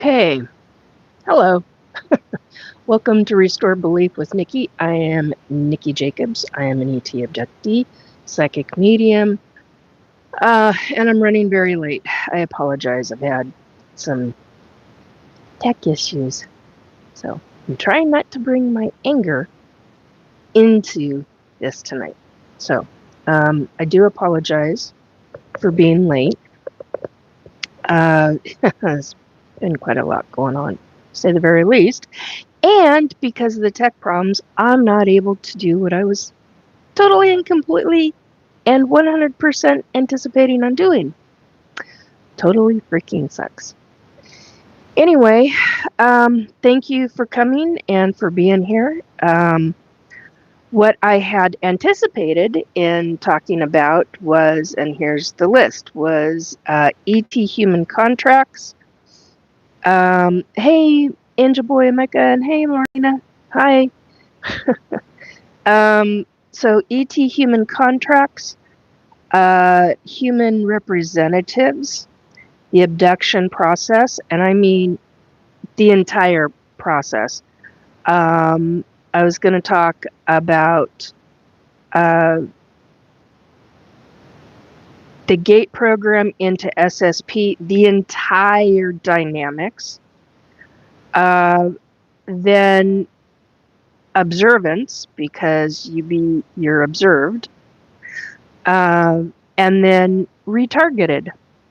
Hey, hello. Welcome to Restore Belief with Nikki. I am Nikki Jacobs. I am an ET abductee, psychic medium, and I'm running very late. I apologize. I've had some tech issues, so I'm trying not to bring my anger into this tonight. So, I do apologize for being late. There's been quite a lot going on, to say the very least. And because of the tech problems, I'm not able to do what I was totally and completely and 100% anticipating on doing. Totally freaking sucks. Anyway, thank you for coming and for being here. What I had anticipated in talking about was, and here's the list, was ET human contracts. Hey, Angel Boy Mecca, and hey, Marina. Hi. So ET human contracts, human representatives, the abduction process, and I mean the entire process. I was going to talk about the gate program into SSP, the entire dynamics, then observance, because you're observed, and then retargeted.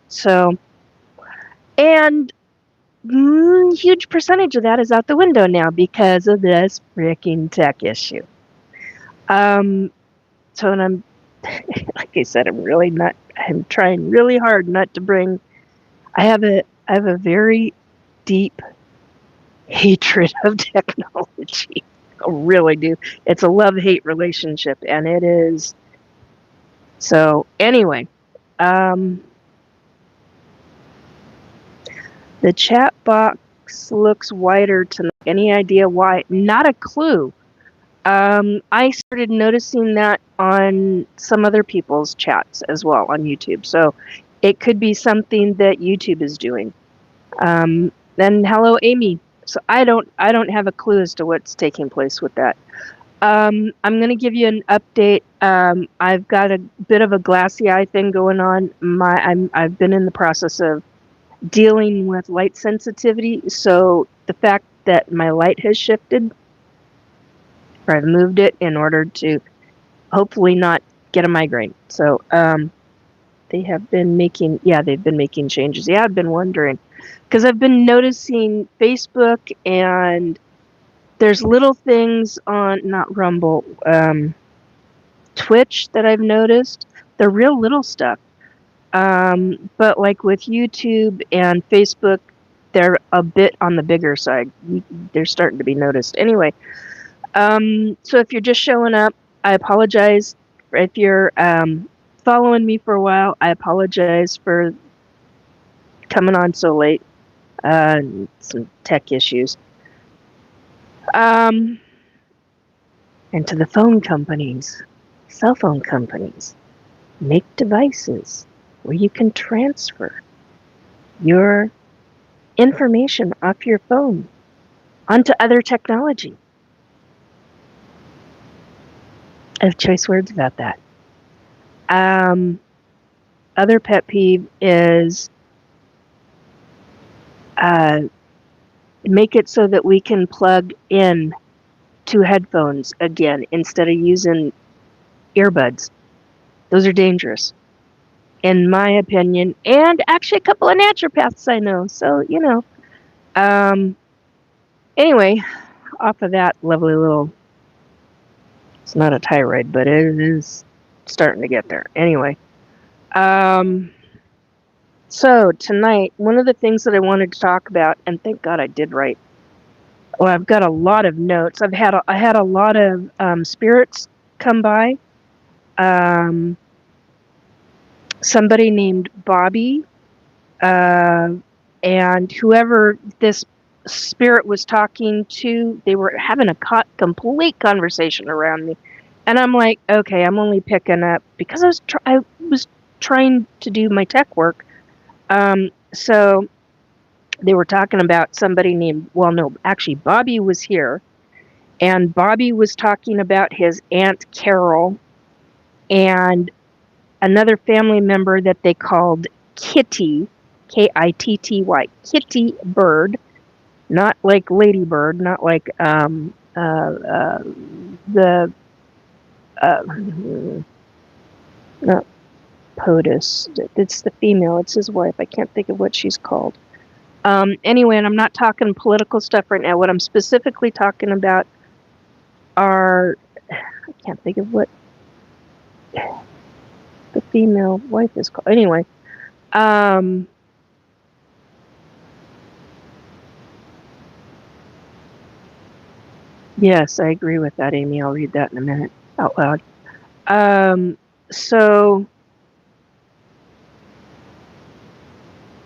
So, and huge percentage of that is out the window now because of this freaking tech issue. So, and I'm, like I said, I'm trying really hard not to bring, I have a very deep hatred of technology. I really do. It's a love-hate relationship, and it is. So, anyway, the chat box looks wider tonight. Any idea why? Not a clue. I started noticing that on some other people's chats as well on YouTube. So it could be something that YouTube is doing. Then hello, Amy. So I don't have a clue as to what's taking place with that. I'm going to give you an update. I've got a bit of a glassy eye thing going on. I've been in the process of dealing with light sensitivity. So the fact that my light has shifted, or I've moved it in order to hopefully not get a migraine. So they've been making changes. Yeah, I've been wondering because I've been noticing Facebook, and there's little things on not Rumble, Twitch that I've noticed. They're real little stuff. But like with YouTube and Facebook, they're a bit on the bigger side. They're starting to be noticed. Anyway, so if you're just showing up, I apologize. If you're following me for a while, I apologize for coming on so late. Some tech issues. And to the phone companies, cell phone companies, make devices where you can transfer your information off your phone onto other technology. I have choice words about that. Other pet peeve is make it so that we can plug in to headphones again instead of using earbuds. Those are dangerous, in my opinion, and actually a couple of naturopaths I know. So, anyway, off of that lovely little, it's not a tirade, but it is starting to get there. Anyway, so tonight, one of the things that I wanted to talk about, and thank God I did write. Well, I've got a lot of notes. I had a lot of spirits come by. Somebody named Bobby, and whoever this spirit was talking to, they were having a complete conversation around me, and I'm like, okay, I'm only picking up because I was trying to do my tech work. So They were talking about somebody named, well, no, actually, Bobby was here, and Bobby was talking about his Aunt Carol and another family member that they called Kitty, Kitty, Kitty Bird, not like Ladybird, not like the not POTUS. It's the female. It's his wife. I can't think of what she's called. Anyway, and I'm not talking political stuff right now. What I'm specifically talking about are, I can't think of what the female wife is called. Anyway, yes, I agree with that, Amy. I'll read that in a minute out loud. So,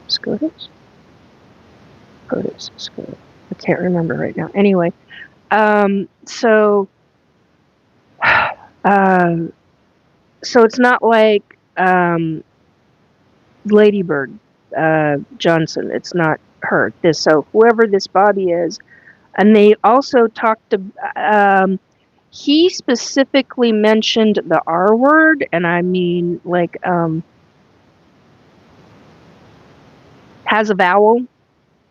SCOTUS? SCOTUS. I can't remember right now. Anyway, so it's not like Ladybird Johnson. It's not her. So whoever this Bobby is, and they also talked to. He specifically mentioned the R word, and I mean like has a vowel,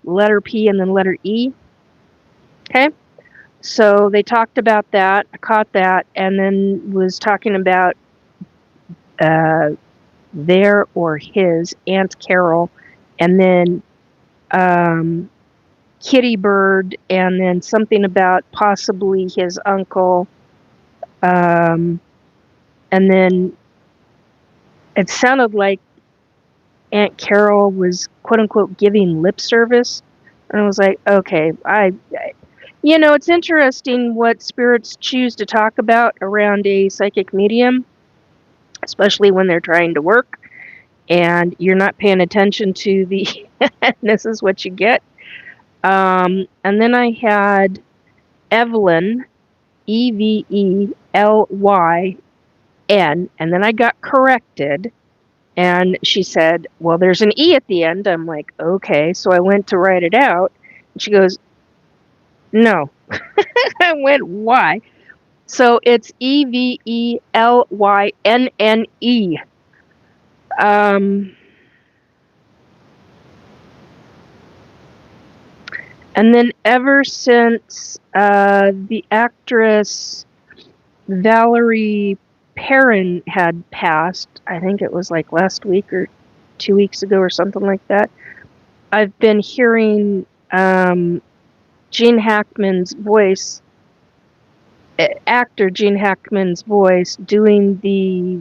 letter P and then letter E. Okay. So they talked about that. I caught that, and then was talking about their or his Aunt Carol, and then Kitty Bird, and then something about possibly his uncle, and then it sounded like Aunt Carol was quote unquote giving lip service, and I was like, okay, it's interesting what spirits choose to talk about around a psychic medium, especially when they're trying to work and you're not paying attention to the this is what you get. And then I had Evelyn, Evelyn, and then I got corrected, and she said, well, there's an E at the end. I'm like, okay. So I went to write it out, and she goes, no. I went, why? So it's Evelynne. And then ever since the actress Valerie Perrin had passed, I think it was like last week or 2 weeks ago or something like that, I've been hearing Gene Hackman's voice, actor Gene Hackman's voice, doing the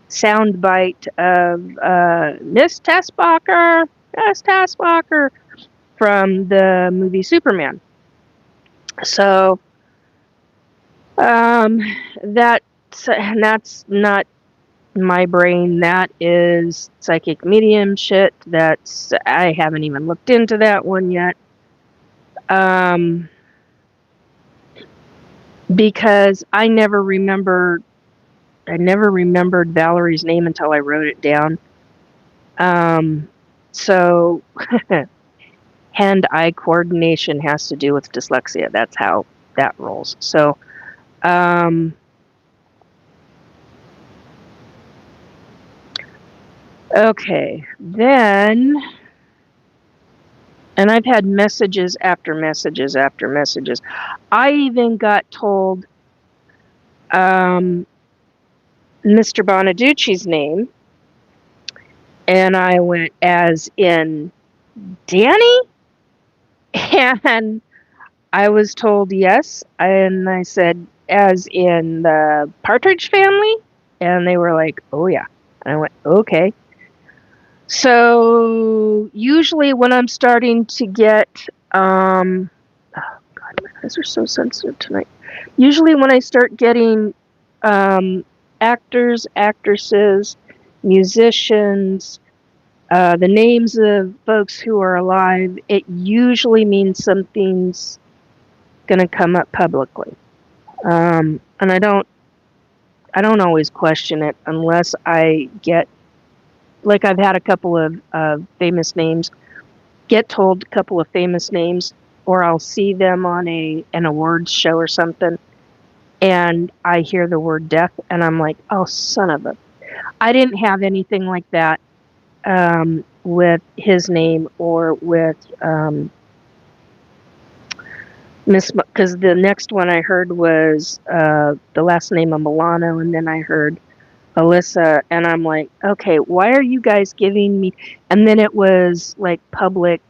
soundbite of Miss Tessbacher from the movie Superman. So that's not my brain. That is psychic medium shit. I haven't even looked into that one yet. Because I never remembered Valerie's name until I wrote it down. So hand-eye coordination has to do with dyslexia. That's how that rolls. So, okay, then, and I've had messages after messages after messages. I even got told Mr. Bonaducci's name, and I went, as in Danny? And I was told yes, and I said, as in the Partridge Family? And they were like, oh yeah. And I went, okay. So usually when I'm starting to get, oh God, my eyes are so sensitive tonight. Usually when I start getting actors, actresses, musicians, the names of folks who are alive, it usually means something's going to come up publicly. And I don't always question it unless I get, like I've had a couple of famous names get told a couple of famous names, or I'll see them on an awards show or something, and I hear the word death, and I'm like, oh, son of a... I didn't have anything like that with his name or with Miss, because the next one I heard was the last name of Milano, and then I heard Alyssa, and I'm like, okay, why are you guys giving me... And then it was like public,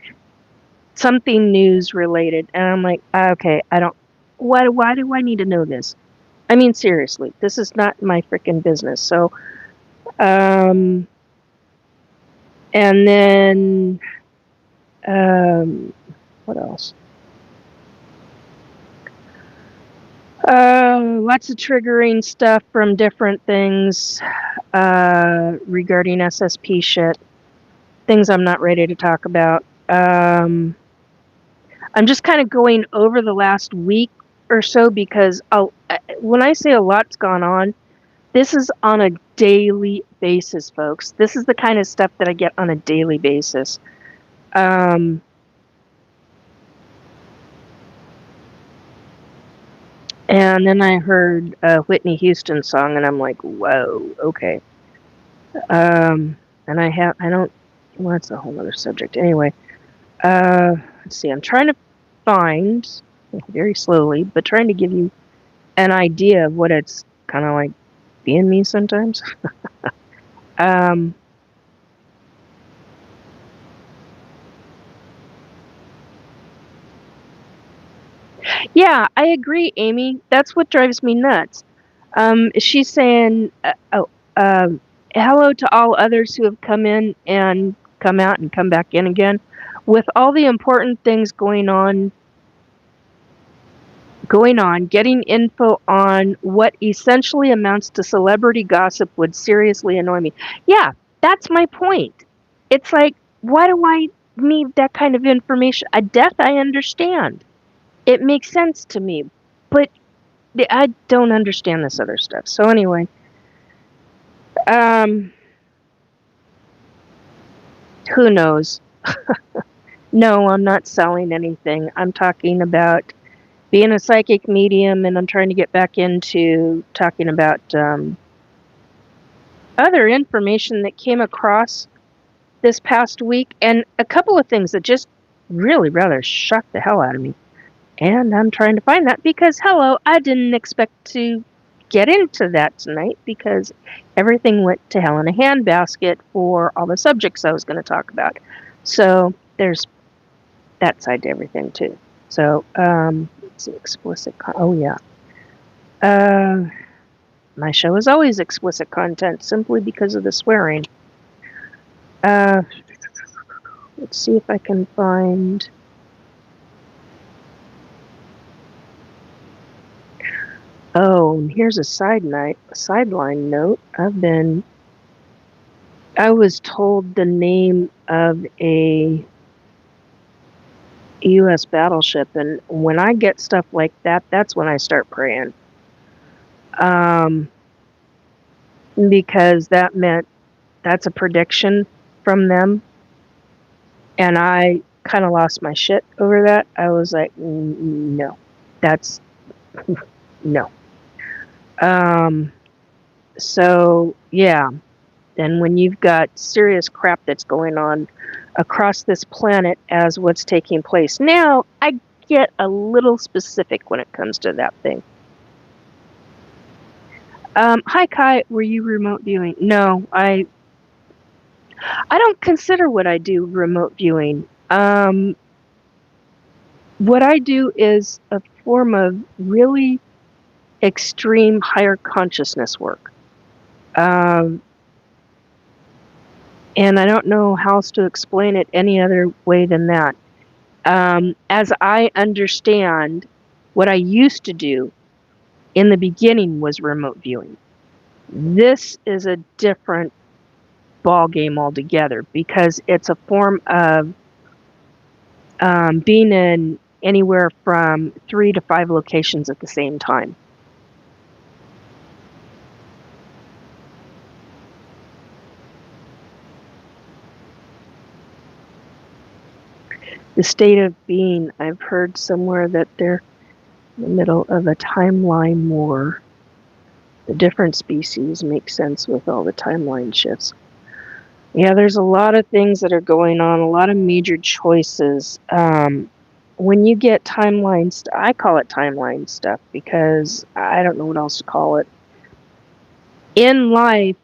something news related, and I'm like, okay, I don't... Why do I need to know this? I mean, seriously, this is not my freaking business. So, and then, what else? Lots of triggering stuff from different things regarding SSP shit. Things I'm not ready to talk about. I'm just kind of going over the last week or so because when I say a lot's gone on, this is on a daily basis, folks. This is the kind of stuff that I get on a daily basis. And then I heard a Whitney Houston song, and I'm like, whoa, okay. And I don't, well, that's a whole other subject. Anyway, let's see, I'm trying to find, very slowly, but trying to give you an idea of what it's kind of like being me sometimes. Yeah, I agree, Amy. That's what drives me nuts. She's saying, hello to all others who have come in and come out and come back in again. With all the important things going on, getting info on what essentially amounts to celebrity gossip would seriously annoy me. Yeah, that's my point. It's like, why do I need that kind of information? A death, I understand. It makes sense to me, but I don't understand this other stuff. So anyway, who knows? No, I'm not selling anything. I'm talking about being a psychic medium, and I'm trying to get back into talking about other information that came across this past week, and a couple of things that just really rather shocked the hell out of me. And I'm trying to find that because, hello, I didn't expect to get into that tonight because everything went to hell in a handbasket for all the subjects I was going to talk about. So there's that side to everything too. So it's explicit. Oh yeah. My show is always explicit content simply because of the swearing. Let's see if I can find. Oh, and here's a sideline note. I was told the name of a U.S. battleship, and when I get stuff like that, that's when I start praying. Because that meant that's a prediction from them, and I kind of lost my shit over that. I was like, no, that's no. So yeah. And when you've got serious crap that's going on across this planet as what's taking place now, I get a little specific when it comes to that thing. Hi Kai, were you remote viewing? No, I don't consider what I do remote viewing. What I do is a form of really extreme higher consciousness work. And I don't know how else to explain it any other way than that. As I understand, what I used to do in the beginning was remote viewing. This is a different ball game altogether because it's a form of being in anywhere from 3 to 5 locations at the same time. The state of being, I've heard somewhere that they're in the middle of a timeline war. The different species make sense with all the timeline shifts. Yeah, there's a lot of things that are going on, a lot of major choices. When you get timelines, I call it timeline stuff because I don't know what else to call it. In life,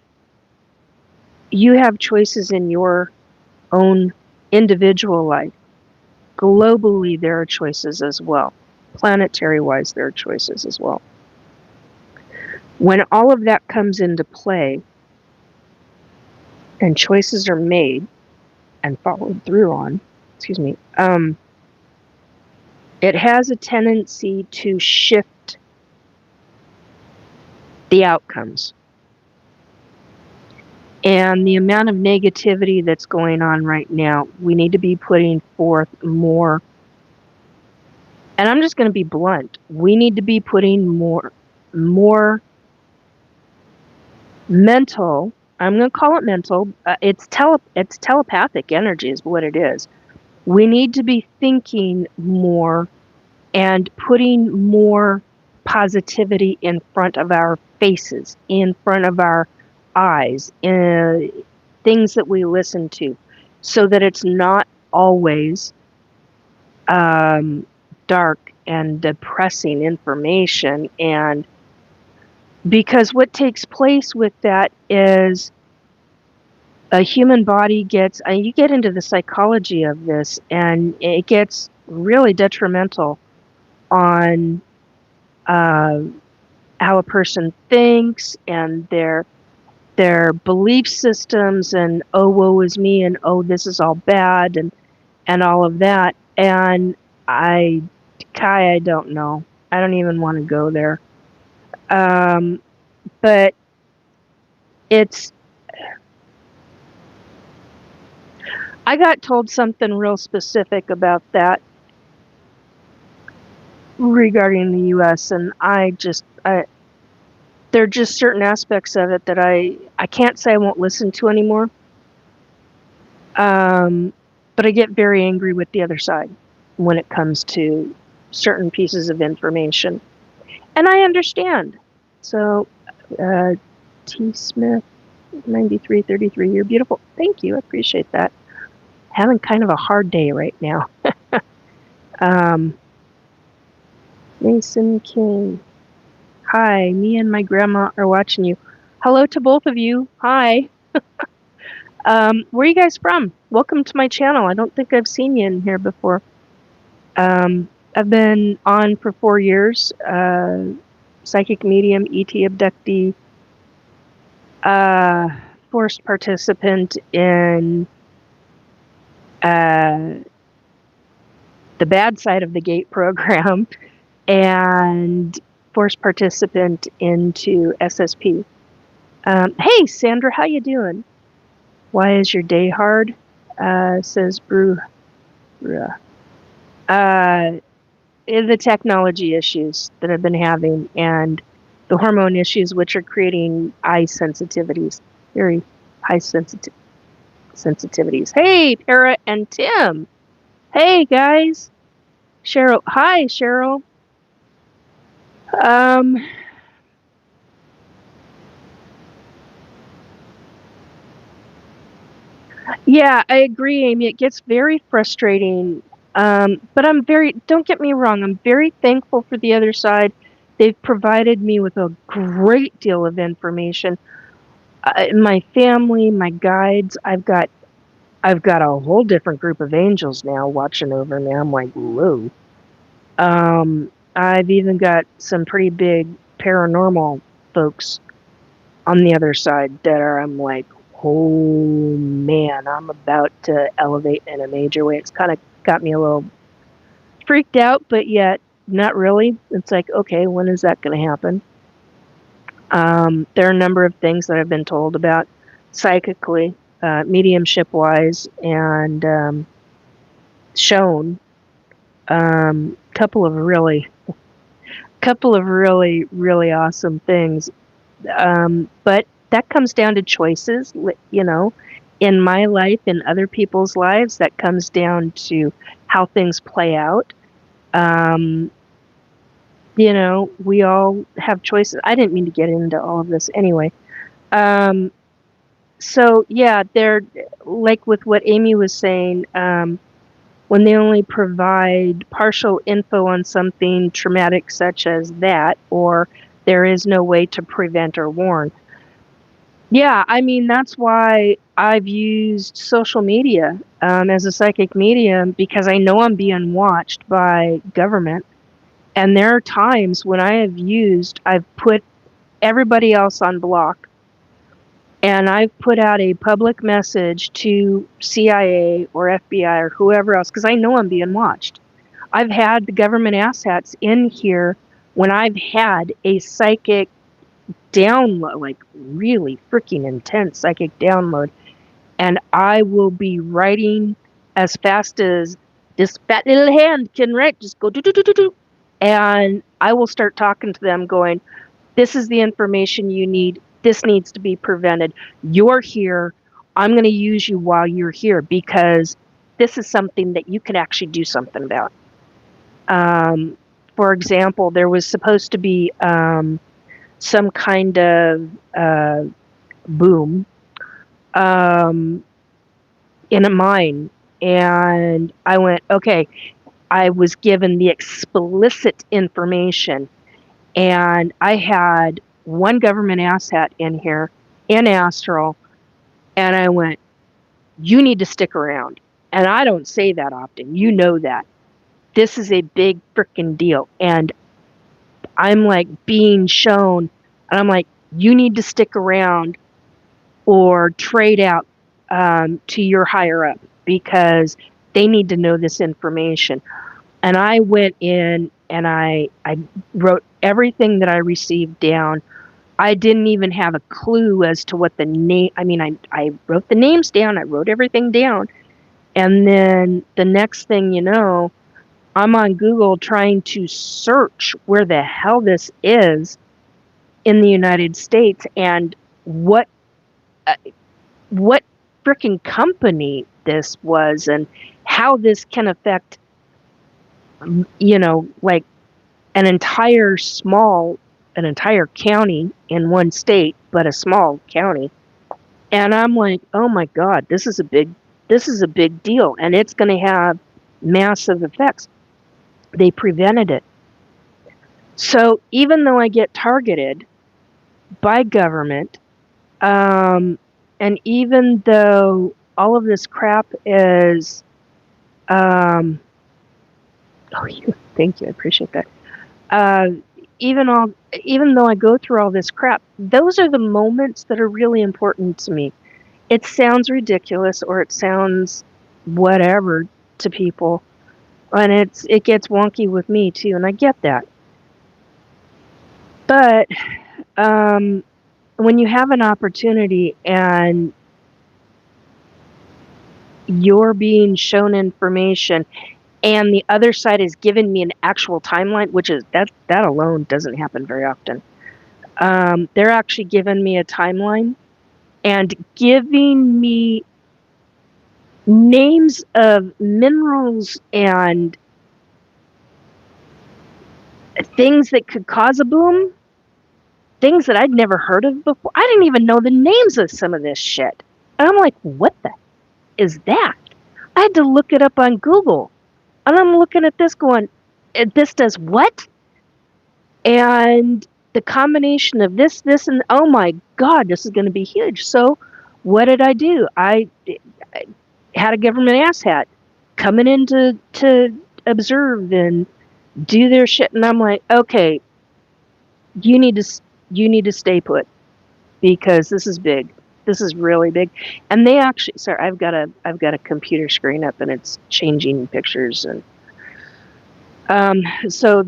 you have choices in your own individual life. Globally, there are choices as well. Planetary-wise, there are choices as well. When all of that comes into play and choices are made and followed through on, it has a tendency to shift the outcomes. And the amount of negativity that's going on right now, we need to be putting forth more. And I'm just going to be blunt. We need to be putting more mental. I'm going to call it mental. It's telepathic energy is what it is. We need to be thinking more and putting more positivity in front of our faces, in front of our eyes, things that we listen to, so that it's not always dark and depressing information. And because what takes place with that is a human body gets, you get into the psychology of this, and it gets really detrimental on how a person thinks and their belief systems, and oh, woe is me, and oh, this is all bad, and all of that. And I don't know. I don't even want to go there. But I got told something real specific about that regarding the U.S., and there are just certain aspects of it that I can't say I won't listen to anymore. But I get very angry with the other side when it comes to certain pieces of information. And I understand. So, T. Smith, 9333, you're beautiful. Thank you. I appreciate that. Having kind of a hard day right now. Mason King. Hi, me and my grandma are watching you. Hello to both of you. Hi. Where are you guys from? Welcome to my channel. I don't think I've seen you in here before. I've been on for 4 years. Psychic medium, ET abductee, forced participant in the bad side of the gate program, and forced participant into SSP. Hey, Sandra, how you doing? Why is your day hard? Says Brew. The technology issues that I've been having, and the hormone issues, which are creating eye sensitivities, very high sensitivities. Hey, Para and Tim. Hey, guys. Cheryl. Hi, Cheryl. Yeah, I agree, Amy. It gets very frustrating. But don't get me wrong, I'm very thankful for the other side. They've provided me with a great deal of information. My family, my guides, I've got a whole different group of angels now watching over me. I'm like, whoa. I've even got some pretty big paranormal folks on the other side that I'm like, oh man, I'm about to elevate in a major way. It's kind of got me a little freaked out, but yet not really. It's like, okay, when is that going to happen? There are a number of things that I've been told about psychically, mediumship-wise, and shown. Couple of really, really awesome things. But that comes down to choices, in my life, in other people's lives. That comes down to how things play out. You know, we all have choices. I didn't mean to get into all of this anyway. So yeah, they're like with what Amy was saying, when they only provide partial info on something traumatic such as that, or there is no way to prevent or warn. Yeah, I mean, that's why I've used social media as a psychic medium, because I know I'm being watched by government. And there are times when I've put everybody else on block, and I've put out a public message to CIA or FBI or whoever else, because I know I'm being watched. I've had the government asshats in here when I've had a psychic download, like really freaking intense psychic download, and I will be writing as fast as this fat little hand can write, just go do do do do do, and I will start talking to them going, this is the information you need, this needs to be prevented, you're here, I'm going to use you while you're here, because this is something that you can actually do something about. For example, there was supposed to be some kind of boom in a mine, and I went, okay, I was given the explicit information, and I had one government asshat in here in Astral, and I went, you need to stick around. And I don't say that often, you know that. This is a big freaking deal. And I'm like being shown, and I'm like, you need to stick around or trade out to your higher up, because they need to know this information. And I went in and I wrote everything that I received down. I didn't even have a clue as to what the name, I mean, I wrote the names down, I wrote everything down. And then the next thing you know, I'm on Google trying to search where the hell this is in the United States, and what freaking company this was, and how this can affect, you know, like an entire county in one state, but a small county. And I'm like, oh my God, this is a big deal, and it's going to have massive effects. They prevented it. So even though I get targeted by government, and even though all of this crap is, oh, thank you, I appreciate that. Even though I go through all this crap, those are the moments that are really important to me. It sounds ridiculous, or it sounds whatever to people, and it gets wonky with me too, and I get that. But when you have an opportunity and you're being shown information, and the other side is giving me an actual timeline, which is that alone doesn't happen very often. They're actually giving me a timeline and giving me names of minerals and things that could cause a boom, things that I'd never heard of before. I didn't even know the names of some of this shit. And I'm like, what the is that? I had to look it up on Google. And I'm looking at this going, this does what? And the combination of this, and oh my God, this is going to be huge. So what did I do? I had a government asshat coming in to observe and do their shit. And I'm like, okay, you need to stay put, because this is big. This is really big. And they actually, sorry, I've got a computer screen up and it's changing pictures, and so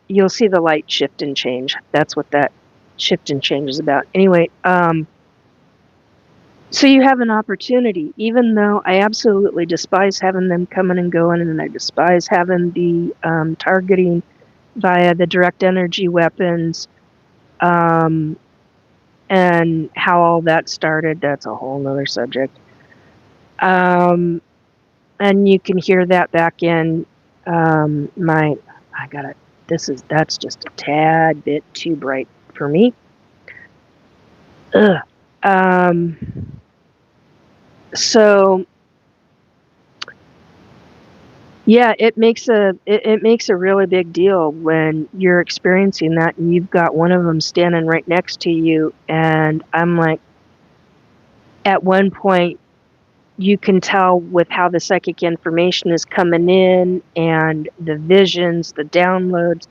you'll see the light shift and change. That's what that shift and change is about. Anyway, so you have an opportunity, even though I absolutely despise having them coming and going, and I despise having the targeting via the direct energy weapons, and how all that started. That's a whole nother subject. and you can hear that back in my. I gotta. That's just a tad bit too bright for me. Ugh. So yeah, it makes a really big deal when you're experiencing that and you've got one of them standing right next to you, and I'm like, at one point you can tell with how the psychic information is coming in and the visions, the downloads,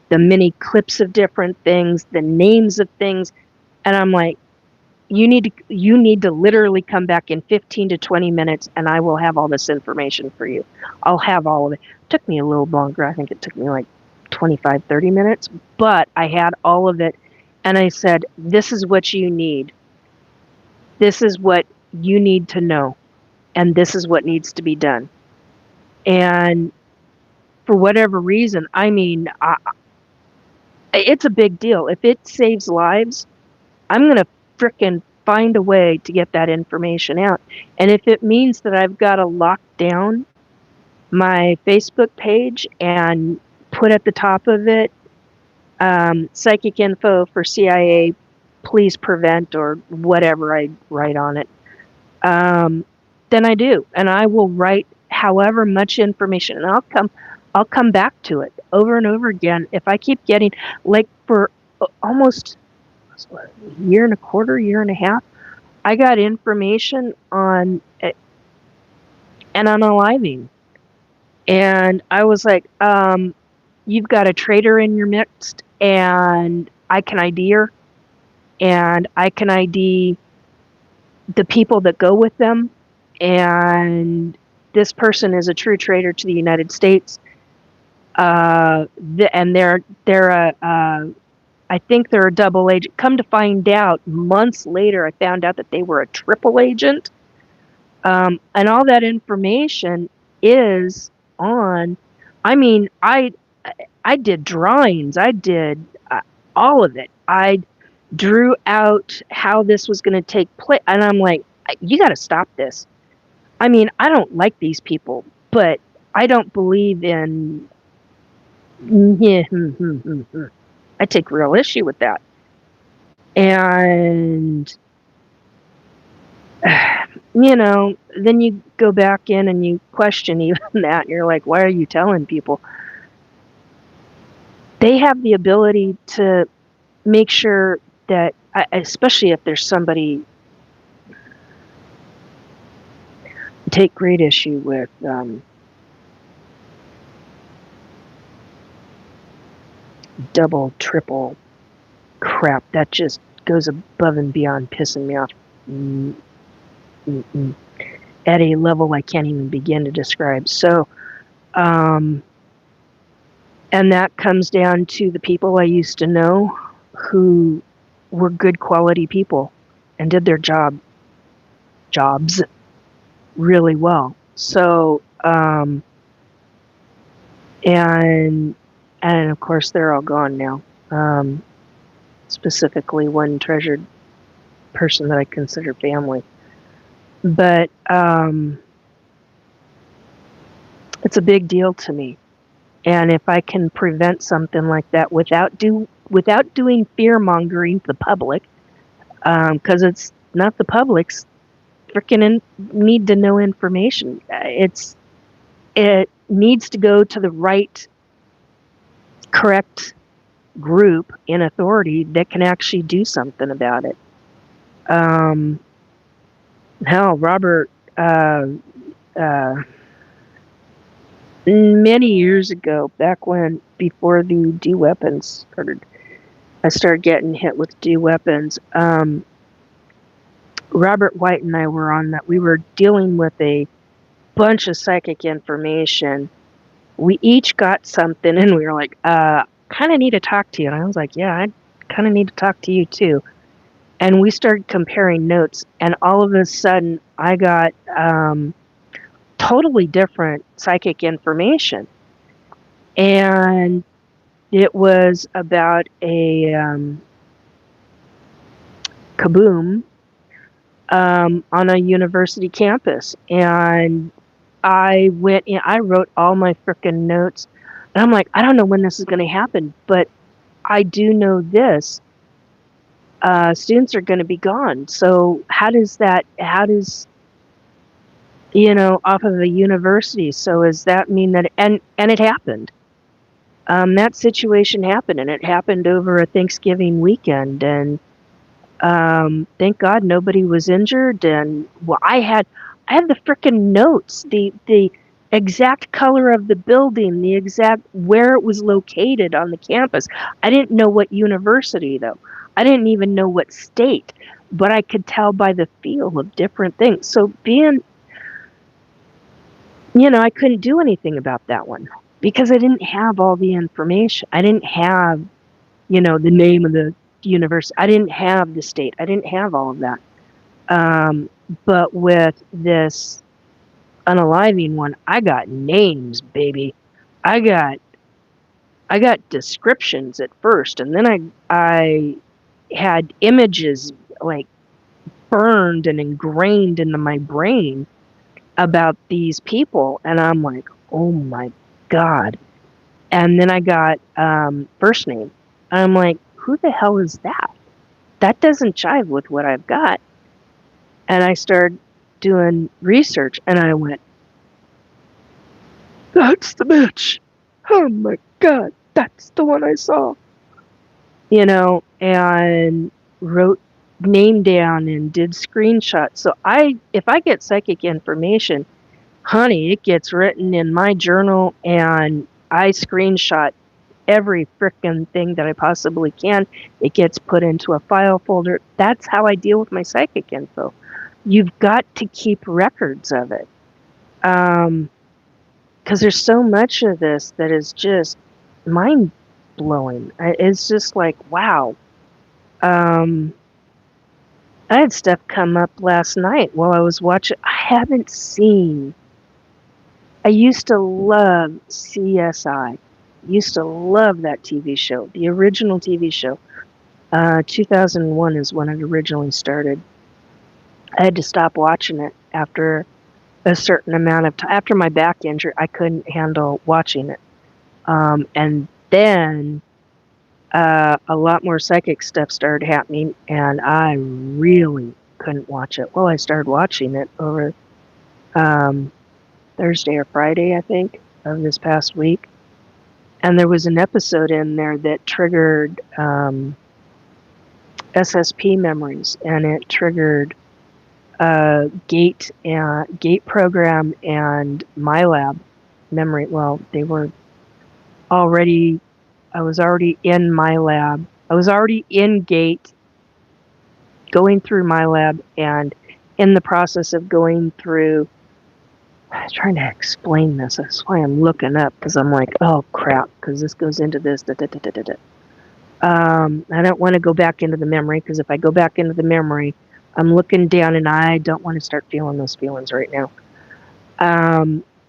the mini clips of different things, the names of things, and I'm like, you need to literally come back in 15 to 20 minutes and I will have all this information for you. I'll have all of it. It took me a little longer. I think it took me like 25, 30 minutes, but I had all of it. And I said, this is what you need. This is what you need to know. And this is what needs to be done. And for whatever reason, I mean, it's a big deal. If it saves lives, I'm going to frickin' find a way to get that information out. And if it means that I've got to lock down my Facebook page and put at the top of it, psychic info for CIA, please prevent, or whatever I write on it, then I do. And I will write however much information, and I'll come back to it over and over again. If I keep getting, like, for almost a year and a quarter, year and a half, I got information on an unaliving. And I was like, you've got a traitor in your midst, and I can ID her, and I can ID the people that go with them, and this person is a true traitor to the United States. And they're I think they're a double agent. Come to find out, months later, I found out that they were a triple agent. And all that information is on. I mean, I did drawings. I did all of it. I drew out how this was going to take place, and I'm like, you got to stop this. I mean, I don't like these people, but I don't believe in. I take real issue with that. And, you know, then you go back in and you question even that. And you're like, why are you telling people? They have the ability to make sure that, especially if there's somebody, take great issue with double, triple crap. That just goes above and beyond pissing me off. At a level I can't even begin to describe. So, and that comes down to the people I used to know who were good quality people and did their jobs really well. So, and of course they're all gone now. Specifically one treasured person that I consider family. But it's a big deal to me. And if I can prevent something like that without doing fear-mongering to the public, because it's not the public's freaking need to know information. It needs to go to the right, correct group in authority that can actually do something about it. Hell, Robert, many years ago, back when, before the D weapons started, I started getting hit with D weapons. Robert White and I were on that. We were dealing with a bunch of psychic information. We each got something, and we were like, kind of need to talk to you. And I was like, yeah, I kind of need to talk to you too. And we started comparing notes, and all of a sudden, I got totally different psychic information. And it was about a kaboom on a university campus. And I went in, I wrote all my frickin' notes, and I'm like, I don't know when this is going to happen, but I do know this. Students are going to be gone. So how does, off of a university? So does that mean that, and it happened. That situation happened, and it happened over a Thanksgiving weekend, and thank God nobody was injured. And well, I had the frickin' notes, the exact color of the building, the exact where it was located on the campus. I didn't know what university though. I didn't even know what state, but I could tell by the feel of different things. So I couldn't do anything about that one because I didn't have all the information. I didn't have, the name of the university. I didn't have the state. I didn't have all of that. But with this unaliving one, I got names, baby. I got descriptions at first, and then I had images like burned and ingrained into my brain about these people, and I'm like, oh my God. And then I got first name. I'm like, who the hell is that? That doesn't jive with what I've got. And I started doing research, and I went, that's the bitch. Oh my God, that's the one I saw. And wrote name down and did screenshots. So if I get psychic information, honey, it gets written in my journal, and I screenshot every frickin' thing that I possibly can. It gets put into a file folder. That's how I deal with my psychic info. You've got to keep records of it. Because there's so much of this that is just mind blowing. It's just like, wow. I had stuff come up last night while I was watching. I used to love CSI. Used to love that TV show, the original TV show. 2001 is when it originally started. I had to stop watching it after a certain amount of time. After my back injury, I couldn't handle watching it. And then a lot more psychic stuff started happening, and I really couldn't watch it. Well, I started watching it over Thursday or Friday, I think, of this past week. And there was an episode in there that triggered SSP memories, and it triggered gate program and MyLab memory. Well, they were already. I was already in MyLab. I was already in gate, going through MyLab, and in the process of going through. I'm trying to explain this. That's why I'm looking up, because I'm like, oh crap, because this goes into this. I don't want to go back into the memory, because if I go back into the memory, I'm looking down, and I don't want to start feeling those feelings right now.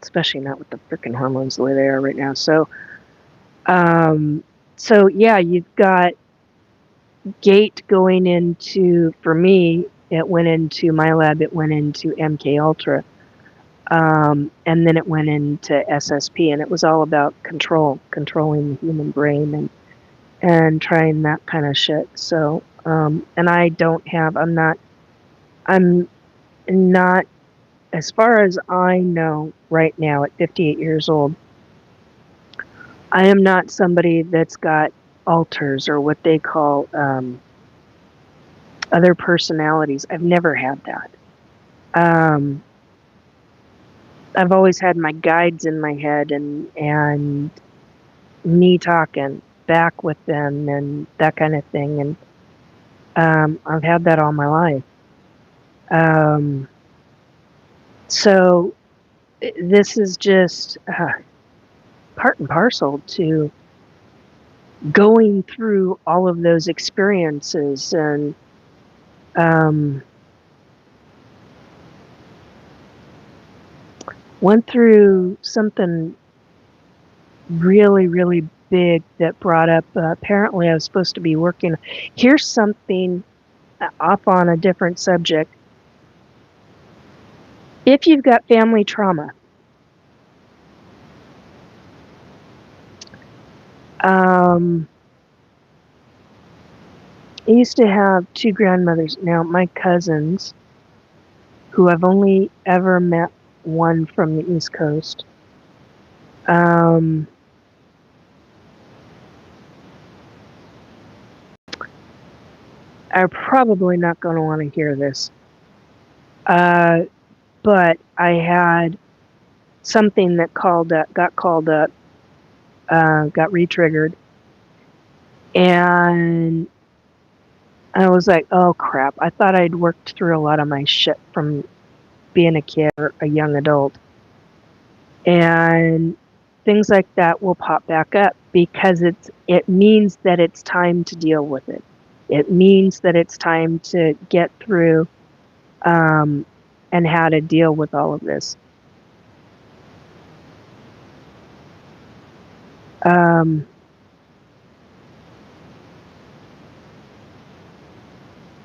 Especially not with the freaking hormones the way they are right now. So yeah, you've got gate going into, for me, it went into MyLab, it went into MK Ultra. And then it went into SSP, and it was all about controlling the human brain and trying that kind of shit. So, and I'm not, as far as I know right now at 58 years old, I am not somebody that's got alters or what they call other personalities. I've never had that. I've always had my guides in my head and me talking back with them and that kind of thing. And I've had that all my life. So this is just part and parcel to going through all of those experiences, and went through something really, really big that brought up, apparently I was supposed to be working. Here's something off on a different subject. If you've got family trauma, I used to have two grandmothers. Now, my cousins, who I've only ever met one from the East Coast, are probably not going to want to hear this. But I had something that got called up, got re-triggered, and I was like, oh crap, I thought I'd worked through a lot of my shit from being a kid or a young adult. And things like that will pop back up because it means that it's time to deal with it. It means that it's time to get through and how to deal with all of this.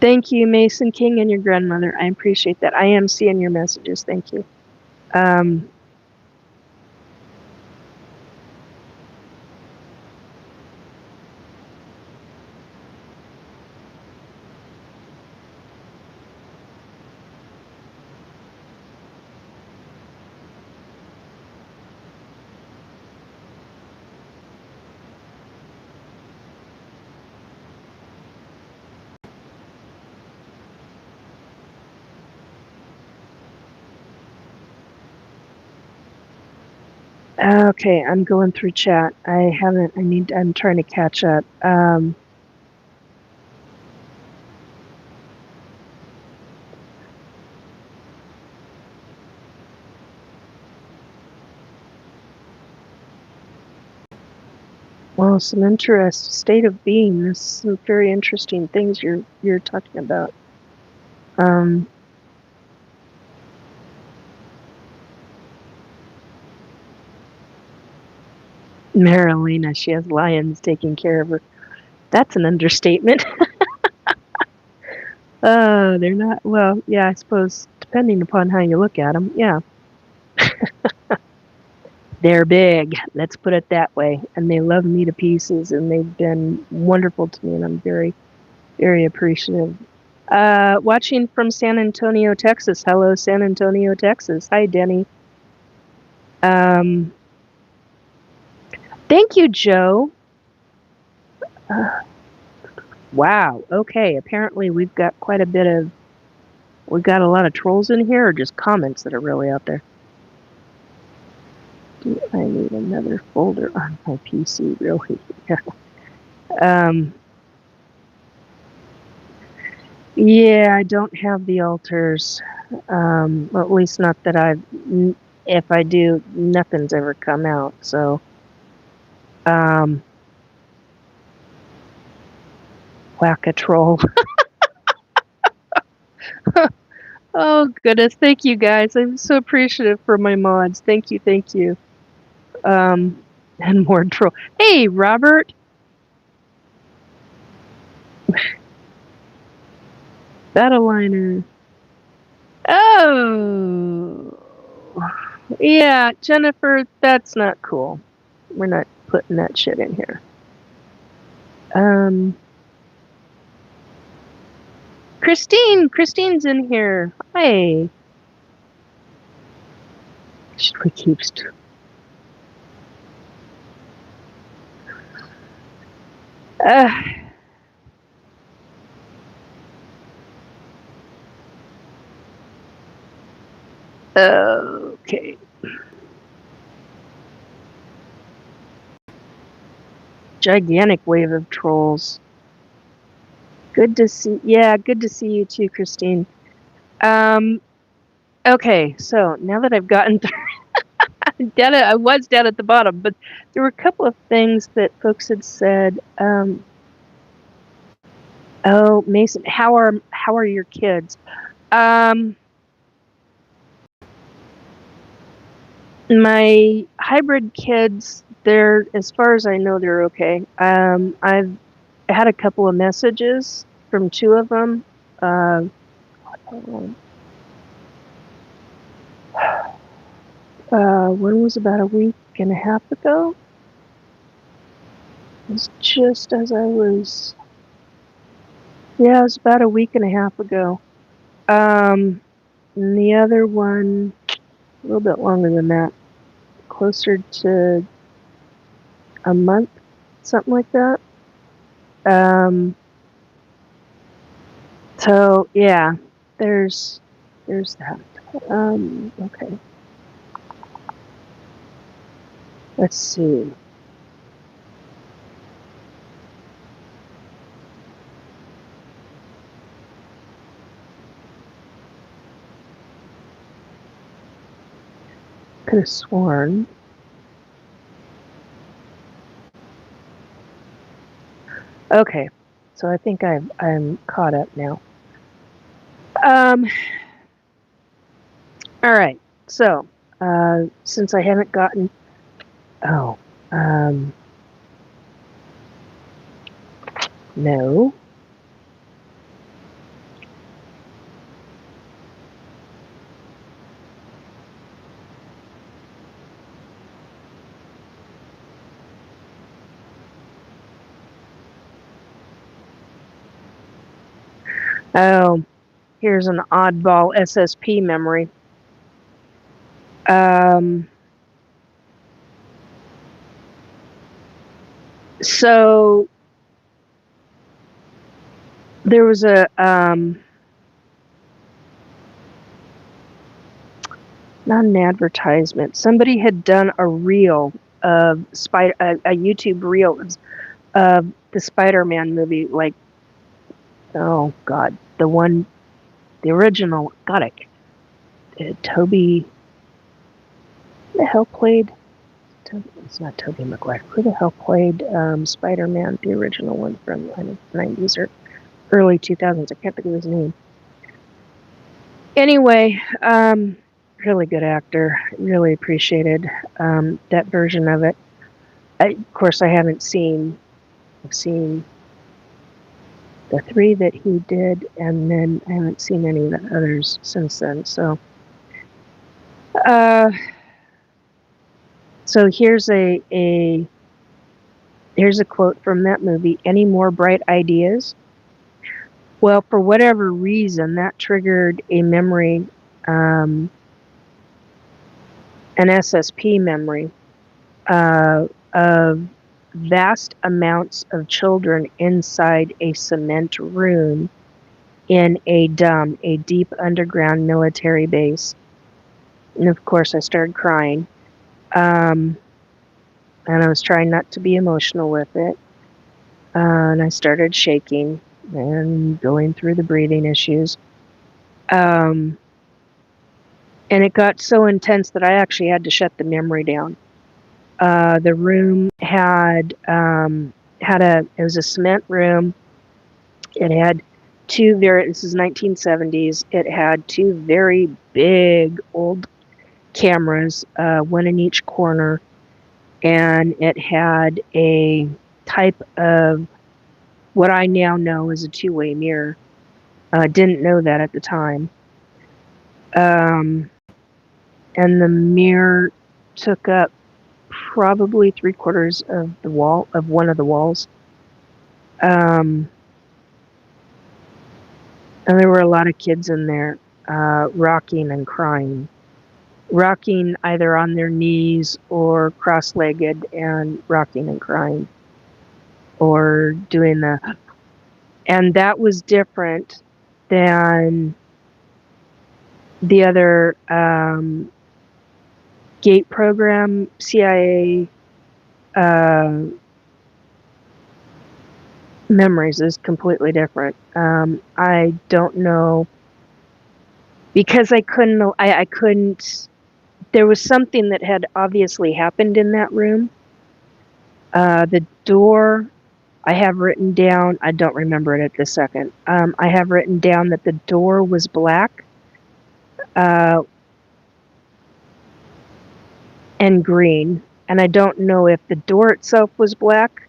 Thank you, Mason King and your grandmother. I appreciate that. I am seeing your messages. Thank you. Okay, I'm going through chat. I'm trying to catch up. Well, state of being. There's some very interesting things you're talking about. Marilena, she has lions taking care of her. That's an understatement. They're not, well, yeah, I suppose, depending upon how you look at them, yeah. They're big, let's put it that way, and they love me to pieces, and they've been wonderful to me, and I'm very, very appreciative. Watching from San Antonio, Texas. Hello, San Antonio, Texas. Hi, Denny. Thank you, Joe. Wow, okay, apparently we've got a lot of trolls in here, or just comments that are really out there. Do I need another folder on my PC, really? Yeah, I don't have the altars. Well, at least not that if I do, nothing's ever come out, so. Whack a troll. Oh, goodness, thank you, guys. I'm so appreciative for my mods. Thank you, thank you. And more troll. Hey, Robert! Battleliner. Oh! Yeah, Jennifer, that's not cool. We're not putting that shit in here. Christine's in here. Hi. Should we keep okay. Gigantic wave of trolls. Good to see you too, Christine. Okay, so now that I've gotten down, I was down at the bottom, but there were a couple of things that folks had said. Oh, Mason, how are your kids? My hybrid kids, they're, as far as I know, they're okay. I've had a couple of messages from two of them. One was about a week and a half ago. It was just as I was. Yeah, it was about a week and a half ago. And the other one, a little bit longer than that, closer to a month, something like that. So yeah, there's that. Okay. Let's see. Could have sworn. Okay, so I think I'm caught up now. All right. So, since I haven't gotten, oh, no. Oh, here's an oddball SSP memory. So there was a not an advertisement. Somebody had done a reel of a YouTube reel of the Spider-Man movie. Like, oh God, the original. Got it. Toby. Who the hell played? It's not Toby Maguire. Who the hell played Spider-Man, the original one from the 90s or early 2000s? I can't think of his name. Anyway, really good actor. Really appreciated that version of it. Of course, I haven't seen. I've seen the 3 that he did, and then I haven't seen any of the others since then. So, here's here's a quote from that movie. Any more bright ideas? Well, for whatever reason, that triggered a memory, an SSP memory, of vast amounts of children inside a cement room in a deep underground military base. And of course, I started crying. And I was trying not to be emotional with it. And I started shaking and going through the breathing issues. And it got so intense that I actually had to shut the memory down. The room had it was a cement room. It had this is 1970s. It had 2 very big old cameras, one in each corner, and it had a type of what I now know is a 2-way mirror. Didn't know that at the time. And the mirror took up probably 3/4 of the wall of one of the walls. And there were a lot of kids in there, rocking and crying. Rocking either on their knees or cross-legged and rocking and crying. Or doing and that was different than the other gate program, CIA memories is completely different. I don't know, because I couldn't, there was something that had obviously happened in that room. The door, I have written down, I don't remember it at this second. I have written down that the door was black and green. And I don't know if the door itself was black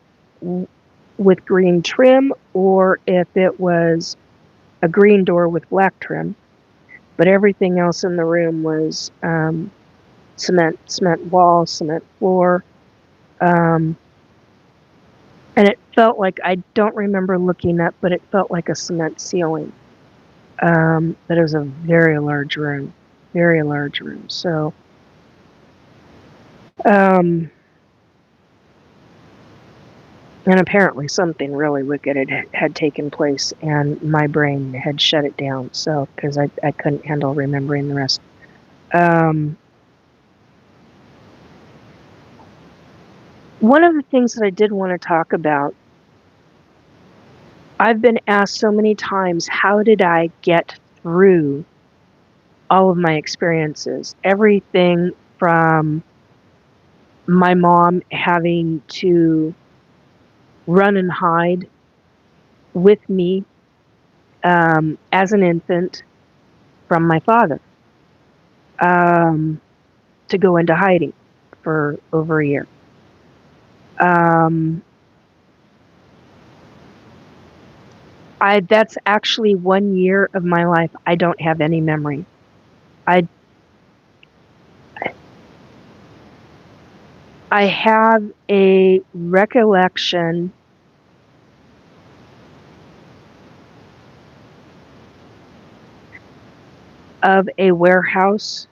with green trim or if it was a green door with black trim. But everything else in the room was cement wall, cement floor. And And it felt like, I don't remember looking up, but it felt like a cement ceiling. But it was a very large room. Very large room. So, and apparently something really wicked had taken place, and my brain had shut it down. So, because I couldn't handle remembering the rest. One of the things that I did want to talk about, I've been asked so many times, how did I get through all of my experiences? Everything from my mom having to run and hide with me as an infant from my father, to go into hiding for over a year. That's actually 1 year of my life I don't have any memory. I have a recollection of a warehouse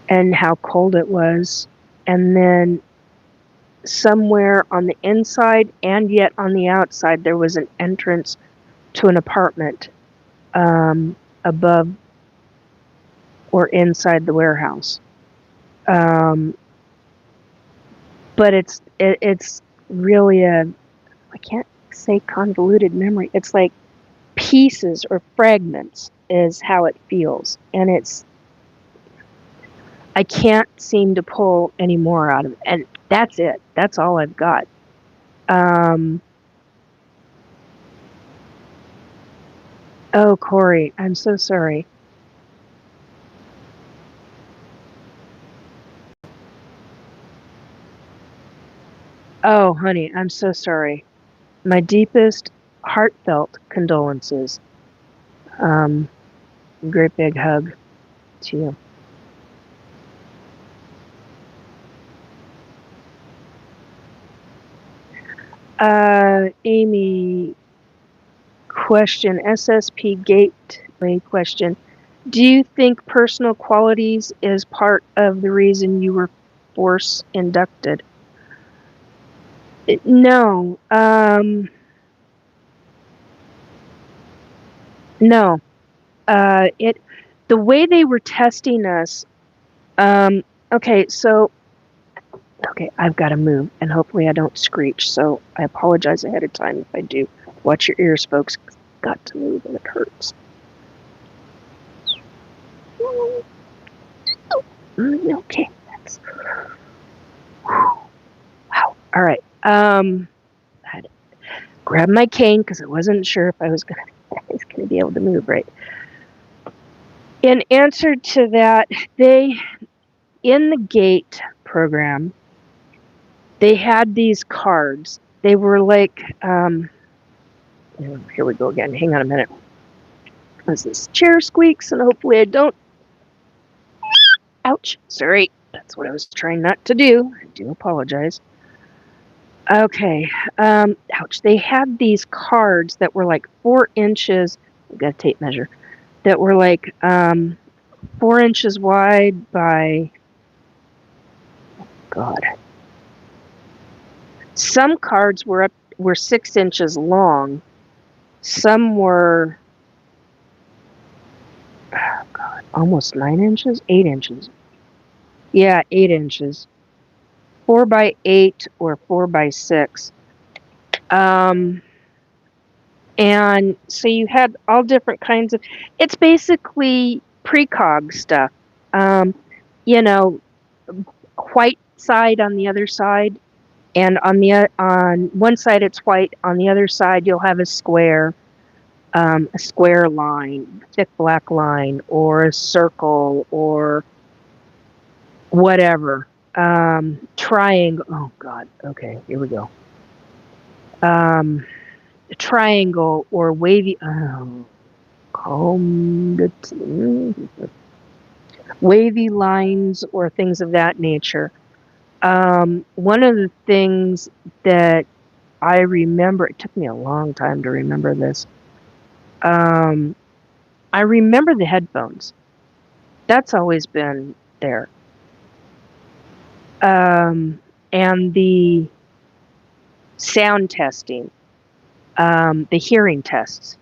and how cold it was, and then somewhere on the inside and yet on the outside there was an entrance to an apartment above or inside the warehouse. But it's really I can't say convoluted memory. It's like pieces or fragments is how it feels, and I can't seem to pull any more out of it, and that's it. That's all I've got. Oh, Corey, I'm so sorry. Oh, honey, I'm so sorry. My deepest, heartfelt condolences. Great big hug to you. Amy, question, SSP Gateway question. Do you think personal qualities is part of the reason you were force inducted? No. No. The way they were testing us, okay, I've got to move, and hopefully I don't screech, so I apologize ahead of time if I do. Watch your ears, folks. Got to move, and it hurts. Okay, that's... Wow. All right. I had to grab my cane because I wasn't sure if I was gonna be able to move right. In answer to that, in the GATE program, they had these cards. They were like, here we go again. Hang on a minute. As this chair squeaks, and hopefully I don't. Ouch. Sorry. That's what I was trying not to do. I do apologize. Okay. Ouch. They had these cards that were like 4 inches. I've got a tape measure. That were like 4 inches wide by... God. Some cards were 6 inches long. Some were, oh God, almost 9 inches, 8 inches. Yeah, 8 inches. 4 by 8 or 4 by 6. And so you had all different kinds of. It's basically precog stuff. White side on the other side. And on one side it's white, on the other side you'll have a square line, thick black line, or a circle, or whatever. Triangle. Oh God. Okay, here we go. A triangle or wavy. Wavy lines or things of that nature. One of the things that I remember, it took me a long time to remember this. I remember the headphones. That's always been there. And the sound testing, the hearing tests.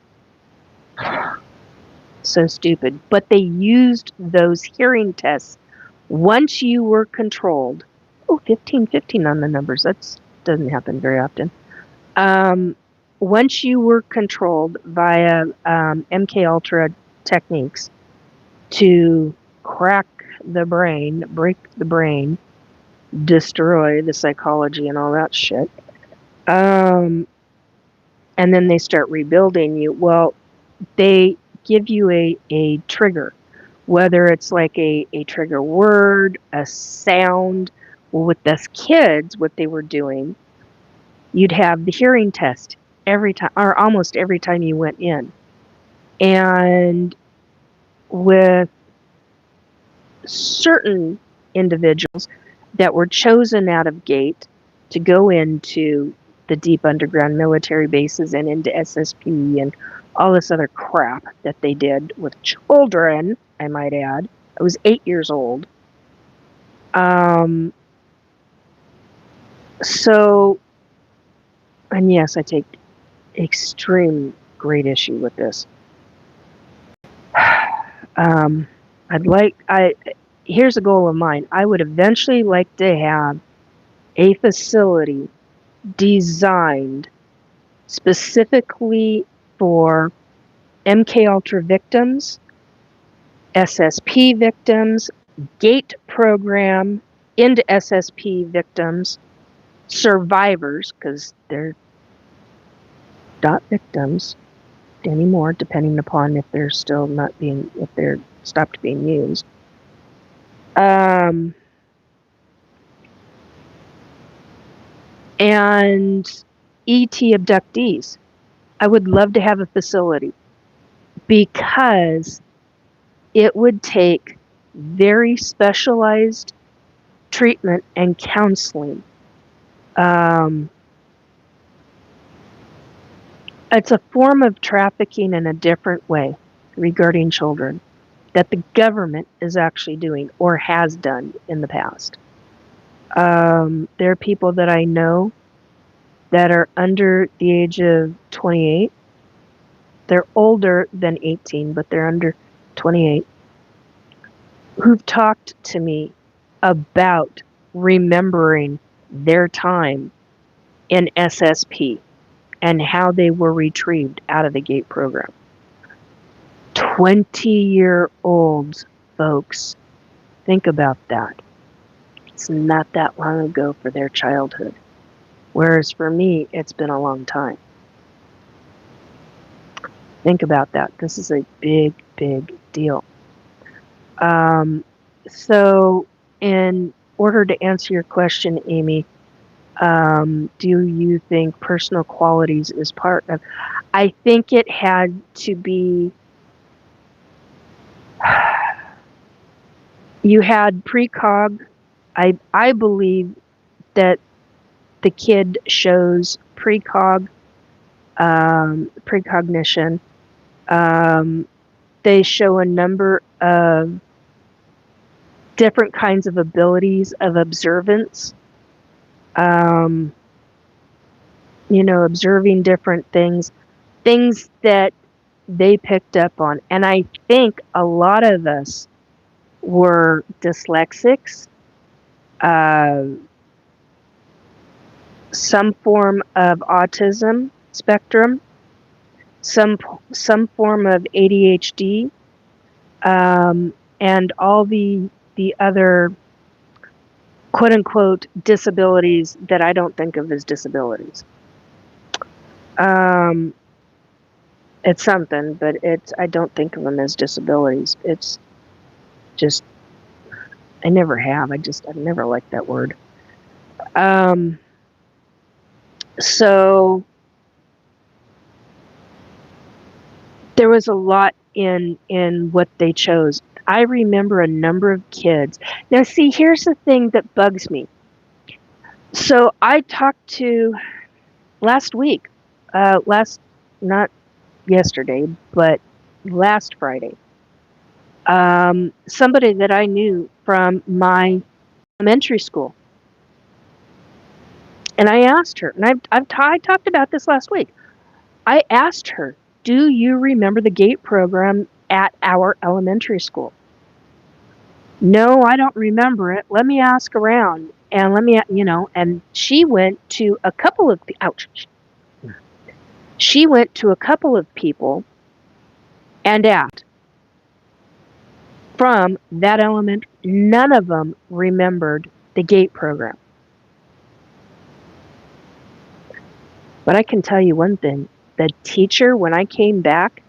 So stupid. But they used those hearing tests once you were controlled. Oh, 1515 on the numbers. That doesn't happen very often. Once you were controlled via MK Ultra techniques to crack the brain, break the brain, destroy the psychology and all that shit, and then they start rebuilding you. Well, they give you a trigger, whether it's like a trigger word, a sound. Well, with us kids, what they were doing, you'd have the hearing test every time, or almost every time you went in. And with certain individuals that were chosen out of gate to go into the deep underground military bases and into SSP and all this other crap that they did with children, I might add. I was 8 years old. So, and yes, I take extreme great issue with this. Here's a goal of mine. I would eventually like to have a facility designed specifically for MK Ultra victims, SSP victims, GATE program into SSP victims, survivors, because they're not victims anymore, depending upon if they're still not being, if they're stopped being used. And ET abductees. I would love to have a facility because it would take very specialized treatment and counseling. It's a form of trafficking in a different way regarding children that the government is actually doing or has done in the past. There are people that I know that are under the age of 28. They're older than 18, but they're under 28, who've talked to me about remembering their time in SSP and how they were retrieved out of the GATE program. 20-year-olds, folks. Think about that. It's not that long ago for their childhood. Whereas for me, it's been a long time. Think about that. This is a big, big deal. So in order to answer your question, Amy, do you think personal qualities is part of? I think it had to be. You had precog. I believe that the kid shows precognition. They show a number of different kinds of abilities of observance. Observing different things that they picked up on. And I think a lot of us were dyslexics, some form of autism spectrum, some form of ADHD, and all the other quote unquote disabilities that I don't think of as disabilities. It's something, but I don't think of them as disabilities. It's just, I never have. I've never liked that word. So there was a lot in what they chose. I remember a number of kids. Now, see, here's the thing that bugs me. So I talked to last week, not yesterday, but last Friday, somebody that I knew from my elementary school. And I asked her, and I talked about this last week. I asked her, do you remember the GATE program at our elementary school? No, I don't remember it. Let me ask around. And and she went to a couple of, ouch. She went to a couple of people and asked from that element. None of them remembered the GATE program. But I can tell you one thing. The teacher, when I came back,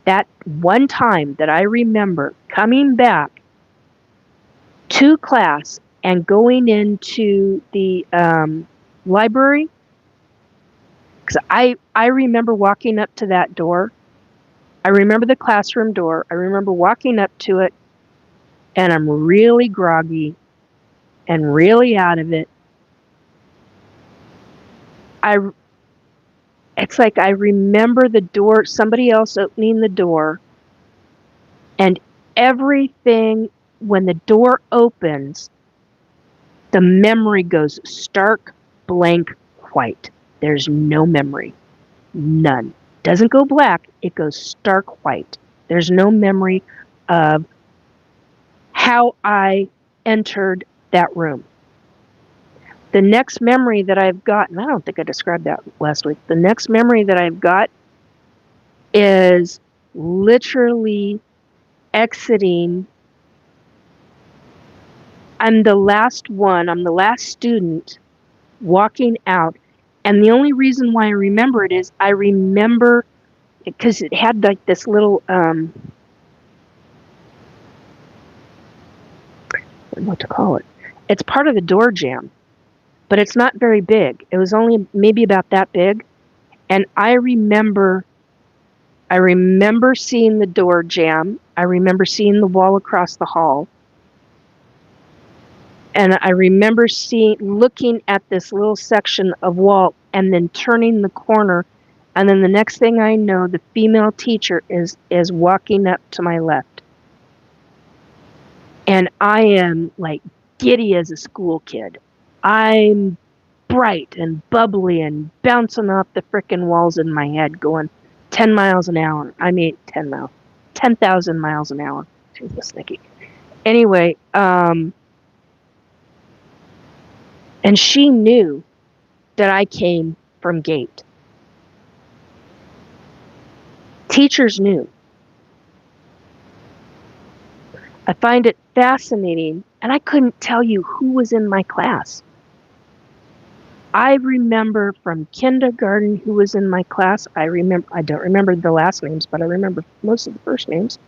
that one time that I remember coming back to class and going into the library, because I remember walking up to that door. I remember the classroom door. I remember walking up to it, and I'm really groggy and really out of it. It's like I remember the door, somebody else opening the door, and everything, when the door opens, the memory goes stark, blank, white. There's no memory. None. Doesn't go black, it goes stark white. There's no memory of how I entered that room. The next memory that I've got, and I don't think I described that last week, the next memory that I've got is literally exiting. I'm the last one, I'm the last student walking out. And the only reason why I remember it is I remember because it had like this little, what to call it. It's part of the door jamb, but it's not very big. It was only maybe about that big. And I remember seeing the door jamb. I remember seeing the wall across the hall. And I remember looking at this little section of wall and then turning the corner. And then the next thing I know, the female teacher is walking up to my left. And I am like giddy as a school kid. I'm bright and bubbly and bouncing off the frickin' walls in my head going 10 miles an hour. I mean, 10,000 miles an hour. Jesus, Nikki. Anyway, and she knew that I came from GATE. Teachers knew. I find it fascinating, and I couldn't tell you who was in my class. I remember from kindergarten who was in my class. I don't remember the last names, but I remember most of the first names.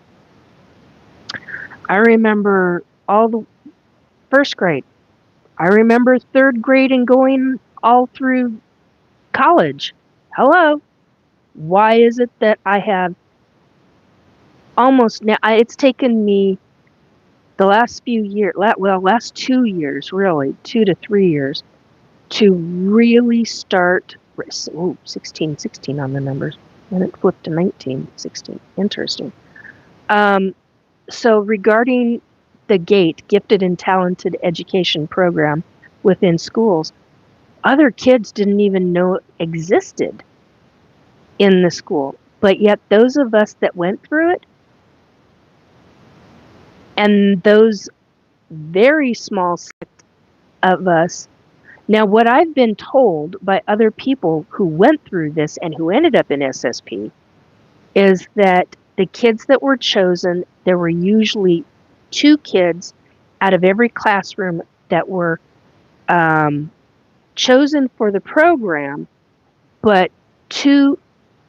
I remember all the first grade. I remember third grade and going all through college. Hello. Why is it that I have almost now? It's taken me the last few years, last 2 years, really, 2 to 3 years, to really start. 16 on the numbers, and it flipped to 19, 16. Interesting. So regarding the GATE, Gifted and Talented Education Program within schools, other kids didn't even know it existed in the school. But yet those of us that went through it, and those very small sect of us. Now, what I've been told by other people who went through this and who ended up in SSP is that the kids that were chosen, there were usually 2 kids out of every classroom that were chosen for the program, but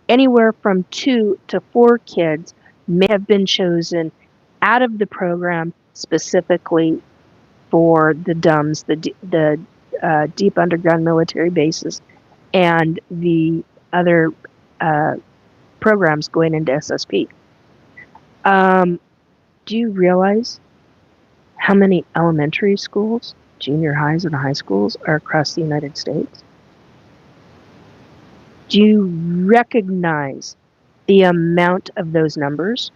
anywhere from 2 to 4 kids may have been chosen out of the program specifically for the DUMBs, the deep underground military bases, and the other programs going into SSP. Do you realize how many elementary schools junior highs and high schools are across the United States? Do you recognize the amount of those numbers?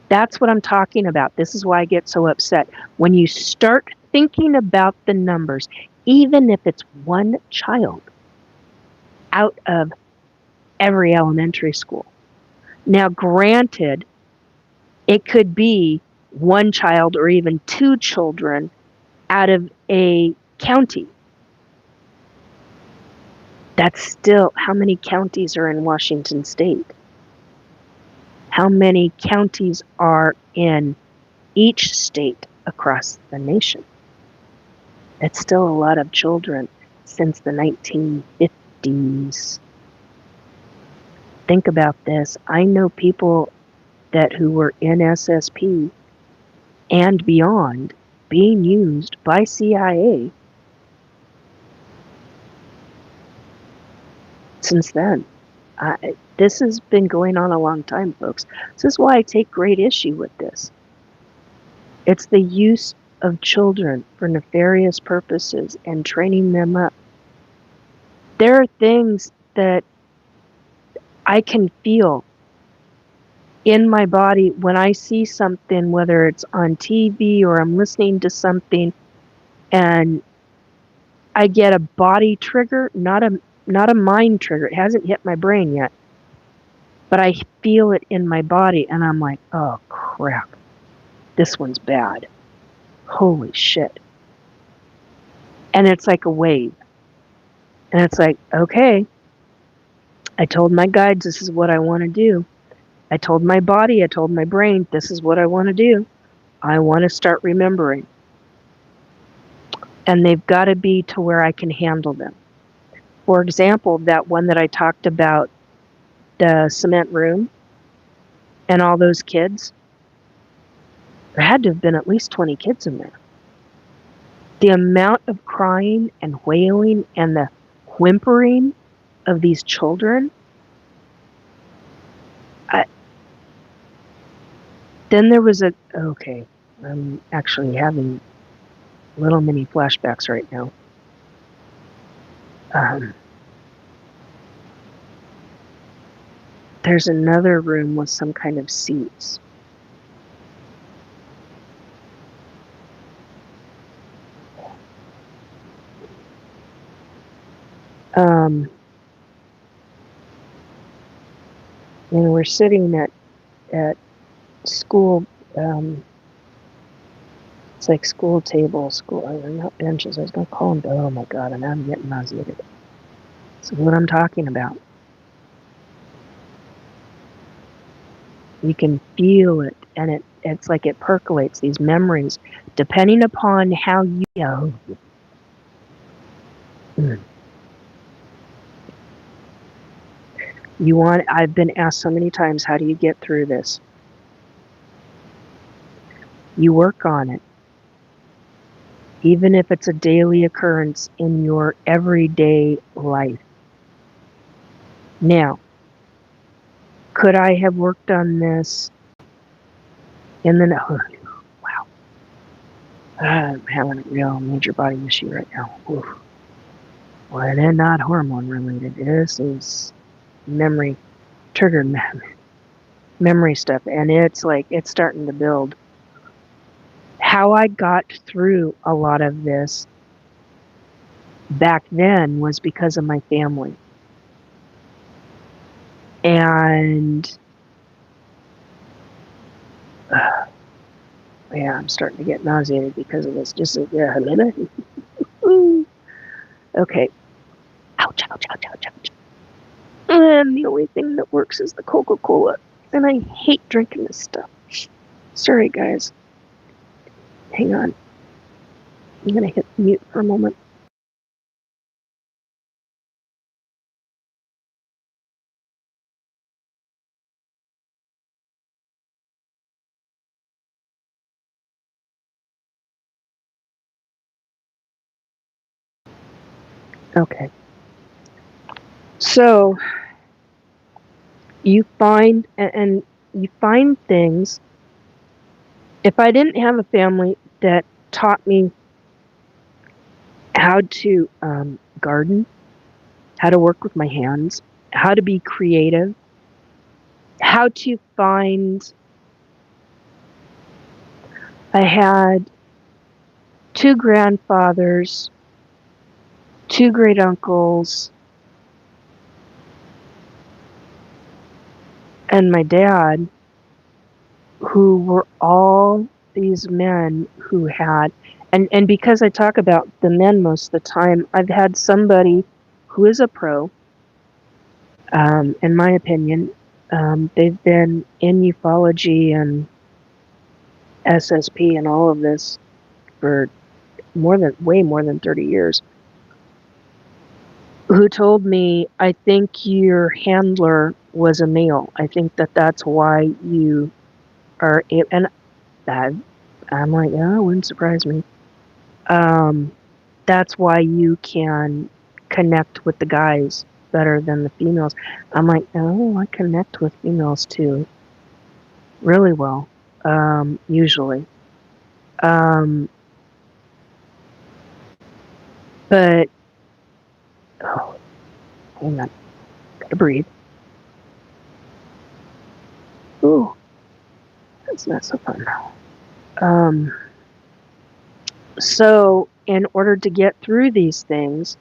That's what I'm talking about. This is why I get so upset. When you start thinking about the numbers, even if it's one child out of every elementary school. Now, granted, it could be one child or even two children out of a county. That's still, how many counties are in Washington State? How many counties are in each state across the nation? It's still a lot of children since the 1950s. Think about this. I know people who were in SSP and beyond being used by CIA since then. This has been going on a long time, folks. This is why I take great issue with this. It's the use of children for nefarious purposes and training them up. There are things that I can feel in my body when I see something, whether it's on TV or I'm listening to something, and I get a body trigger, not a mind trigger. It hasn't hit my brain yet, but I feel it in my body, and I'm like, oh crap, this one's bad. Holy shit. And it's like a wave. And it's like, okay, I told my guides this is what I want to do. I told my body, I told my brain, this is what I want to do. I want to start remembering. And they've got to be to where I can handle them. For example, that one that I talked about, the cement room and all those kids, there had to have been at least 20 kids in there. The amount of crying and wailing and the whimpering of these children. Then there was okay, I'm actually having little mini flashbacks right now. There's another room with some kind of seats. And we're sitting at school, it's like school tables, not benches, I was going to call them, oh my god, and I'm getting nauseated. So what I'm talking about. You can feel it, and it's like it percolates, these memories, depending upon how you go. I've been asked so many times, how do you get through this? You work on it. Even if it's a daily occurrence in your everyday life. Now, could I have worked on this in the wow. I'm having a real major body issue right now. Oof. Well, and then not hormone related. This is memory, triggered memory stuff, and it's like it's starting to build. How I got through a lot of this back then was because of my family. And yeah, I'm starting to get nauseated because of this. Just yeah, a minute. Okay. Ouch, ouch, ouch, ouch, ouch. And the only thing that works is the Coca-Cola. And I hate drinking this stuff. Sorry, guys. Hang on. I'm going to hit mute for a moment. Okay. So, you find, and you find things. If I didn't have a family that taught me how to garden, how to work with my hands, how to be creative, how to find. I had 2 grandfathers, 2 great uncles, and my dad, who were all these men who had, and because I talk about the men most of the time, I've had somebody who is a pro, in my opinion. They've been in ufology and SSP and all of this for way more than 30 years, who told me, I think your handler was a male. I think that's why you are, and that, I'm like, oh, it wouldn't surprise me. That's why you can connect with the guys better than the females. I'm like, oh, I connect with females too, really well, usually. But, oh, hang on, gotta breathe. Ooh, that's not so fun. So in order to get through these things,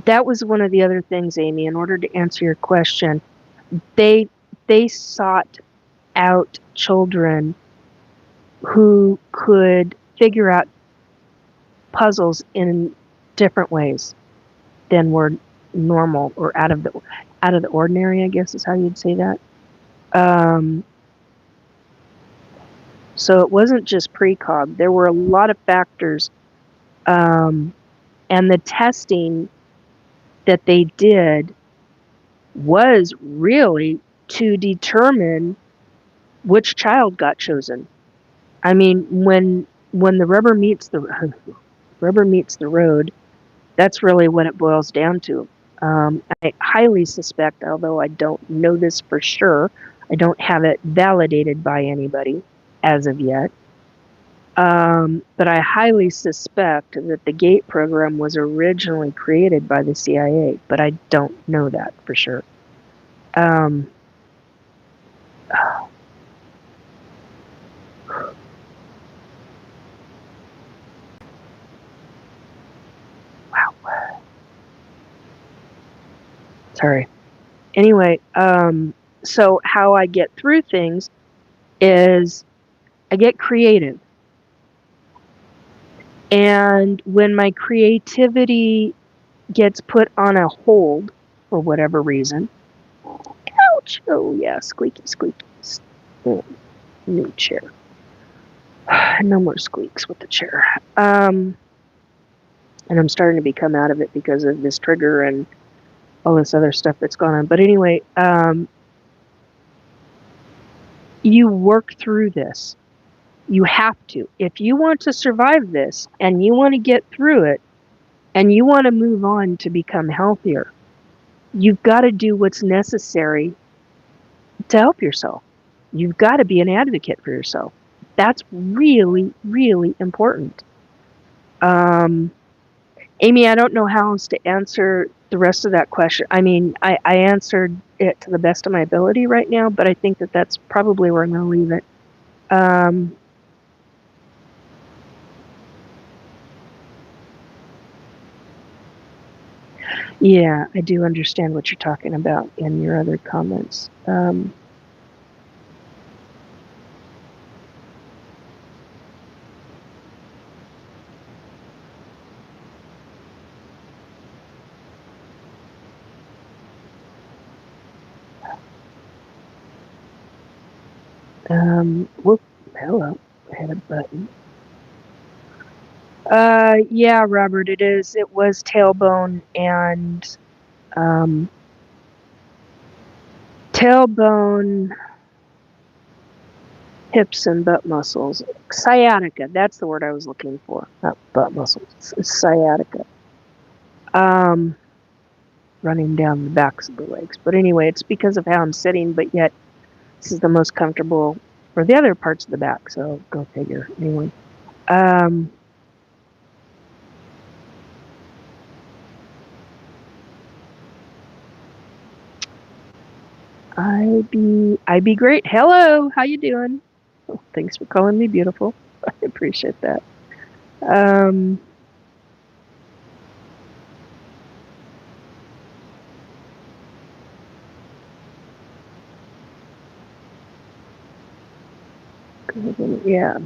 that was one of the other things, Amy, in order to answer your question, they sought out children who could figure out puzzles in different ways than were normal or out of the ordinary, I guess is how you'd say that. So it wasn't just precog. There were a lot of factors, and the testing that they did was really to determine which child got chosen. I mean, when the rubber meets the road, that's really what it boils down to. I highly suspect, although I don't know this for sure, I don't have it validated by anybody as of yet, but I highly suspect that the GATE program was originally created by the CIA, but I don't know that for sure. Oh. Wow. Sorry. Anyway, so how I get through things is I get creative. And when my creativity gets put on a hold for whatever reason, ouch, oh yeah, squeaky. Oh, new chair. No more squeaks with the chair. And I'm starting to become out of it because of this trigger and all this other stuff that's gone on. But anyway, you work through this. You have to. If you want to survive this and you want to get through it and you want to move on to become healthier, you've got to do what's necessary to help yourself. You've got to be an advocate for yourself. That's really, really important. Amy, I don't know how else to answer the rest of that question. I mean, I answered it to the best of my ability right now, but I think that's probably where I'm going to leave it. Yeah, I do understand what you're talking about in your other comments. Whoop, hello, I had a button. Yeah, Robert, it is. It was tailbone and, tailbone, hips and butt muscles. Sciatica, that's the word I was looking for. Not butt muscles, it's sciatica. Running down the backs of the legs. But anyway, it's because of how I'm sitting, but yet this is the most comfortable for the other parts of the back, so go figure. Anyway. I be great. Hello, how you doing? Oh, thanks for calling me beautiful. I appreciate that. Um, yeah.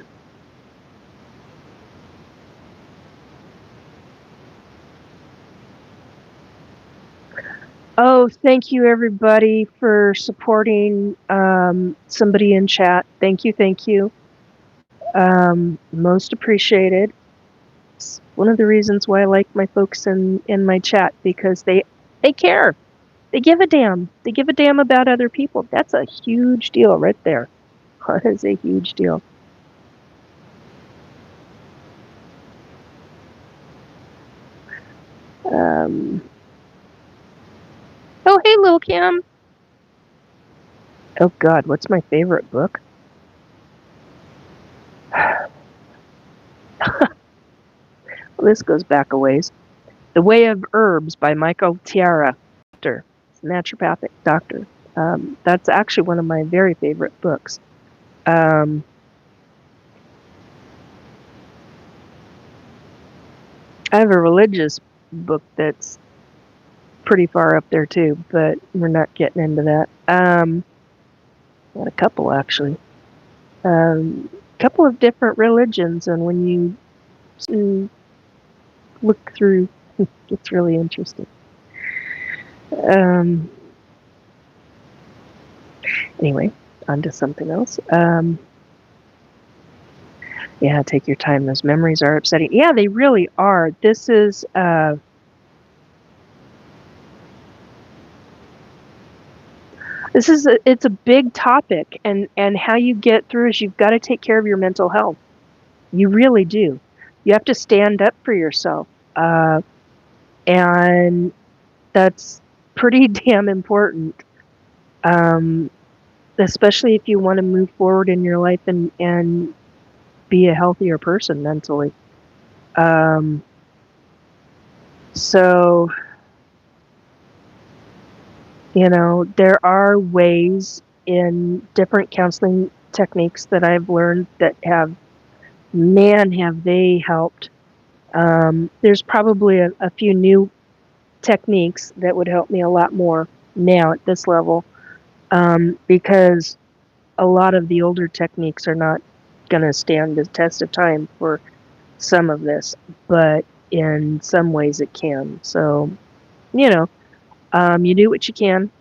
Oh, thank you everybody for supporting somebody in chat. Thank you, thank you. Most appreciated. It's one of the reasons why I like my folks in my chat because they care. They give a damn. They give a damn about other people. That's a huge deal right there. That is a huge deal. Um, oh, hey, Lil Kim. Oh, God, what's my favorite book? Well, this goes back a ways. The Way of Herbs by Michael Tiara. Naturopathic doctor. That's actually one of my very favorite books. I have a religious book that's pretty far up there too, but we're not getting into that. Got a couple actually. Couple of different religions, and when you look through, it's really interesting. Anyway, on to something else. Yeah, take your time. Those memories are upsetting. Yeah, they really are. This is it's a big topic, and how you get through is you've got to take care of your mental health. You really do. You have to stand up for yourself, and that's pretty damn important. Especially if you want to move forward in your life and be a healthier person mentally. So, there are ways in different counseling techniques that I've learned that have they helped. There's probably a few new techniques that would help me a lot more now at this level, because a lot of the older techniques are not going to stand the test of time for some of this, but in some ways it can. So, you do what you can.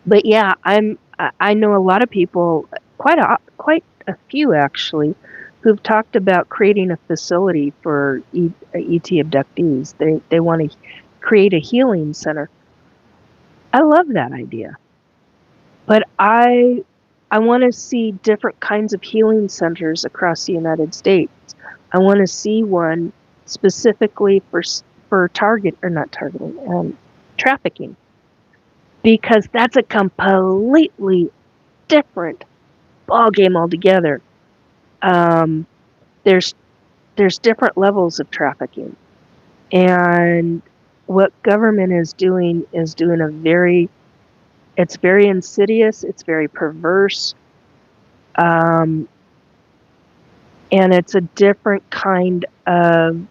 But yeah, I know a lot of people, quite a few actually, who've talked about creating a facility for ET abductees. They want to create a healing center. I love that idea, but I want to see different kinds of healing centers across the United States. I want to see one specifically for trafficking, because that's a completely different ball game altogether. There's different levels of trafficking, and what government is doing it's very insidious, it's very perverse, and it's a different kind of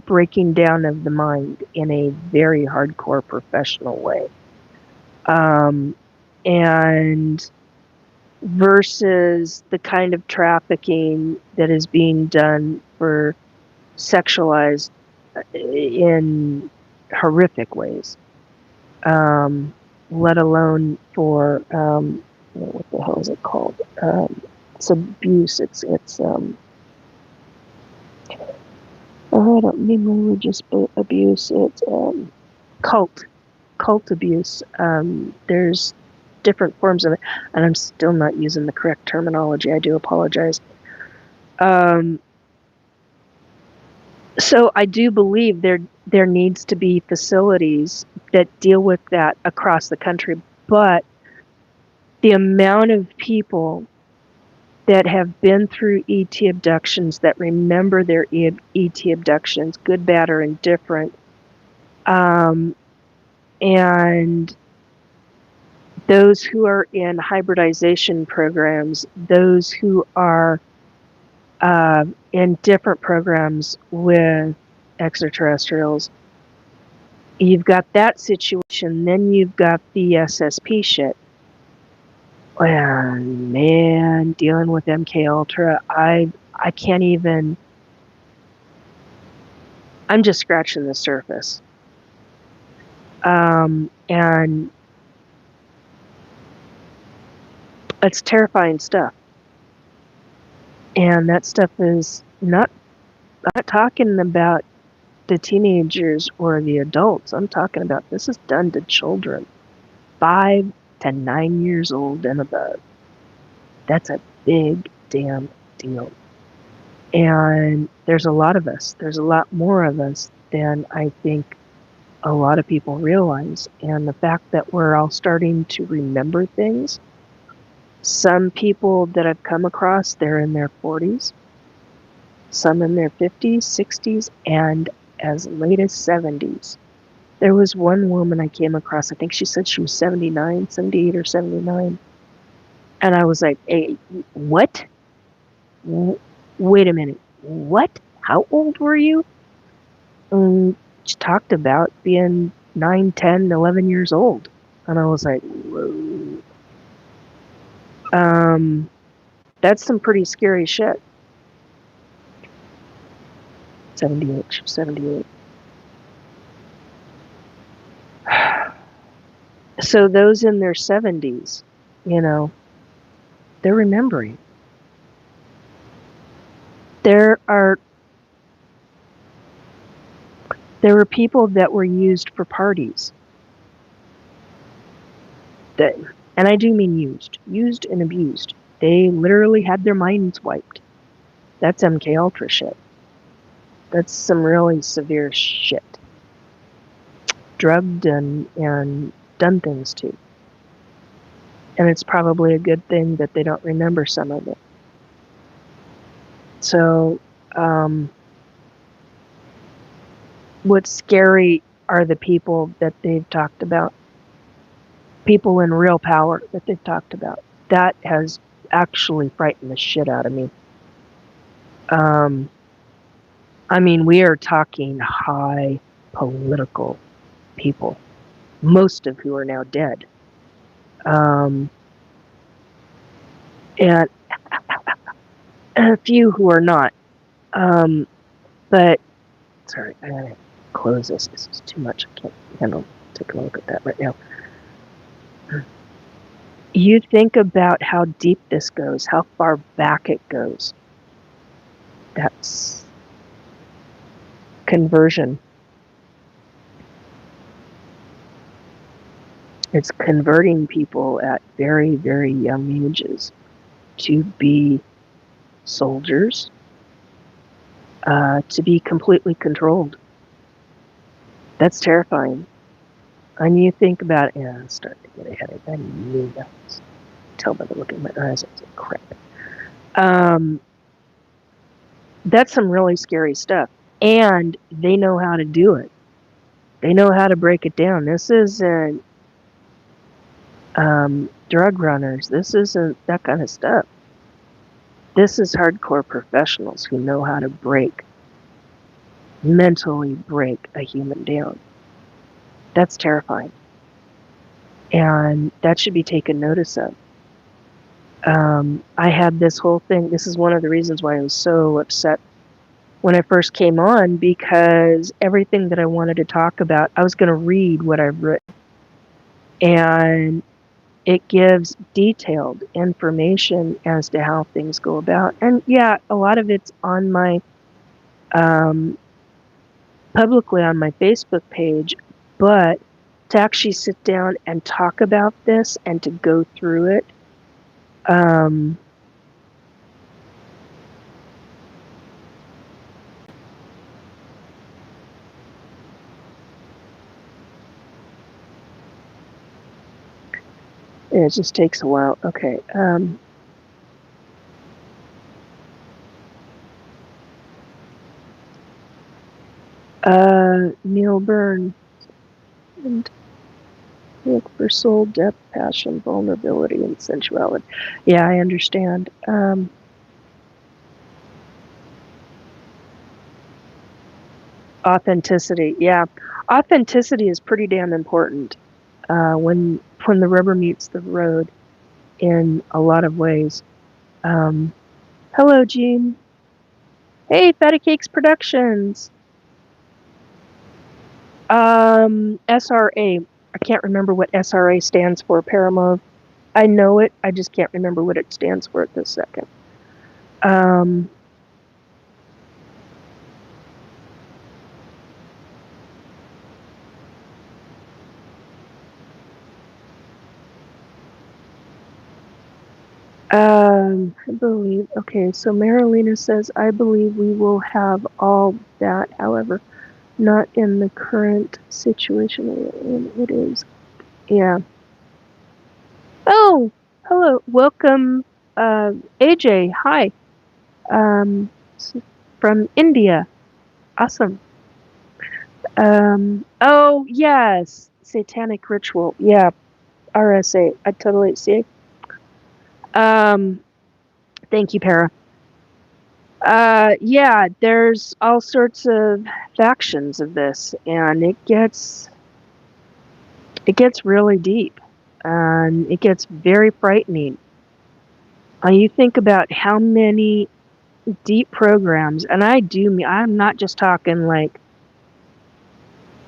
breaking down of the mind in a very hardcore professional way. And versus the kind of trafficking that is being done for sexualized in horrific ways, let alone for what the hell is it called? It's abuse. It's I don't mean religious abuse. It's cult abuse. There's different forms of it, and I'm still not using the correct terminology. I do apologize. So I do believe there needs to be facilities that deal with that across the country, but the amount of people that have been through ET abductions, that remember their ET abductions, good, bad, or indifferent, and those who are in hybridization programs, those who are in different programs with extraterrestrials. You've got that situation, then you've got the SSP shit. And man, dealing with MK Ultra, I can't even. I'm just scratching the surface. And it's terrifying stuff. And that stuff is not talking about the teenagers or the adults. I'm talking about this is done to children 5 to 9 years old and above. That's a big damn deal. And there's a lot of us. There's a lot more of us than I think a lot of people realize. And the fact that we're all starting to remember things. Some people that I've come across, they're in their 40s. Some in their 50s, 60s, and as late as 70s. There was one woman I came across, I think she said she was 79, 78 or 79. And I was like, hey, what? Wait a minute. What? How old were you? She talked about being 9, 10, 11 years old. And I was like, whoa. That's some pretty scary shit. 78, 78. So those in their 70s, they're remembering. There were people that were used for parties. And I do mean used and abused. They literally had their minds wiped. That's MK Ultra shit. That's some really severe shit. Drugged and done things to. And it's probably a good thing that they don't remember some of it. So, what's scary are the people that they've talked about. People in real power that they've talked about. That has actually frightened the shit out of me. I mean, we are talking high political people, most of who are now dead. And a few who are not. But, sorry, I gotta close this. This is too much. I can't handle taking a look at that right now. You think about how deep this goes, how far back it goes. That's conversion. It's converting people at very, very young ages to be soldiers, to be completely controlled. That's terrifying. And you think about it, I'm starting to get ahead of it. I knew that. Tell by the look in my eyes, I was like, crap. That's some really scary stuff. And they know how to do it. They know how to break it down. This isn't drug runners. This isn't that kind of stuff. This is hardcore professionals who know how to mentally break a human down. That's terrifying. And that should be taken notice of. I had this whole thing. This is one of the reasons why I was so upset when I first came on, because everything that I wanted to talk about, I was going to read what I've written. And it gives detailed information as to how things go about. And yeah, a lot of it's on my, publicly on my Facebook page, but to actually sit down and talk about this and to go through it, it just takes a while. Okay. Neil Byrne. And Look for soul, depth, passion, vulnerability, and sensuality. Yeah, I understand. Authenticity. Yeah, authenticity is pretty damn important when the rubber meets the road in a lot of ways. Um, Hello, Gene. Hey, Fatty Cakes Productions. SRA. I can't remember what SRA stands for, Paramount. I know it, I just can't remember what it stands for at this second. Um, I believe, okay, so Marilena says, I believe we will have all that, however, not in the current situation. It is, yeah. Oh, hello, welcome, AJ, hi, um, from India. Awesome. Oh, yes, satanic ritual. Yeah, RSA. I totally see. Um, Thank you, Para. Yeah, there's all sorts of factions of this, and it gets really deep, and it gets very frightening. You think about how many deep programs, and I'm not just talking like,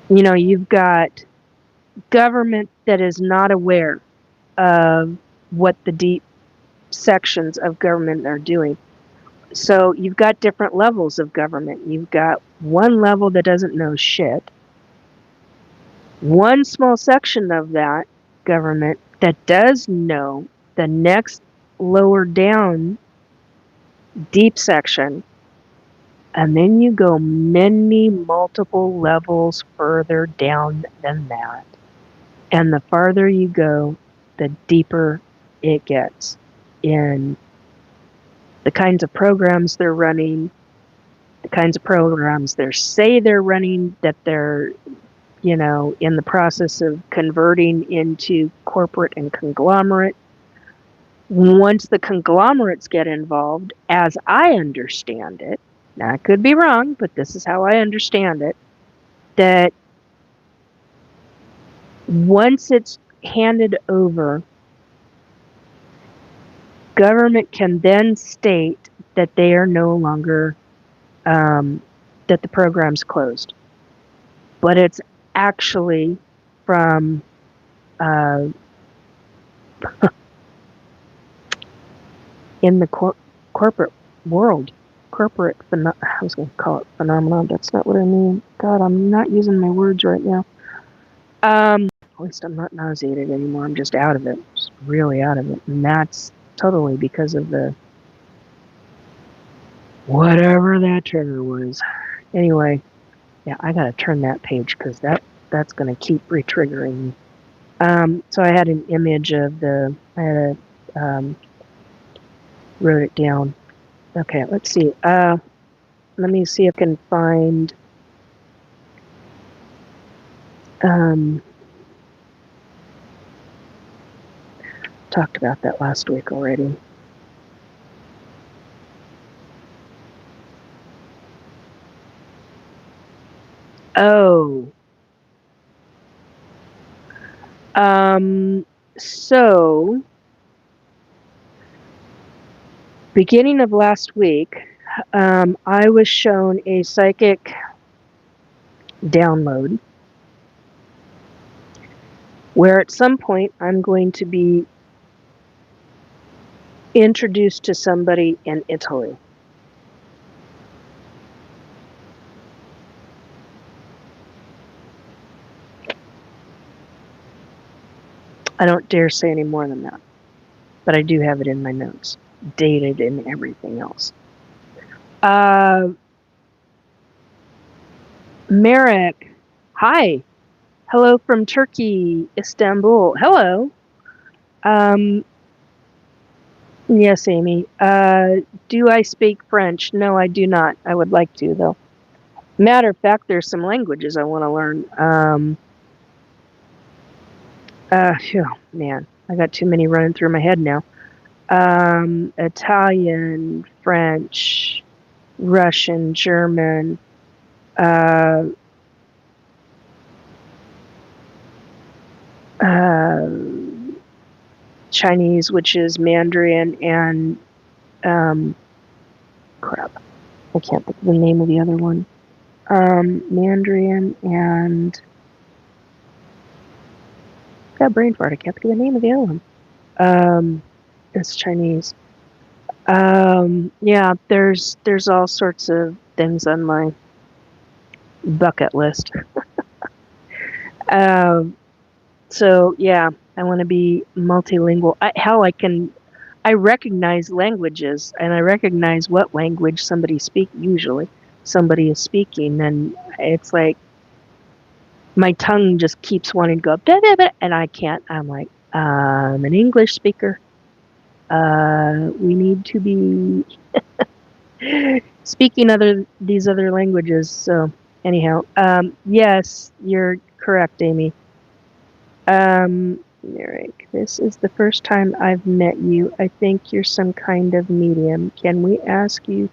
you've got government that is not aware of what the deep sections of government are doing. So you've got different levels of government. You've got one level that doesn't know shit, one small section of that government that does know the next lower down deep section, and then you go many multiple levels further down than that. And the farther you go, the deeper it gets in the kinds of programs they're running, the kinds of programs they say they're running, that they're, in the process of converting into corporate and conglomerate. Once the conglomerates get involved, as I understand it, now I could be wrong, but this is how I understand it, that once it's handed over, government can then state that they are no longer, that the program's closed. But it's actually from uh, in the corporate world. I was going to call it phenomenon. That's not what I mean. God, I'm not using my words right now. At least I'm not nauseated anymore. I'm just out of it. Just really out of it. And that's totally because of the whatever that trigger was. Anyway, yeah, I gotta turn that page because that's gonna keep re-triggering me. So I had an image of wrote it down. Okay, let's see. Let me see if I can find. Talked about that last week already. Oh. So, beginning of last week, I was shown a psychic download where at some point I'm going to be introduced to somebody in Italy. I don't dare say any more than that, but I do have it in my notes, dated and everything else. Merrick, hi. Hello from Turkey, Istanbul. Hello. Yes, Amy. Do I speak French? No, I do not. I would like to, though. Matter of fact, there's some languages I want to learn. Phew, man, I got too many running through my head now. Italian, French, Russian, German, uh, uh, Chinese, which is Mandarin, and crap, I can't think of the name of the other one. Mandarin and got a brain fart. I can't think of the name of the other one. It's Chinese. Yeah, there's all sorts of things on my bucket list. So yeah, I want to be multilingual. I recognize languages and I recognize what language somebody somebody is speaking, and it's like my tongue just keeps wanting to go blah, blah, blah, and I can't. I'm like, I'm an English speaker. We need to be speaking these other languages. So anyhow, yes, you're correct, Amy. Eric, this is the first time I've met you. I think you're some kind of medium. Can we ask you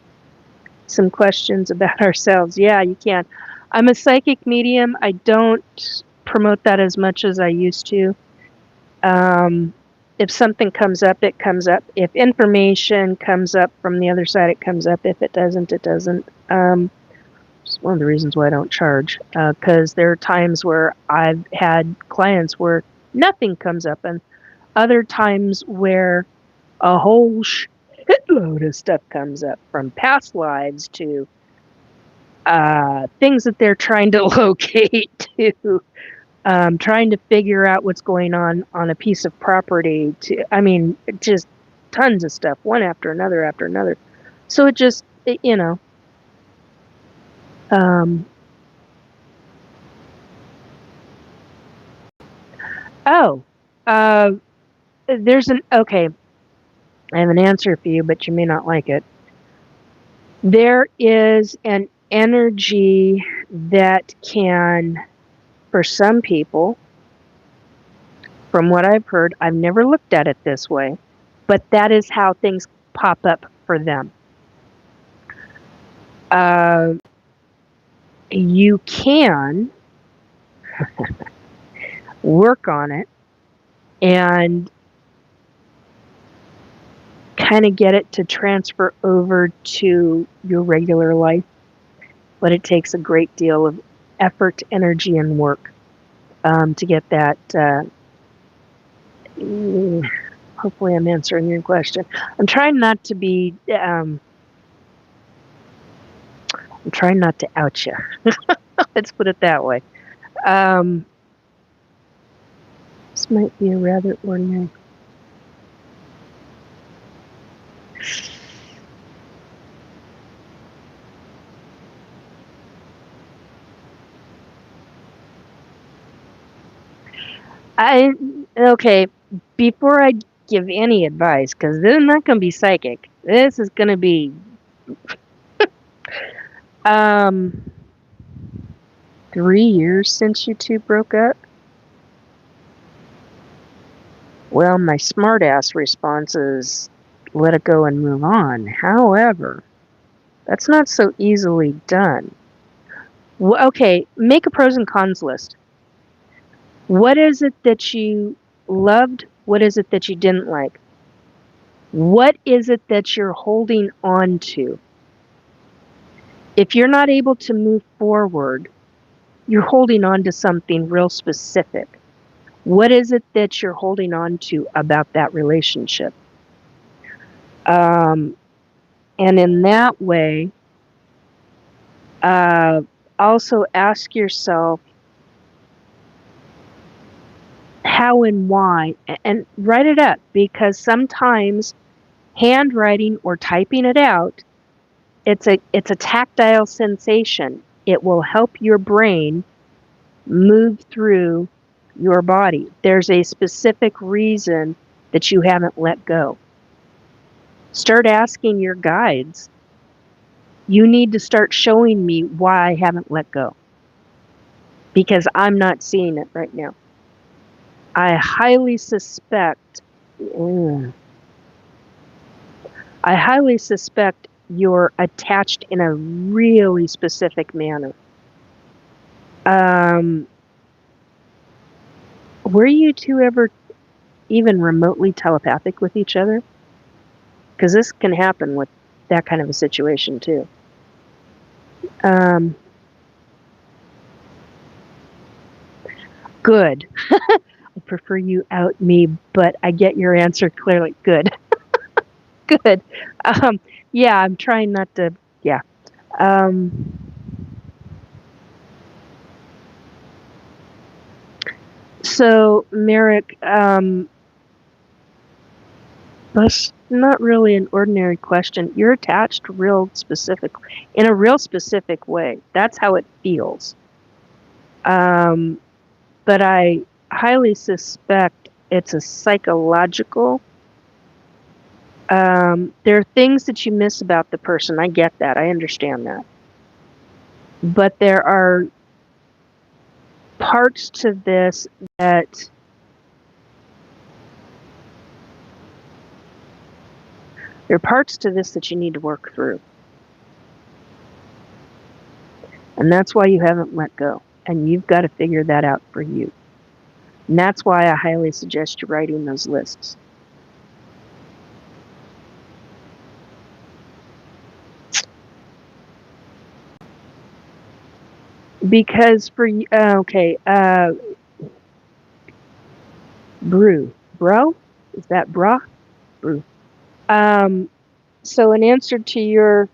some questions about ourselves? Yeah, you can. I'm a psychic medium. I don't promote that as much as I used to. If something comes up, it comes up. If information comes up from the other side, it comes up. If it doesn't, it doesn't. It's one of the reasons why I don't charge, because there are times where I've had clients where nothing comes up, and other times where a whole shitload of stuff comes up, from past lives to things that they're trying to locate to trying to figure out what's going on a piece of property. Just tons of stuff, one after another. So you know. Oh, uh, okay, I have an answer for you, but you may not like it. There is an energy that can, for some people, from what I've heard, I've never looked at it this way, but that is how things pop up for them. You can work on it and kind of get it to transfer over to your regular life, but it takes a great deal of effort, energy, and work to get that. Hopefully, I'm answering your question. I'm trying not to be. I'm trying not to out you. Let's put it that way. This might be a rather ordinary. Okay, before I give any advice, because this is not going to be psychic. This is going to be 3 years since you two broke up. Well, my smartass response is let it go and move on. However, that's not so easily done. Well, okay, make a pros and cons list. What is it that you loved? What is it that you didn't like? What is it that you're holding on to? If you're not able to move forward, you're holding on to something real specific. What is it that you're holding on to about that relationship? And in that way, also ask yourself how and why, and write it up, because sometimes handwriting or typing it out, it's a tactile sensation. It will help your brain move through your body. There's a specific reason that you haven't let go. Start asking your guides. You need to start showing me why I haven't let go, because I'm not seeing it right now. I highly suspect you're attached in a really specific manner. Were you two ever even remotely telepathic with each other? Because this can happen with that kind of a situation too. Good. I prefer you out me, but I get your answer clearly. Good. Good. Yeah, I'm trying not to, yeah. So, Merrick, that's not really an ordinary question. You're attached in a real specific way. That's how it feels. But I highly suspect it's a psychological. There are things that you miss about the person. I get that. I understand that. But there are parts to this that you need to work through. And that's why you haven't let go. And you've got to figure that out for you. And that's why I highly suggest you writing those lists. Because for you, bro? Is that bra? Brew. So in answer to your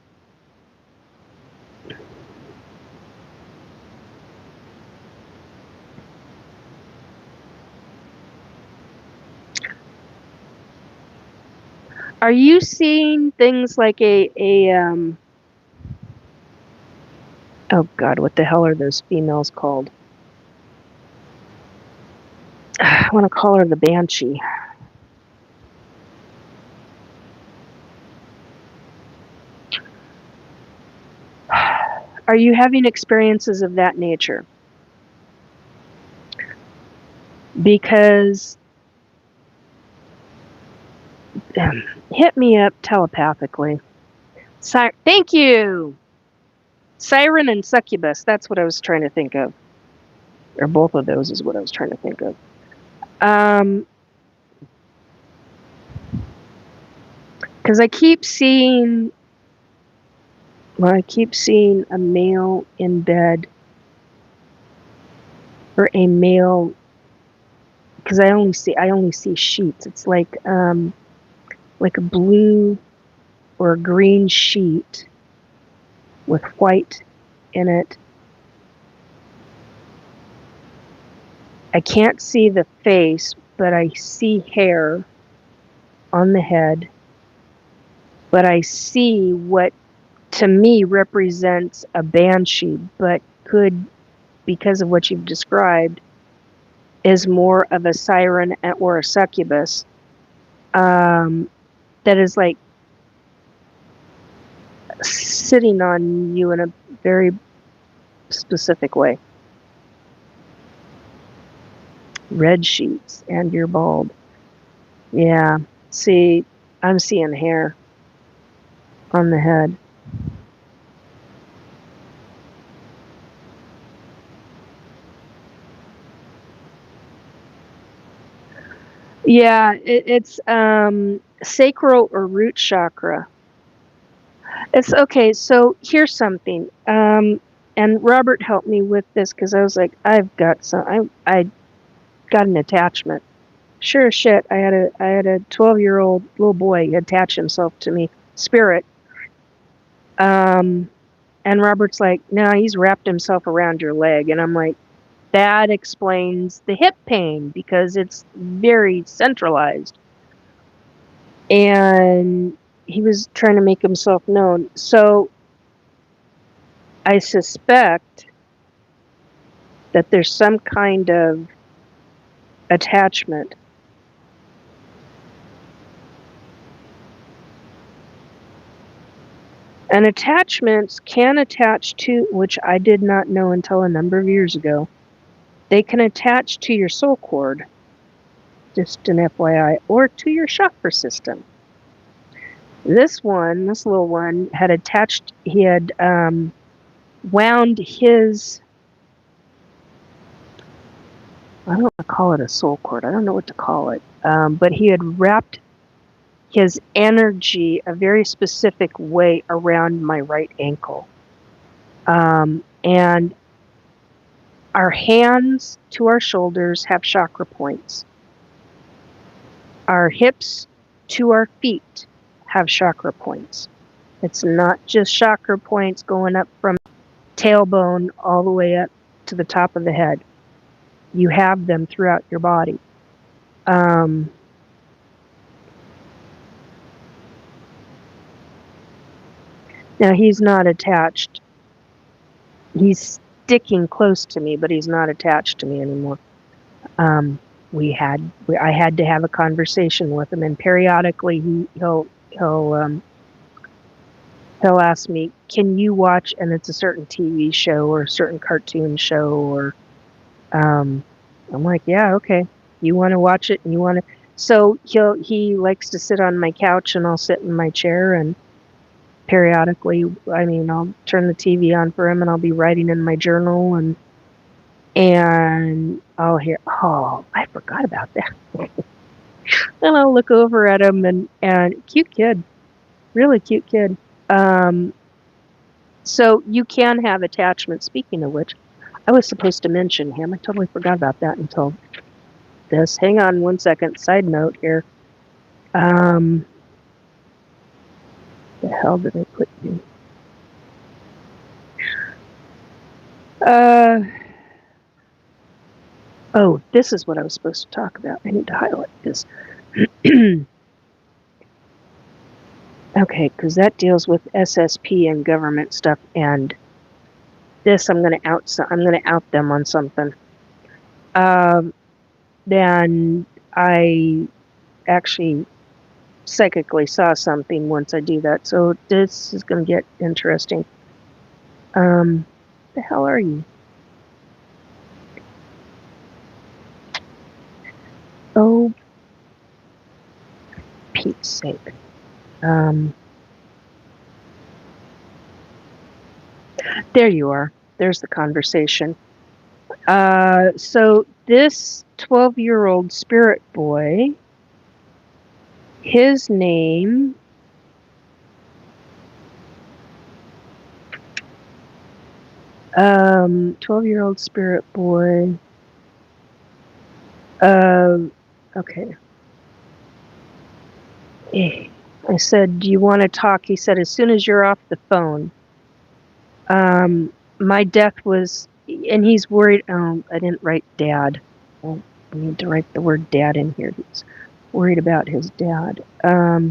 are you seeing things like oh God, what the hell are those females called? I want to call her the Banshee. Are you having experiences of that nature? Because hit me up telepathically. Thank you! Siren and succubus, that's what I was trying to think of. Or both of those is what I was trying to think of. Because I keep seeing a male in bed, or a male, because I only see sheets. It's like a blue or a green sheet with white in it. I can't see the face, but I see hair on the head. But I see what to me represents a banshee, but could, because of what you've described, is more of a siren or a succubus that is like sitting on you in a very specific way. Red sheets, and you're bald. Yeah. See, I'm seeing hair on the head. Yeah, it's sacral or root chakra. It's okay. So here's something. And Robert helped me with this because I was like, I've got some. I got an attachment. Sure as shit. I had a 12-year-old little boy attach himself to me, spirit. And Robert's like, no, he's wrapped himself around your leg, and I'm like, that explains the hip pain because it's very centralized. And he was trying to make himself known. So I suspect that there's some kind of attachment. And attachments can attach to, which I did not know until a number of years ago, they can attach to your soul cord. Just an FYI. Or to your chakra system. This little one, had attached, he had wound his, I don't want to call it a soul cord, I don't know what to call it, but he had wrapped his energy a very specific way around my right ankle. And our hands to our shoulders have chakra points. Our hips to our feet have chakra points. It's not just chakra points going up from tailbone all the way up to the top of the head. You have them throughout your body. Now he's not attached. He's sticking close to me, but he's not attached to me anymore. I had to have a conversation with him, and periodically he'll ask me, "Can you watch?" And it's a certain TV show or a certain cartoon show, or I'm like, "Yeah, okay. You want to watch it, and you want to." So he likes to sit on my couch, and I'll sit in my chair, and periodically, I'll turn the TV on for him, and I'll be writing in my journal, and I'll hear, "Oh, I forgot about that." And I'll look over at him, and cute kid, really cute kid. So you can have attachment. Speaking of which, I was supposed to mention him. I totally forgot about that until this. Hang on one second. Side note here. The hell did I put you? Oh, this is what I was supposed to talk about. I need to highlight this. Okay, because that deals with SSP and government stuff, and this I'm going to out them on something. Then I actually psychically saw something once I do that, so this is going to get interesting. The hell are you? Oh, Pete's sake. There you are. There's the conversation. So this 12-year-old spirit boy, his name, um, 12-year-old spirit boy, okay. I said, "Do you want to talk?" He said, "As soon as you're off the phone." My death was, and he's worried. I didn't write dad. Well, I need to write the word dad in here. He's worried about his dad. There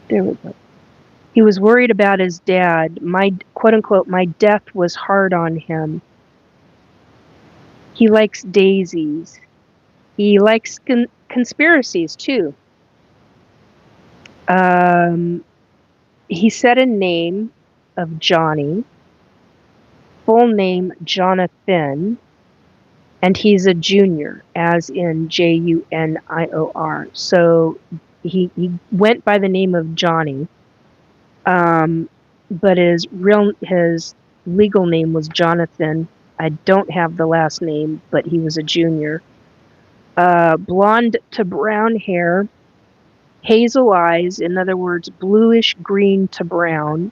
we go. He was worried about his dad. My quote unquote, my death was hard on him. He likes daisies. He likes conspiracies too. He said a name of Johnny, full name Jonathan, and he's a junior, as in Junior. So he went by the name of Johnny, but his legal name was Jonathan. I don't have the last name, but he was a junior. Blonde to brown hair, hazel eyes, in other words, bluish green to brown.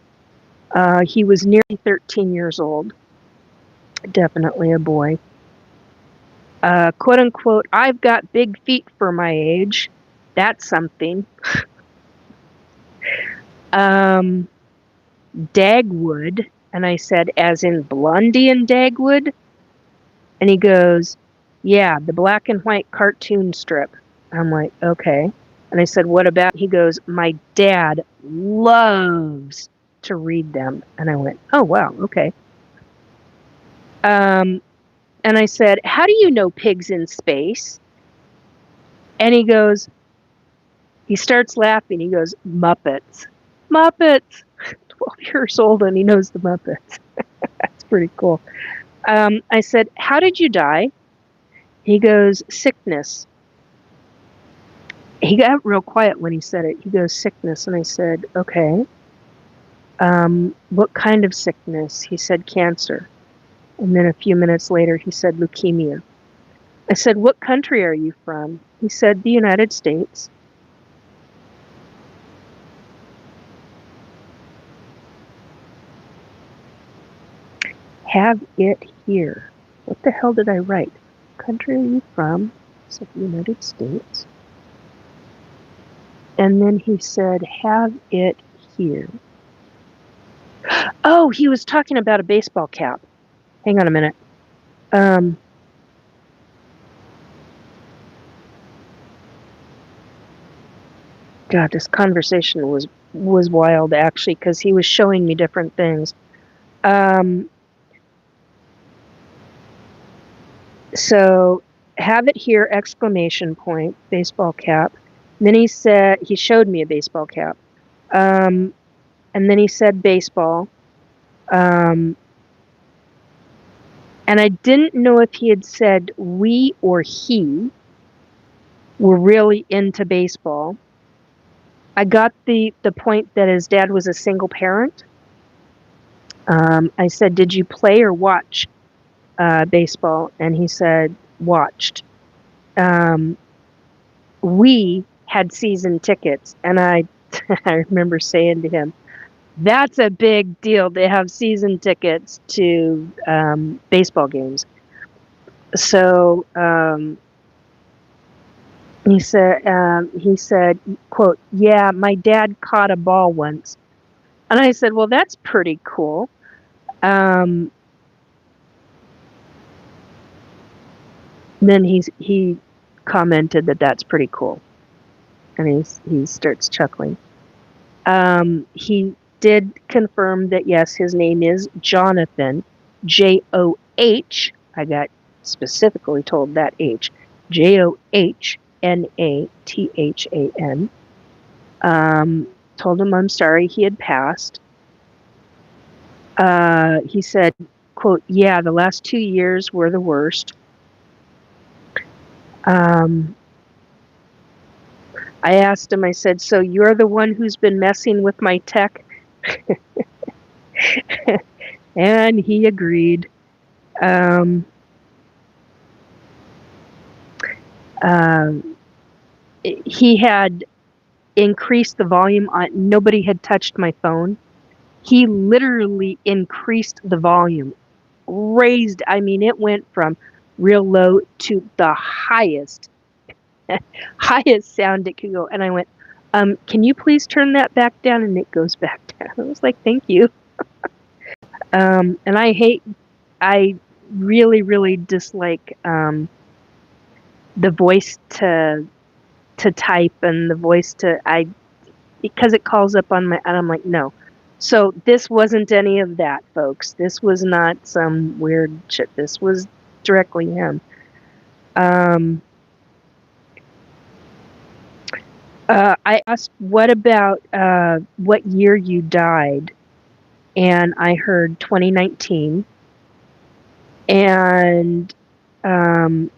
He was nearly 13 years old. Definitely a boy. Quote unquote, "I've got big feet for my age." That's something. Dagwood. And I said, "As in Blondie and Dagwood?" And he goes, "Yeah, the black and white cartoon strip." I'm like, "Okay." And I said, "What about?" He goes, "My dad loves to read them." And I went, "Oh, wow, okay." And I said, "How do you know pigs in space?" And he starts laughing. He goes, "Muppets." Muppets. 12 years old and he knows the Muppets. pretty cool. I said, "How did you die?" He goes, "Sickness." He got real quiet when he said it. He goes, "Sickness." And I said, "Okay. What kind of sickness?" He said, "Cancer." And then a few minutes later, he said, "Leukemia." I said, "What country are you from?" He said, "The United States." Have it here. What the hell did I write? Country are you from? I said, "The United States." And then he said, "Have it here." Oh, he was talking about a baseball cap. Hang on a minute. God, this conversation was wild actually, because he was showing me different things. So have it here, exclamation point, baseball cap. And then he said, he showed me a baseball cap. And then he said baseball. And I didn't know if he had said we or he were really into baseball. I got the point that his dad was a single parent. I said, "Did you play or watch baseball?" And he said, "Watched." We had season tickets, and I remember saying to him, "That's a big deal to have season tickets to baseball games." So he said, quote, "Yeah, my dad caught a ball once." And I said, "Well, that's pretty cool." Then he commented that that's pretty cool, and he starts chuckling. He did confirm that yes, his name is Jonathan, John. I got specifically told that H, John. Told him I'm sorry he had passed. He said, quote, "Yeah, the last 2 years were the worst." I asked him, I said, "So you're the one who's been messing with my tech?" And he agreed. He had increased the volume on, nobody had touched my phone. He literally increased the volume, raised, I mean, it went from real low to the highest sound it could go. And I went, "Can you please turn that back down?" And it goes back down. I was like, "Thank you." And I really, really dislike the voice to type and the voice to, because it calls up on my, and I'm like, no. So this wasn't any of that, folks. This was not some weird shit. This was directly him. I asked, "What about what year you died?" And I heard 2019. And I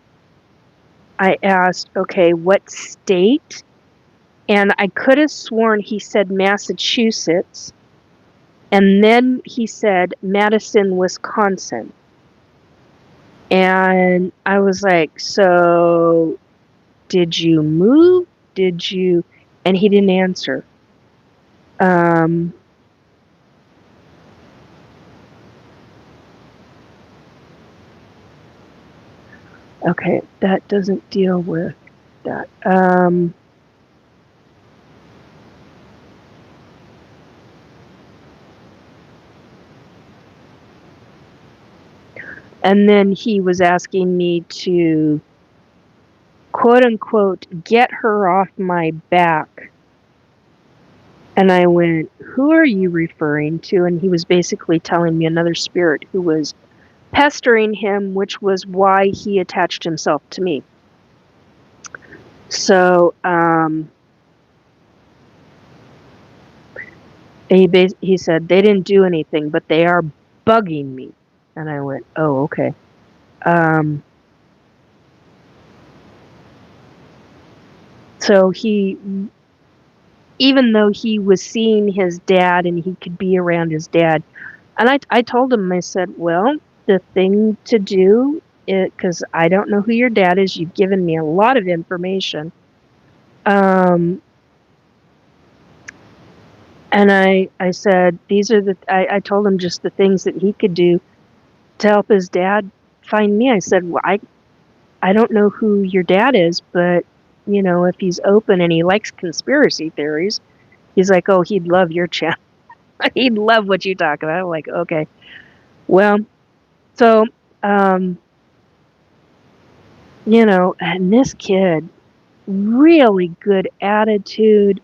asked, "Okay, what state?" And I could have sworn he said Massachusetts. And then he said Madison, Wisconsin. And I was like, "So did you move? Did you?" And he didn't answer. Okay, that doesn't deal with that. And then he was asking me to, quote unquote, "get her off my back." And I went, "Who are you referring to?" And he was basically telling me another spirit who was pestering him, which was why he attached himself to me. So he said, "They didn't do anything, but they are bugging me." And I went, oh, okay. So even though he was seeing his dad and he could be around his dad, and I told him, I said, well, the thing to do, because I don't know who your dad is, you've given me a lot of information. And I said, I told him just the things that he could do to help his dad find me. I said, well, I don't know who your dad is, but, if he's open and he likes conspiracy theories, he's like, oh, he'd love your channel. He'd love what you talk about. I'm like, okay. Well, so, and this kid, really good attitude,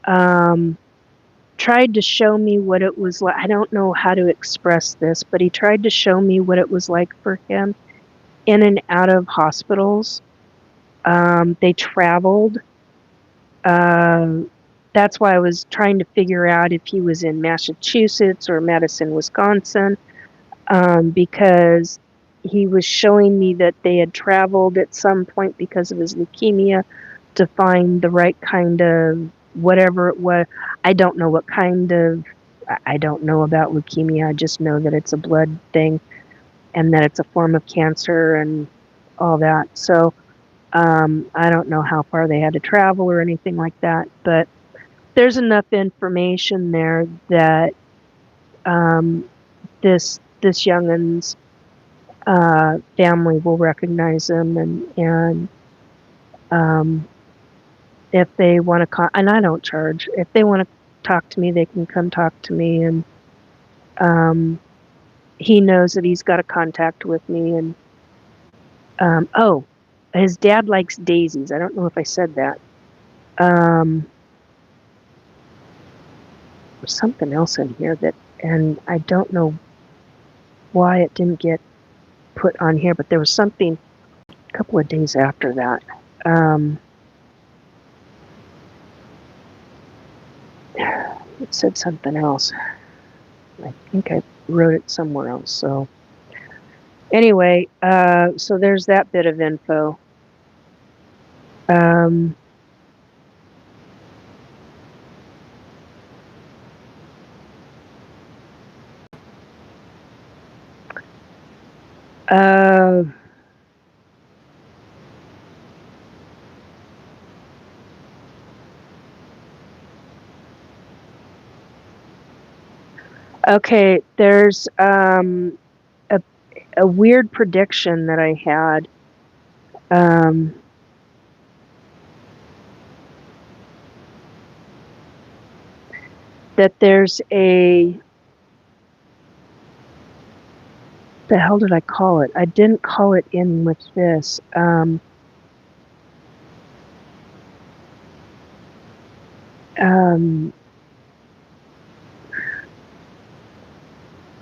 tried to show me what it was like. I don't know how to express this, but he tried to show me what it was like for him in and out of hospitals. They traveled. That's why I was trying to figure out if he was in Massachusetts or Madison, Wisconsin, because he was showing me that they had traveled at some point because of his leukemia to find the right kind of whatever it was. I don't know what kind of, I don't know about leukemia. I just know that it's a blood thing and that it's a form of cancer and all that. So I don't know how far they had to travel or anything like that, but there's enough information there that this youngin's family will recognize him, and if they want to and I don't charge. If they want to talk to me, they can come talk to me, and he knows that he's got a contact with me. And oh, his dad likes daisies. I don't know if I said that. There's something else in here and I don't know why it didn't get put on here, but there was something a couple of days after that. It said something else. I think I wrote it somewhere else. So anyway, so there's that bit of info. Okay, there's a weird prediction that I had. That there's the hell did I call it? I didn't call it in with this.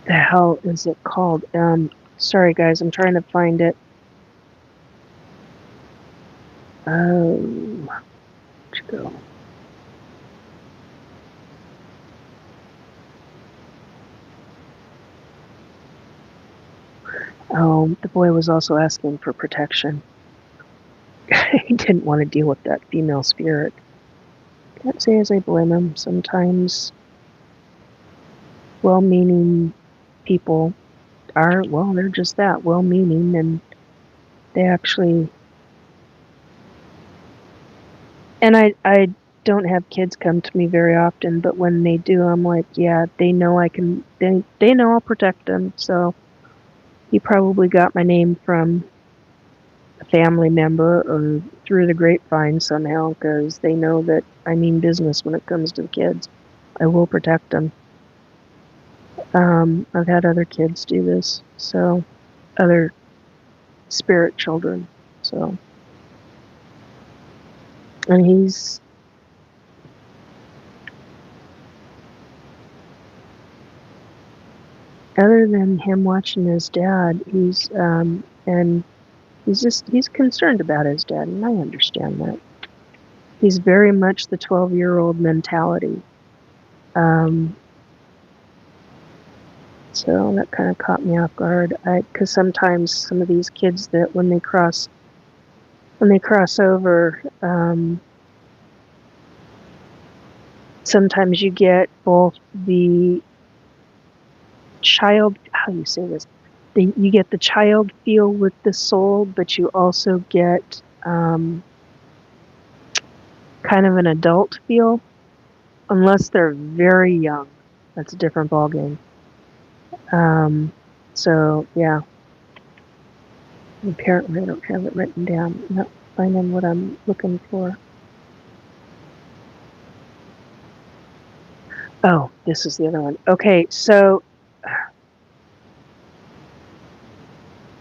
The hell is it called? Sorry guys, I'm trying to find it. Where'd you go? Oh, the boy was also asking for protection. He didn't want to deal with that female spirit. Can't say as I blame him. Sometimes well-meaning people are, well, they're just that, well-meaning, and they actually... And I don't have kids come to me very often, but when they do, I'm like, yeah, they know I can, they know I'll protect them, so he probably got my name from a family member or through the grapevine somehow, because they know that I mean business when it comes to the kids. I will protect them. I've had other kids do this, so other spirit children, so. And he's other than him watching his dad, he's concerned about his dad, and I understand that. He's very much the 12-year-old mentality. So that kind of caught me off guard. Because sometimes some of these kids that when they cross over, sometimes you get both the child, how do you say this? You get the child feel with the soul, but you also get kind of an adult feel, unless they're very young. That's a different ballgame. So yeah. Apparently I don't have it written down. I'm not finding what I'm looking for. Oh, this is the other one. Okay, so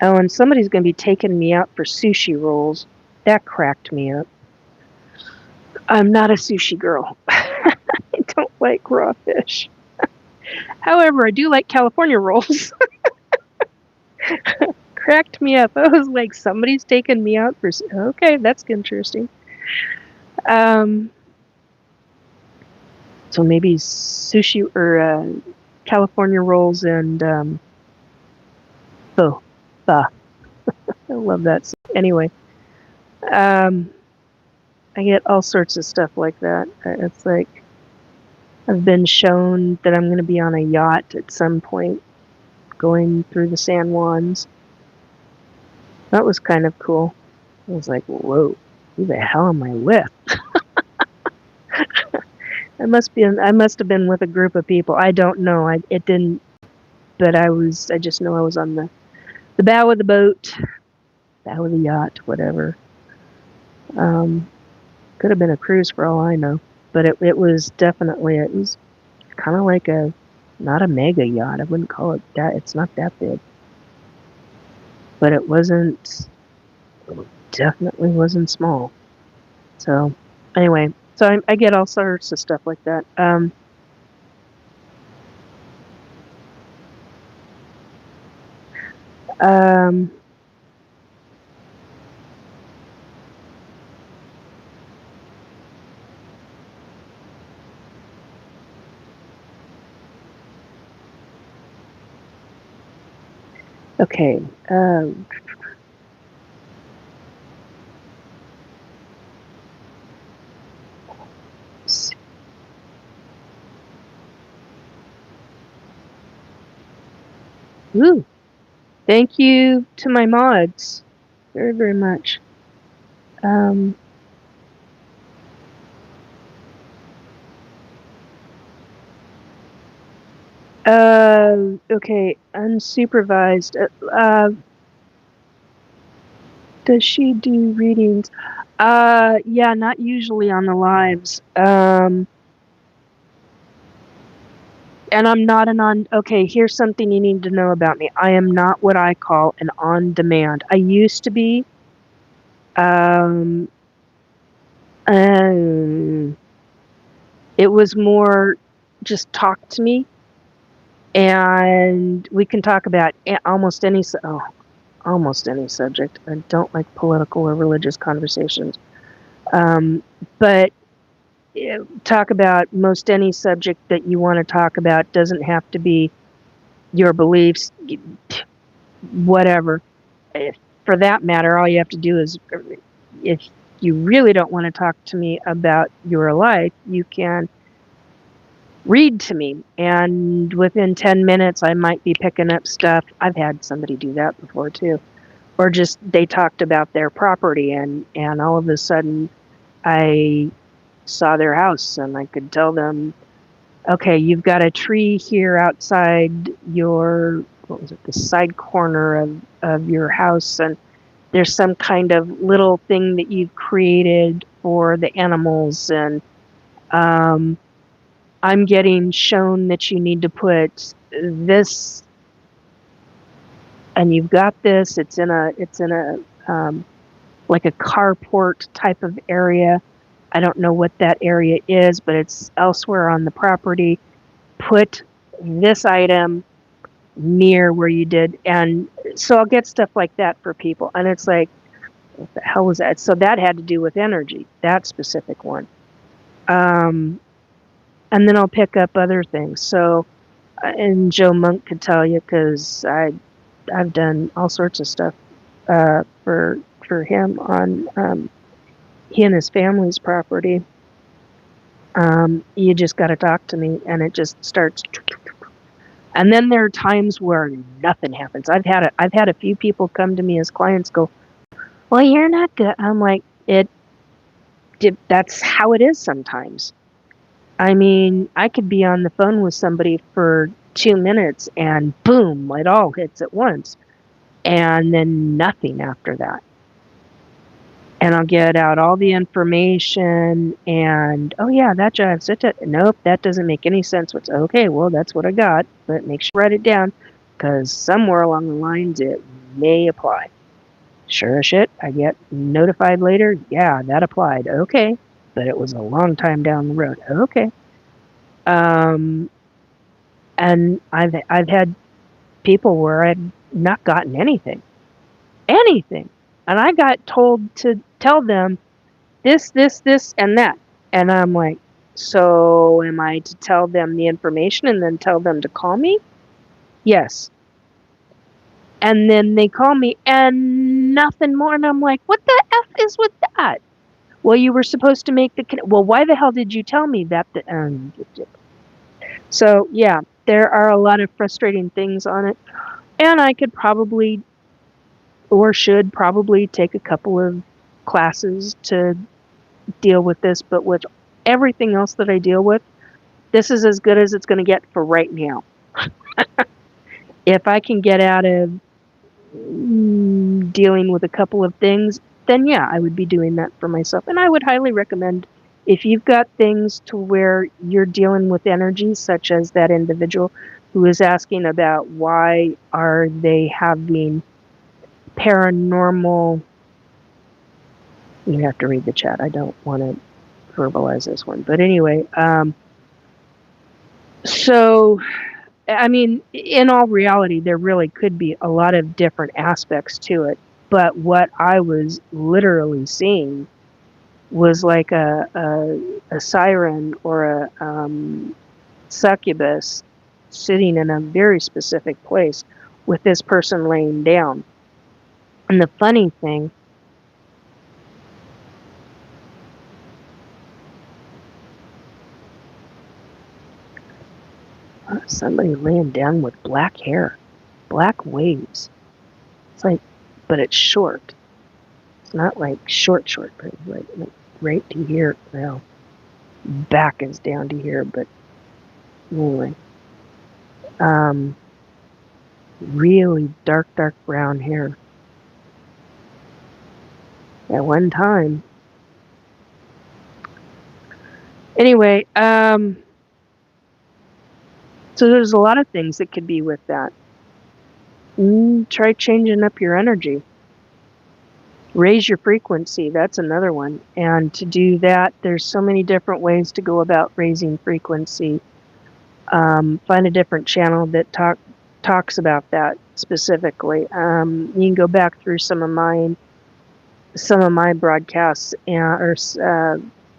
Ellen, somebody's going to be taking me out for sushi rolls. That cracked me up. I'm not a sushi girl. I don't like raw fish. However, I do like California rolls. Cracked me up. I was like, somebody's taking me out for... Okay, that's interesting. So maybe sushi or California rolls and pho. I love that. Anyway, I get all sorts of stuff like that. It's like I've been shown that I'm going to be on a yacht at some point going through the San Juans. That was kind of cool. I was like, whoa, who the hell am I with? I must have been with a group of people. I don't know. It didn't, but I just know I was on the bow of the boat, bow of the yacht, whatever. Could have been a cruise for all I know, but it was definitely, it was kind of like not a mega yacht. I wouldn't call it that. It's not that big, but it definitely wasn't small. So anyway, so I get all sorts of stuff like that. Okay. Ooh, thank you to my mods very, very much. Okay, unsupervised. Does she do readings? Yeah, not usually on the lives. And I'm not okay, here's something you need to know about me. I am not what I call an on-demand. I used to be. It was more just talk to me, and we can talk about almost any subject. I don't like political or religious conversations. But talk about most any subject that you want to talk about. Doesn't have to be your beliefs, whatever. For that matter, all you have to do is, if you really don't want to talk to me about your life, you can read to me, and within 10 minutes I might be picking up stuff. I've had somebody do that before too. Or just they talked about their property, and all of a sudden I saw their house and I could tell them, okay, you've got a tree here outside your, the side corner of your house, and there's some kind of little thing that you've created for the animals, and I'm getting shown that you need to put this, and you've got this. It's in a like a carport type of area. I don't know what that area is, but it's elsewhere on the property. Put this item near where you did. And so I'll get stuff like that for people. And it's like, what the hell was that? So that had to do with energy, that specific one. And then I'll pick up other things. So and Joe Monk could tell you because I've done all sorts of stuff for him on he and his family's property. You just got to talk to me, and it just starts. And then there are times where nothing happens. I've had a few people come to me as clients go, "Well, you're not good." I'm like, that's how it is sometimes. I mean, I could be on the phone with somebody for 2 minutes and boom, it all hits at once. And then nothing after that. And I'll get out all the information and, oh yeah, that jives. Nope, that doesn't make any sense. What's okay, well, that's what I got. But make sure you write it down because somewhere along the lines it may apply. Sure as shit, I get notified later. Yeah, that applied. Okay. But it was a long time down the road. Okay. And I've had people where I've not gotten anything, and I got told to tell them this, and that, and I'm like, so am I to tell them the information and then tell them to call me? Yes. And then they call me and nothing more, and I'm like, what the F is with that? Well, you were supposed to make well, why the hell did you tell me that? So yeah, there are a lot of frustrating things on it. And I could probably or should probably take a couple of classes to deal with this, but with everything else that I deal with, this is as good as it's going to get for right now. If I can get out of dealing with a couple of things, then yeah, I would be doing that for myself. And I would highly recommend if you've got things to where you're dealing with energy, such as that individual who is asking about why are they having paranormal. You have to read the chat. I don't want to verbalize this one. But anyway, so, I mean, in all reality, there really could be a lot of different aspects to it. But what I was literally seeing was like a siren or a succubus sitting in a very specific place with this person laying down. And the funny thing, somebody laying down with black hair, black waves. It's like, but it's short. It's not like short, but like right to here. Well, back is down to here, but anyway. Really dark brown hair. At one time. Anyway, so there's a lot of things that could be with that. Try changing up your energy. Raise your frequency. That's another one. And to do that, there's so many different ways to go about raising frequency. Find a different channel that talks about that specifically. You can go back through some of my broadcasts or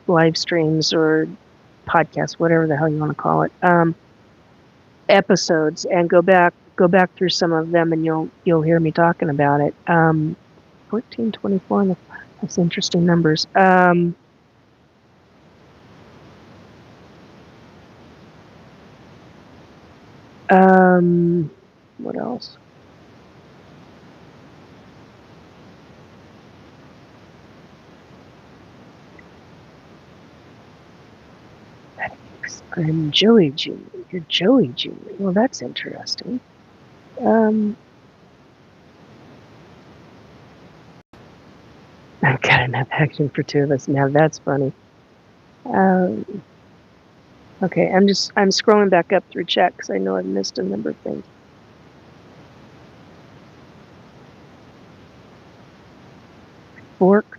live streams or podcasts, whatever the hell you want to call it, episodes, and go back through some of them, and you'll hear me talking about it. 1424. That's interesting numbers. What else? I'm Joey Jr. You're Joey Jr. Well, that's interesting. I've got enough action for two of us. Now that's funny. Okay, I'm scrolling back up through chat because I know I've missed a number of things. Fork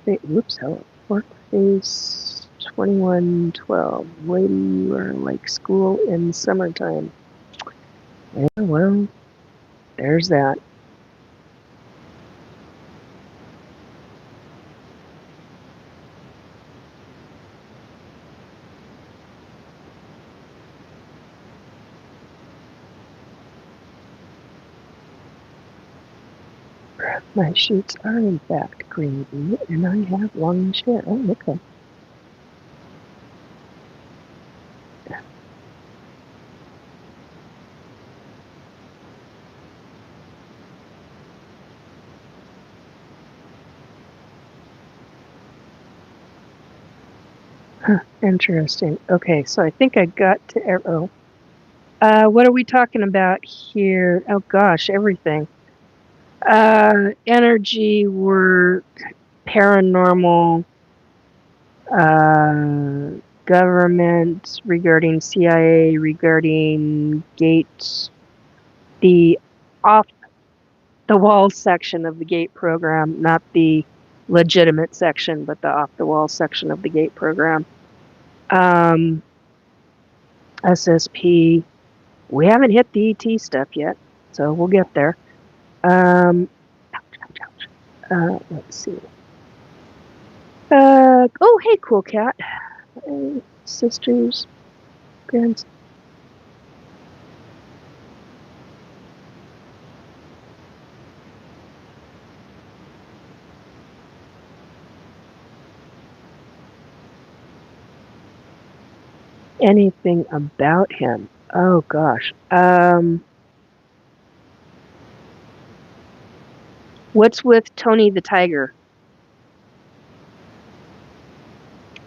face 2112. Way you are like school in summertime. Yeah, well, there's that. My sheets are in fact green, and I have orange hair. Oh, okay. Huh, interesting. Okay, so I think I got to Arrow. What are we talking about here? Oh gosh, everything. Energy work, paranormal, government, regarding CIA, regarding gates, the off the wall section of the gate program, not the legitimate section, but the off the wall section of the gate program. SSP. We haven't hit the ET stuff yet, so we'll get there. Let's see. Oh, hey, cool cat. Sisters, grands. Anything about him? Oh gosh. What's with Tony the Tiger?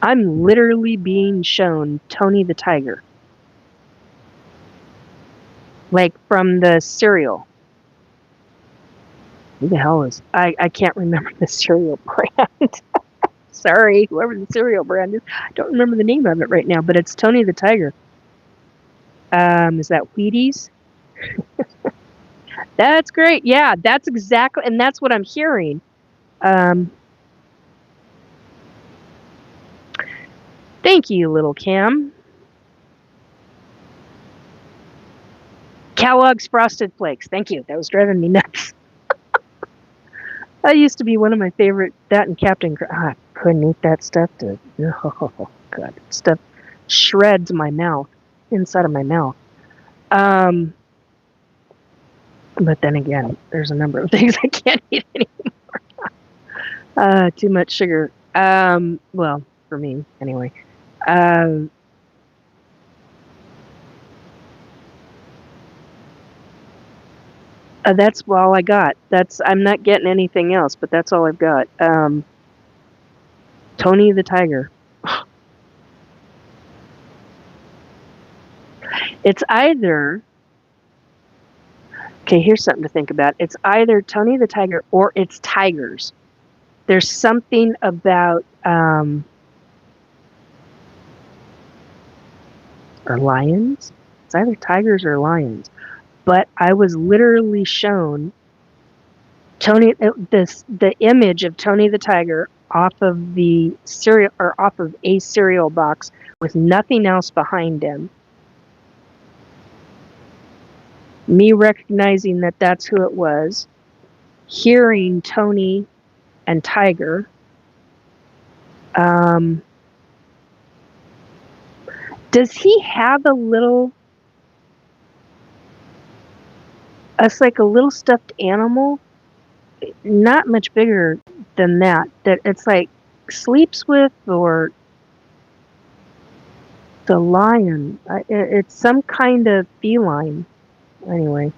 I'm literally being shown Tony the Tiger. Like from the cereal. Who the hell is... I can't remember the cereal brand. Sorry, whoever the cereal brand is. I don't remember the name of it right now, but it's Tony the Tiger. Is that Wheaties? That's great. Yeah, that's exactly... And that's what I'm hearing. Thank you, little Cam. Kellogg's Frosted Flakes. Thank you. That was driving me nuts. That used to be one of my favorite. That and Captain. I couldn't eat that stuff. Oh god, stuff shreds my mouth, inside of my mouth. But then again, there's a number of things I can't eat anymore. Too much sugar. Well, for me anyway. That's all I got. I'm not getting anything else, but that's all I've got. Tony the Tiger. It's either... Okay, here's something to think about. It's either Tony the Tiger or it's tigers. There's something about... or lions? It's either tigers or lions. But I was literally shown the image of Tony the Tiger off of the cereal, or off of a cereal box with nothing else behind him. Me recognizing that that's who it was, hearing Tony and Tiger. Does he have a little... It's like a little stuffed animal, not much bigger than that it's like sleeps with, or the lion. It's some kind of feline. Anyway.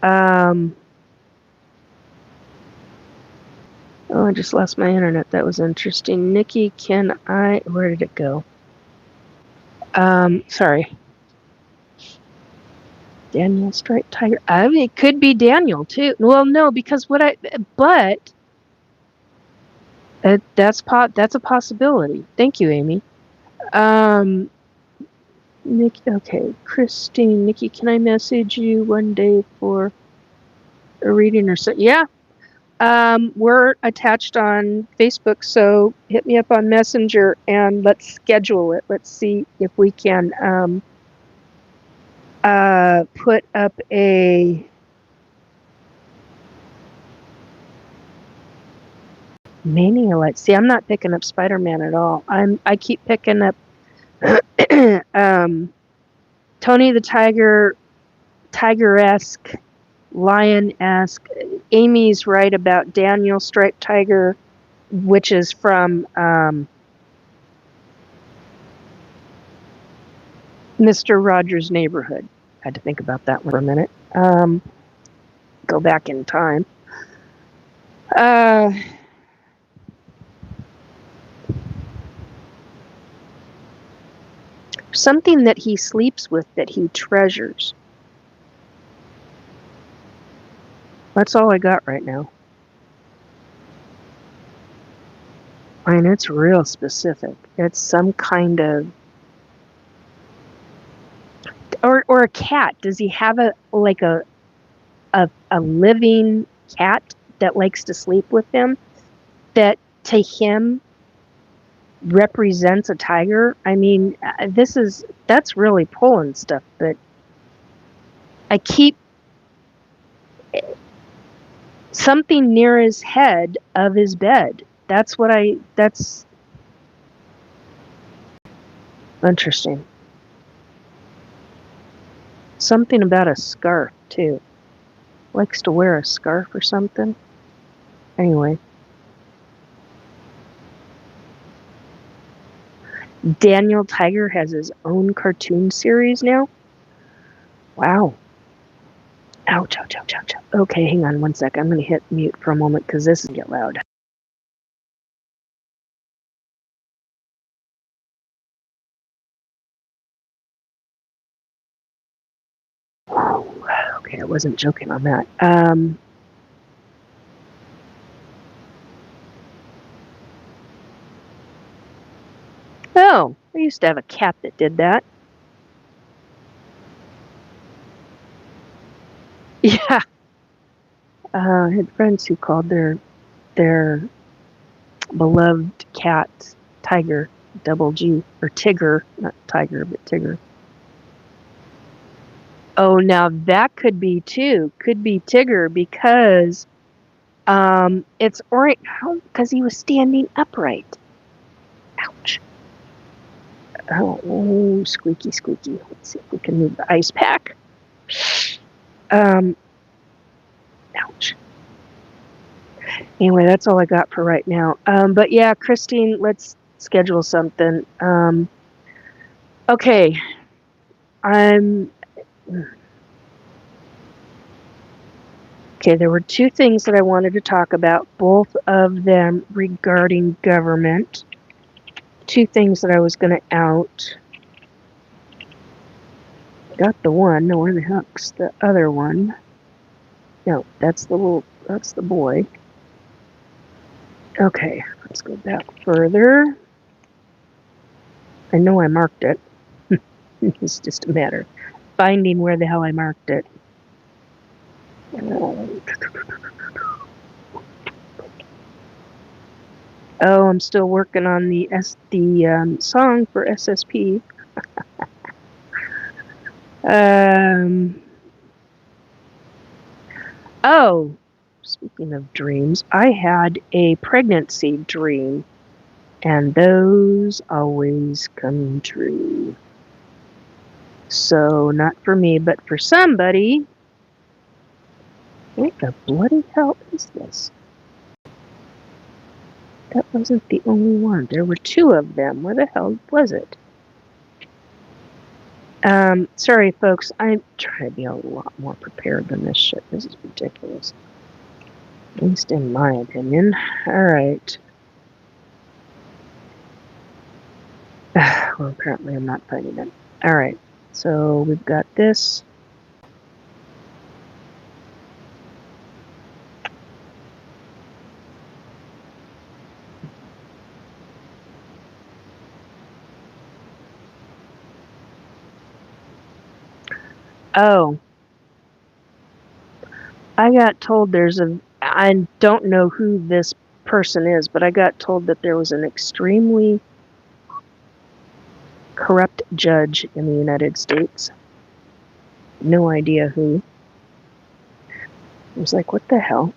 Oh, I just lost my internet. That was interesting. Nikki, where did it go? Sorry. Daniel Striped Tiger. I mean, it could be Daniel too. Well, no, because but that's a possibility. Thank you, Amy. Nikki, okay, Christine, Nikki, can I message you one day for a reading or so? Yeah. We're attached on Facebook, so hit me up on Messenger and let's schedule it. Let's see if we can put up a Mania Light. See, I'm not picking up Spider-Man at all. I keep picking up Tony the Tiger, Tiger-esque lion-esque. Amy's right about Daniel striped tiger, which is from Mr. Rogers' Neighborhood. Had to think about that one for a minute. Go back in time. Something that he sleeps with that he treasures. That's all I got right now. I mean, it's real specific. It's some kind of, or a cat. Does he have a living cat that likes to sleep with him that to him represents a tiger? I mean, that's really pulling stuff, but I keep something near his head of his bed. That's interesting. Something about a scarf too. Likes to wear a scarf or something. Anyway. Daniel Tiger has his own cartoon series now. Wow. Ouch, ouch, ouch, ouch. Okay, hang on one sec. I'm going to hit mute for a moment because this is get loud. Okay, I wasn't joking on that. Oh, I used to have a cat that did that. Yeah. I had friends who called their beloved cat Tiger, double G, or Tigger, not Tiger, but Tigger. Oh, now that could be too. Could be Tigger because it's orange because he was standing upright. Ouch. Oh, squeaky, squeaky. Let's see if we can move the ice pack. Ouch. Anyway, that's all I got for right now. But yeah, Christine, let's schedule something. Okay. Okay, there were two things that I wanted to talk about, both of them regarding government. Two things that I was going to out. Got the one. No, where the heck's the other one? No, that's the boy. Okay, let's go back further. I know I marked it. It's just a matter of finding where the hell I marked it. Oh, I'm still working on the song for SSP. Oh, speaking of dreams, I had a pregnancy dream, and those always come true. So, not for me, but for somebody. What the bloody hell is this? That wasn't the only one. There were two of them. Where the hell was it? Sorry, folks. I'm trying to be a lot more prepared than this shit. This is ridiculous. At least in my opinion. Alright. Well, apparently I'm not finding it. Alright. So, we've got this. Oh. I got told I don't know who this person is, but I got told that there was an extremely corrupt judge in the United States. No idea who. I was like, what the hell?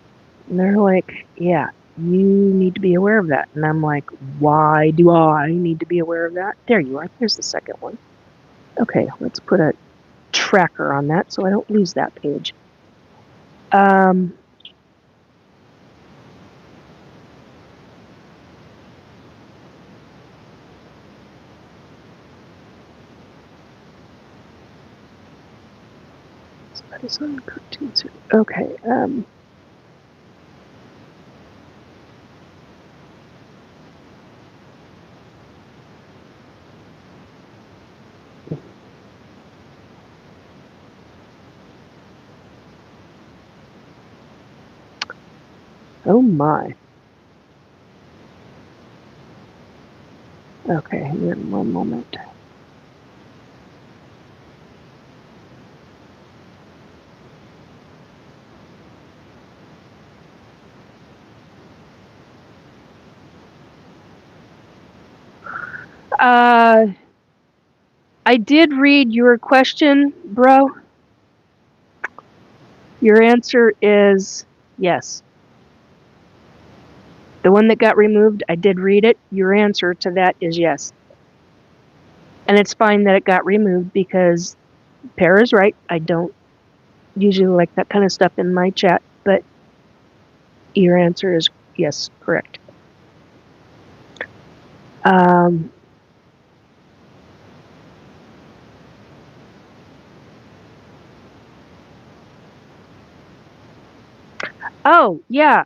And they're like, yeah, you need to be aware of that. And I'm like, why do I need to be aware of that? There you are. There's the second one. Okay, let's put a tracker on that so I don't lose that page. Um, that is on cartoons. Okay. Oh my. Okay, here in one moment. I did read your question, bro. Your answer is yes. The one that got removed, I did read it. Your answer to that is yes. And it's fine that it got removed because Para's right. I don't usually like that kind of stuff in my chat, but your answer is yes, correct. Oh, yeah.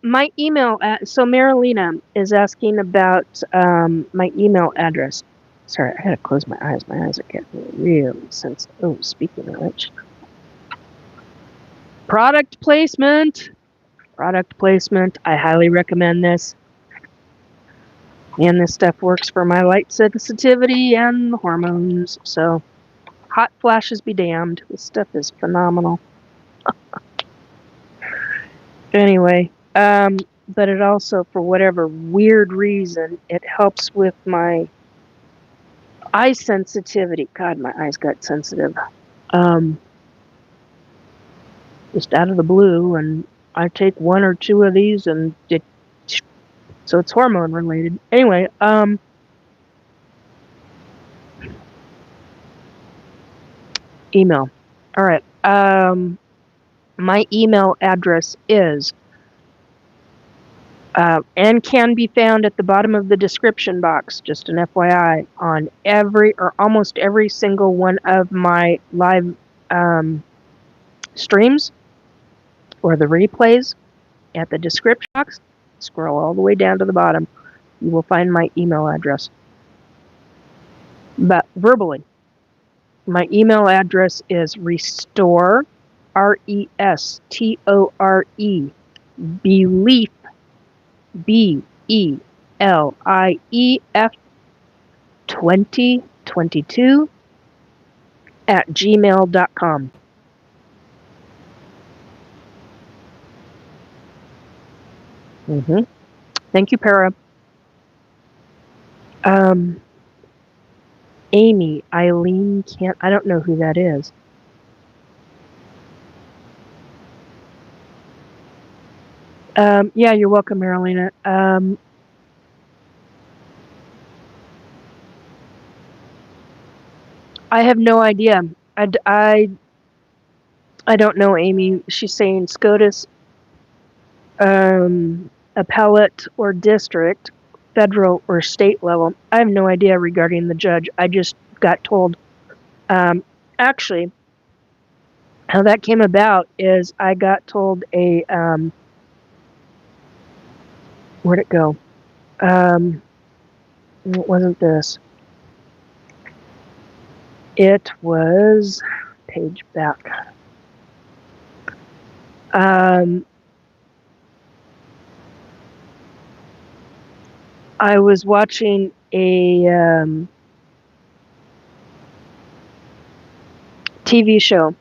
My email. So Marilena is asking about my email address. Sorry, I had to close my eyes. My eyes are getting really sensitive. Oh, speaking of which. Product placement. Product placement. I highly recommend this. And this stuff works for my light sensitivity and hormones. So, hot flashes be damned. This stuff is phenomenal. Anyway, but it also, for whatever weird reason, it helps with my eye sensitivity. God, my eyes got sensitive. Just out of the blue, and I take one or two of these, and so it's hormone related. Anyway, email. All right. My email address is and can be found at the bottom of the description box, just an FYI, on every or almost every single one of my live streams or the replays. At the description box, scroll all the way down to the bottom. You will find my email address. But verbally, my email address is restore, RESTORE, belief, BELIEF 2022 at gmail.com. Thank you, Para. Amy, Eileen, I don't know who that is. Yeah, you're welcome, Marilena. I have no idea. I don't know, Amy. She's saying SCOTUS, appellate or district, federal or state level. I have no idea regarding the judge. I just got told. Actually, how that came about is I got told where'd it go? It wasn't this. It was page back. I was watching a TV show,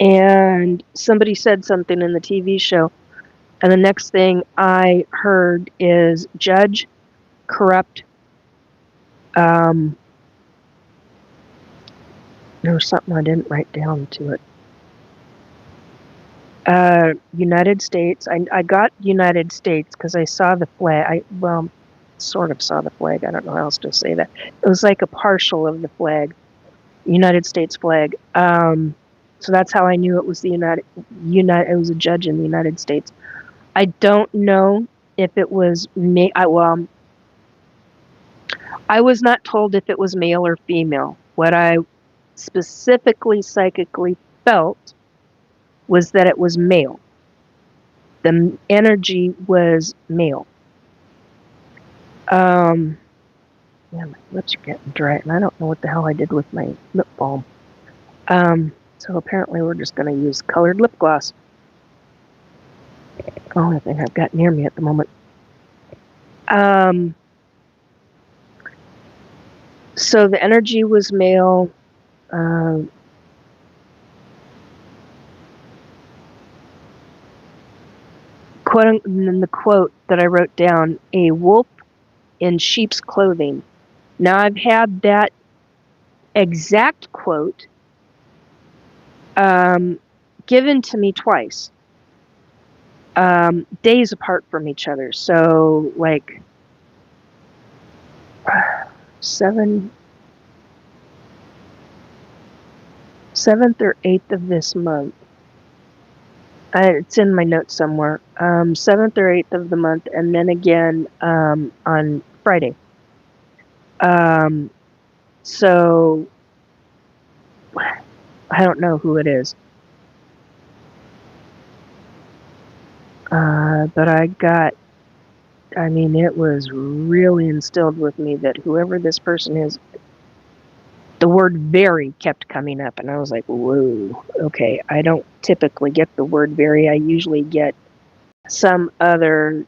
and somebody said something in the TV show, and the next thing I heard is judge, corrupt. There was something I didn't write down to it. United States. I got United States because I saw the flag. Sort of saw the flag. I don't know how else to say that. It was like a partial of the flag. United States flag. So that's how I knew it was the it was a judge in the United States. I don't know if it was me. I was not told if it was male or female. What I specifically psychically felt was that it was male. The energy was male. Yeah, my lips are getting dry, and I don't know what the hell I did with my lip balm. So apparently we're just going to use colored lip gloss. The only thing I've got near me at the moment. So the energy was male. Quote, in the quote that I wrote down, a wolf in sheep's clothing. Now I've had that exact quote given to me twice, days apart from each other. So like 7th or 8th of this month. It's in my notes somewhere. 7th or 8th of the month, and then again on Friday. So I don't know who it is. But it was really instilled with me that whoever this person is, the word very kept coming up, and I was like, whoa, okay, I don't typically get the word very. I usually get some other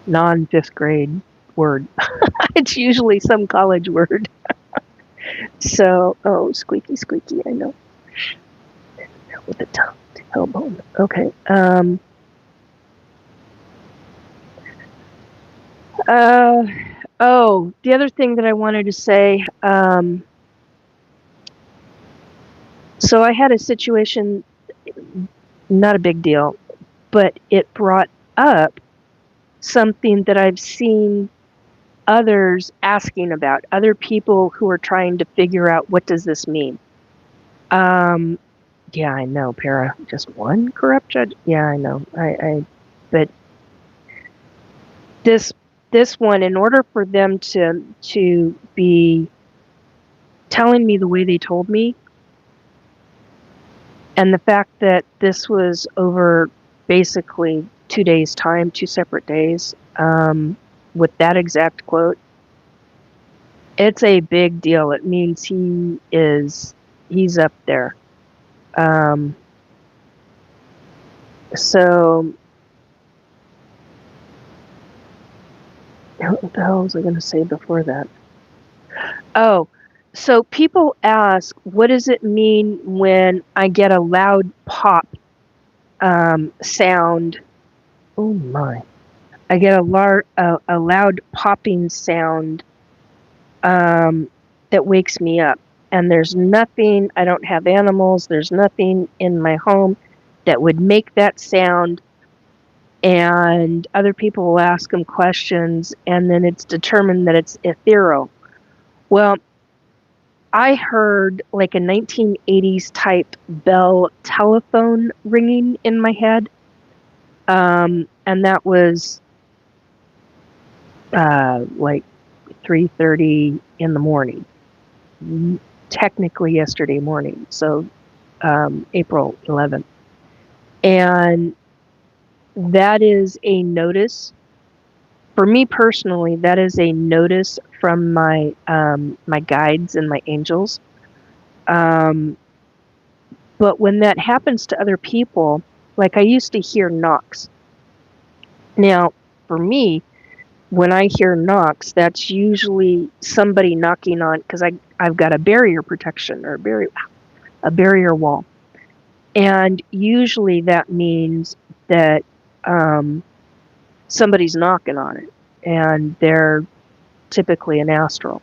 non-fifth grade word. It's usually some college word. So, squeaky, I know. With the tongue, tailbone. Okay. The other thing that I wanted to say, so I had a situation, not a big deal, but it brought up something that I've seen others asking about, other people who are trying to figure out what does this mean. Yeah, I know, Para. Just one corrupt judge? Yeah, I know. But this one, in order for them to be telling me the way they told me, and the fact that this was over basically 2 days' time, 2 separate days, with that exact quote, it's a big deal. It means he's up there. So what the hell was I going to say before that? Oh, so people ask, what does it mean when I get a loud pop sound? Oh my! I get a loud popping sound that wakes me up. And there's nothing. I don't have animals. There's nothing in my home that would make that sound. And other people will ask them questions, and then it's determined that it's ethereal. Well, I heard like a 1980s type Bell telephone ringing in my head, and that was like 3:30 in the morning, technically yesterday morning, so April 11th. And that is a notice. For me personally, that is a notice from my my guides and my angels. But when that happens to other people, like I used to hear knocks. Now, for me, when I hear knocks, that's usually somebody knocking on, because I've got a barrier protection or a barrier wall, and usually that means that somebody's knocking on it, and they're typically an astral.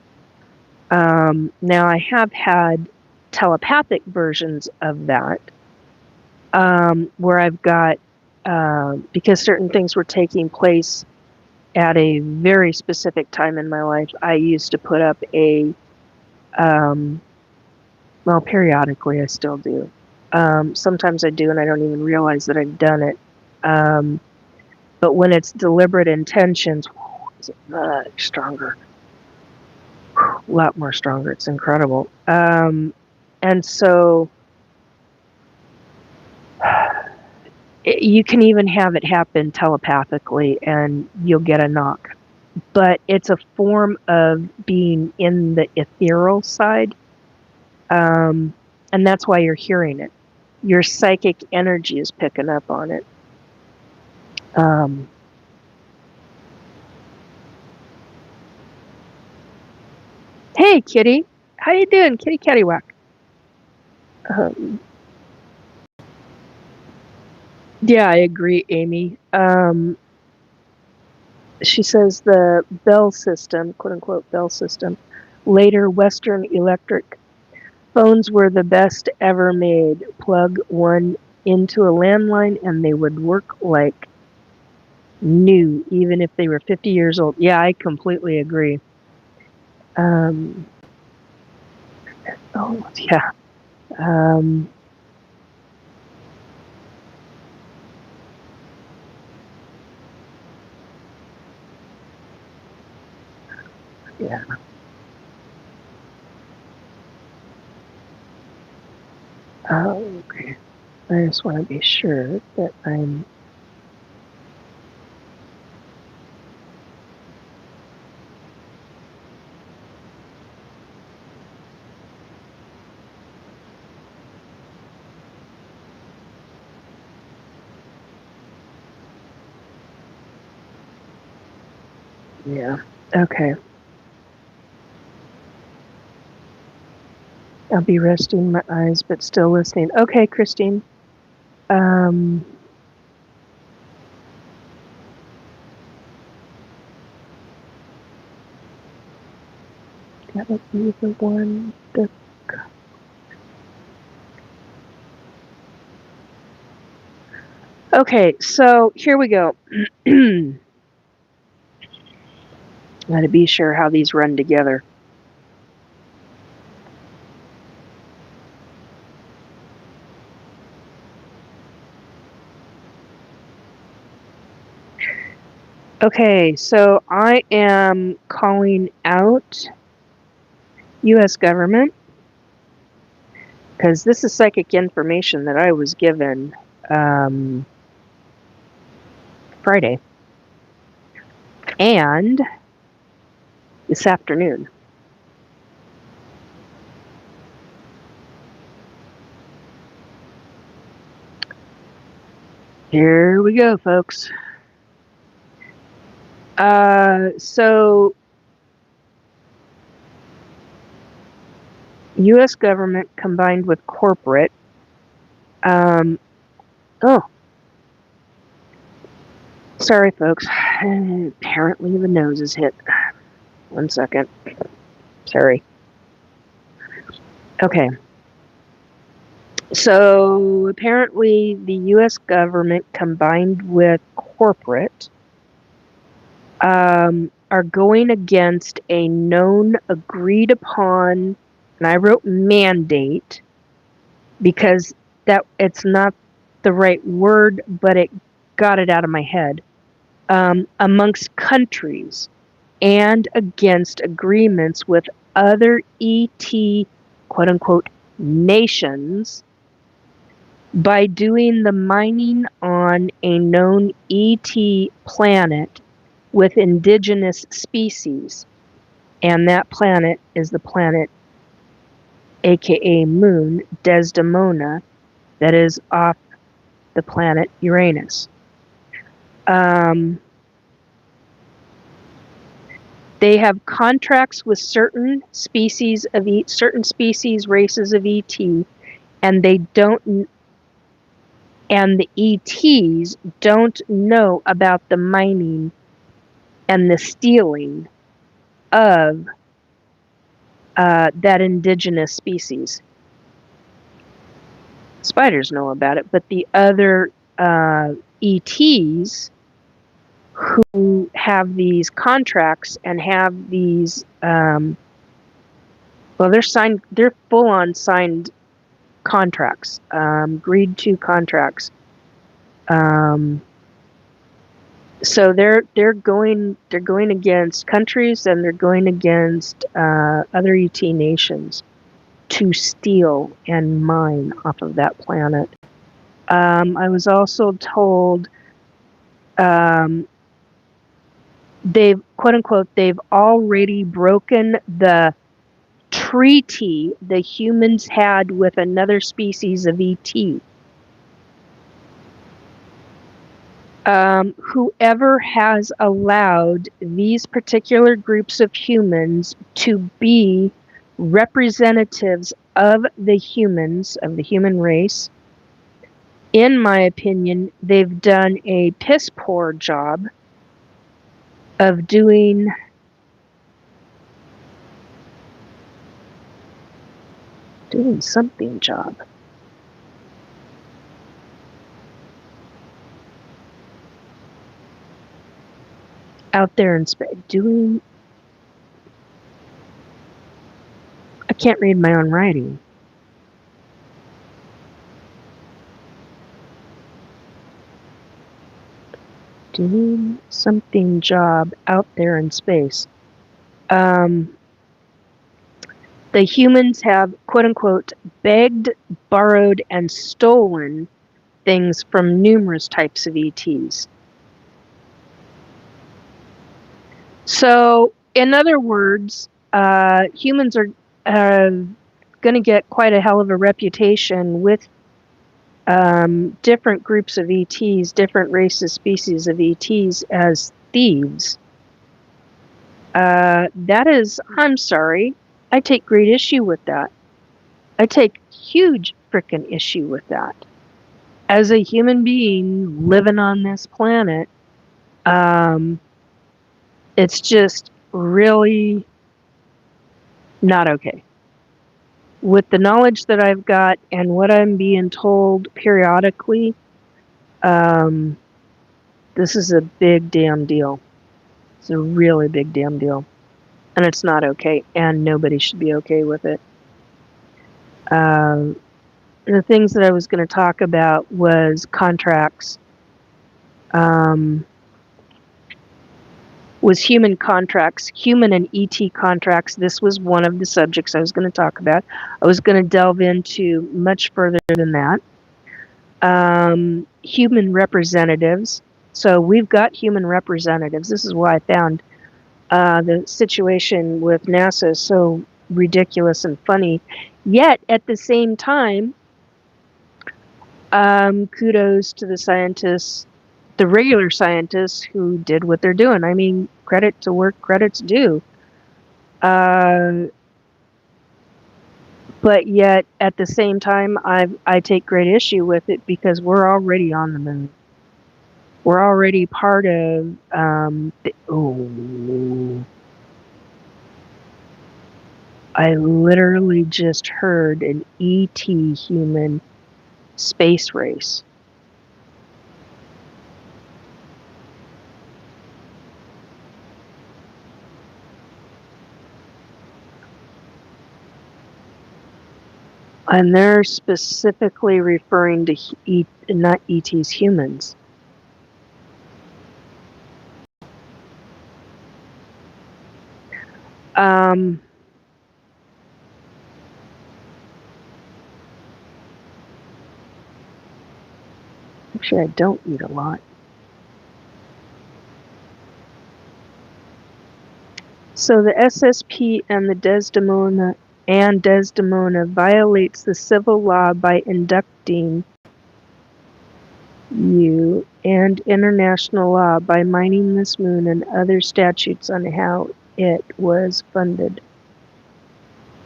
Now, I have had telepathic versions of that, where I've got, because certain things were taking place at a very specific time in my life, I used to put up a Well, periodically I still do. Sometimes I do and I don't even realize that I've done it. But when it's deliberate intentions, it's much stronger. A lot more stronger. It's incredible. And so you can even have it happen telepathically and you'll get a knock. But it's a form of being in the ethereal side. And that's why you're hearing it. Your psychic energy is picking up on it. Hey, kitty. How you doing, kitty cattywhack? Yeah, I agree, Amy. She says the Bell system, quote unquote Bell system, later Western Electric phones were the best ever made. Plug one into a landline and they would work like new, even if they were 50 years old. Yeah, I completely agree. Oh, yeah. Yeah. Oh, okay. I just want to be sure that I'm... Yeah. Okay. I'll be resting my eyes, but still listening. Okay, Christine. That would be the one. Okay, so here we go. Gotta be sure how these run together. Okay, so I am calling out U.S. government because this is psychic information that I was given Friday and this afternoon. Here we go, folks. So U.S. government combined with corporate. Oh, sorry, folks. Apparently the nose is hit. 1 second. Sorry. Okay. So apparently the U.S. government combined with corporate are going against a known agreed upon, and I wrote mandate because that it's not the right word, but it got it out of my head, amongst countries and against agreements with other ET, quote unquote, nations by doing the mining on a known ET planet with indigenous species. And that planet is the planet, aka moon, Desdemona, that is off the planet Uranus. They have contracts with certain species, races of ET, and they don't, and the ETs don't know about the mining and the stealing of that indigenous species. Spiders know about it, but the other ETs who have these contracts and have these Well, they're full on signed contracts, agreed to contracts. So they're going against countries, and they're going against other ET nations to steal and mine off of that planet. I was also told they've, quote unquote, they've already broken the treaty the humans had with another species of ET. Whoever has allowed these particular groups of humans to be representatives of the humans, of the human race, in my opinion, they've done a piss poor job of doing something job. Out there in space, I can't read my own writing. Doing something job out there in space. The humans have, quote unquote, begged, borrowed, and stolen things from numerous types of ETs. So, in other words, humans are going to get quite a hell of a reputation with different groups of ETs, different races, species of ETs as thieves. That is, I'm sorry, I take great issue with that. I take huge frickin' issue with that. As a human being living on this planet, it's just really not okay. With the knowledge that I've got and what I'm being told periodically, this is a big damn deal. It's a really big damn deal. And it's not okay, and nobody should be okay with it. The things that I was going to talk about was contracts. Was human contracts, human and ET contracts. This was one of the subjects I was going to talk about. I was going to delve into much further than that. Human representatives. So we've got human representatives. This is why I found the situation with NASA so ridiculous and funny. Yet, at the same time, kudos to the scientists, the regular scientists who did what they're doing. I mean, credit to work, credit's due. But yet, at the same time, I take great issue with it because we're already on the moon. We're already part of I literally just heard an ET human space race. And they're specifically referring to not ETs, humans. Actually, I don't eat a lot. So the SSP and the Desdemona violates the civil law by inducting you and international law by mining this moon and other statutes on how it was funded.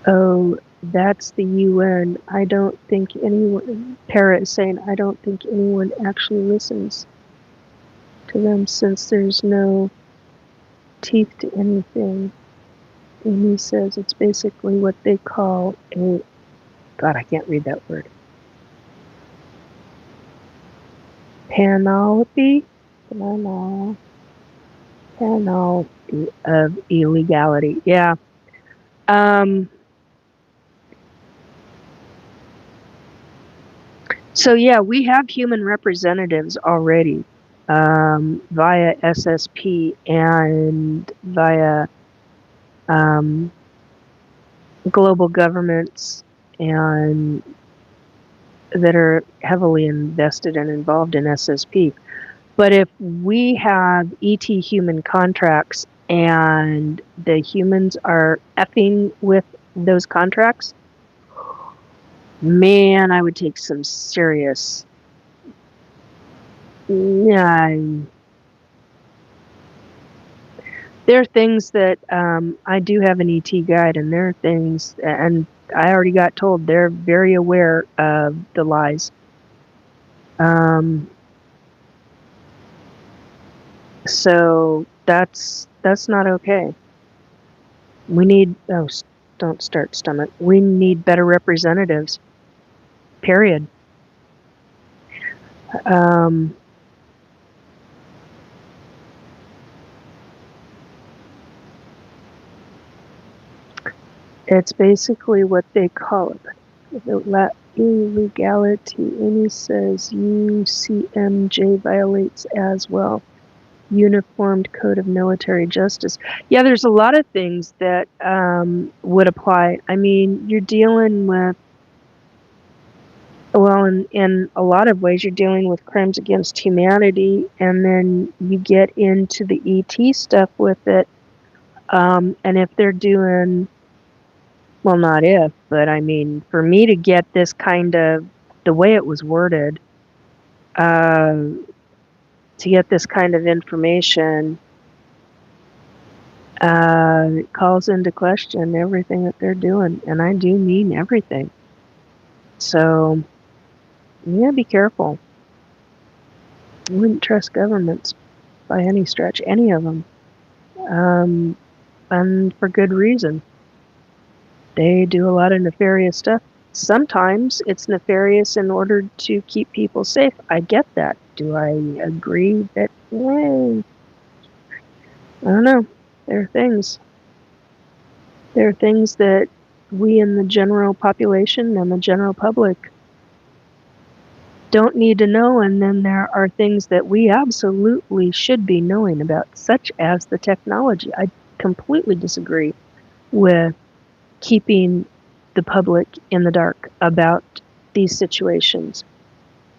Oh, that's the UN. I don't think anyone, Para is saying, I don't think anyone actually listens to them since there's no teeth to anything. And he says it's basically what they call a, God, I can't read that word. Panoply of illegality. Yeah. So yeah, we have human representatives already, via SSP and via global governments and that are heavily invested and involved in SSP. But if we have ET human contracts and the humans are effing with those contracts, man, I would take some serious. Yeah, there are things that I do have an ET guide, and there are things, and I already got told they're very aware of the lies. So that's not okay. We need don't start stomach. We need better representatives. Period. It's basically what they call it. The illegality. Amy says UCMJ violates as well. Uniformed Code of Military Justice. Yeah, there's a lot of things that would apply. I mean, you're dealing with, well, in a lot of ways, you're dealing with crimes against humanity, and then you get into the ET stuff with it. And if they're doing, well, not if, but I mean, for me to get this kind of, the way it was worded, to get this kind of information, it calls into question everything that they're doing, and I do mean everything. So, yeah, be careful. I wouldn't trust governments by any stretch, any of them, and for good reason. They do a lot of nefarious stuff. Sometimes it's nefarious in order to keep people safe. I get that. Do I agree that, I don't know. There are things. There are things that we in the general population and the general public don't need to know, and then there are things that we absolutely should be knowing about, such as the technology. I completely disagree with keeping the public in the dark about these situations.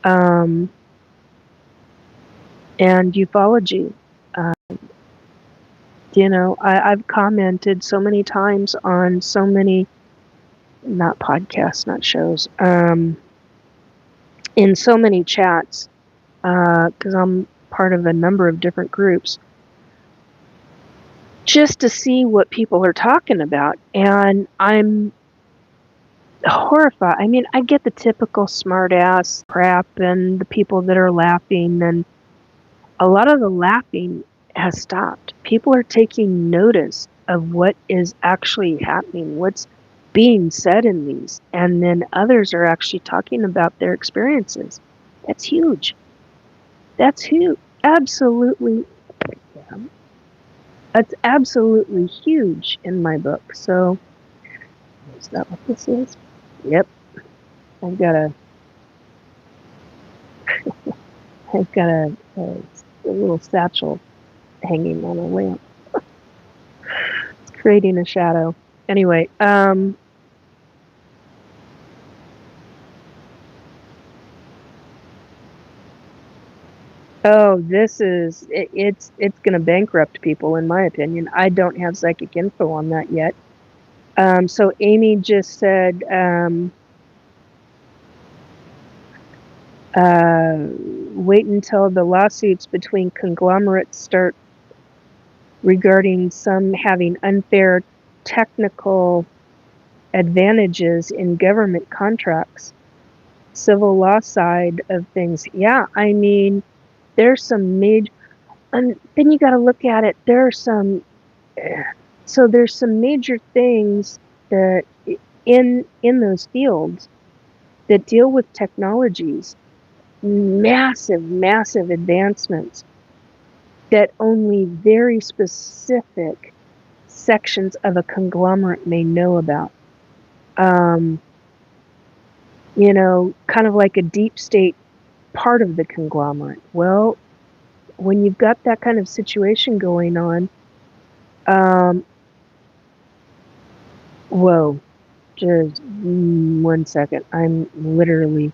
And ufology. I've commented so many times on so many, not podcasts, not shows, in so many chats, because I'm part of a number of different groups, just to see what people are talking about. And I'm horrified. I mean, I get the typical smart-ass crap and the people that are laughing, and a lot of the laughing has stopped. People are taking notice of what is actually happening, what's being said in these, and then others are actually talking about their experiences. That's huge. That's huge. Absolutely. Yeah. That's absolutely huge in my book. So, is that what this is? Yep. I've got a a little satchel hanging on a lamp. It's creating a shadow. Anyway, oh, it's going to bankrupt people, in my opinion. I don't have psychic info on that yet. So Amy just said, wait until the lawsuits between conglomerates start regarding some having unfair technical advantages in government contracts. Civil law side of things. Yeah, I mean, there's some major, and then you got to look at it. There's some major things that in those fields that deal with technologies, massive advancements that only very specific sections of a conglomerate may know about. kind of like a deep state part of the conglomerate. Well, when you've got that kind of situation going on, whoa, just 1 second. I'm literally,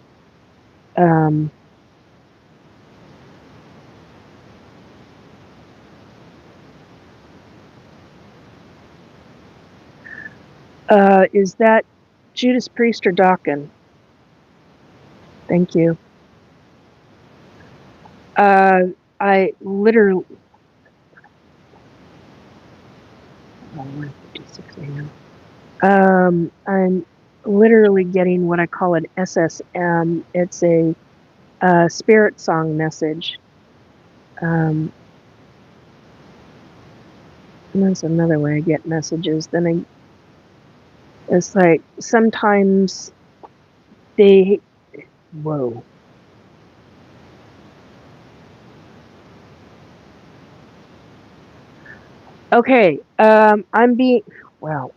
is that Judas Priest or Dawkins? Thank you. I literally, 1:56 a.m. I'm literally getting what I call an SSM. It's a spirit song message. And that's another way I get messages. It's like sometimes whoa. Okay, I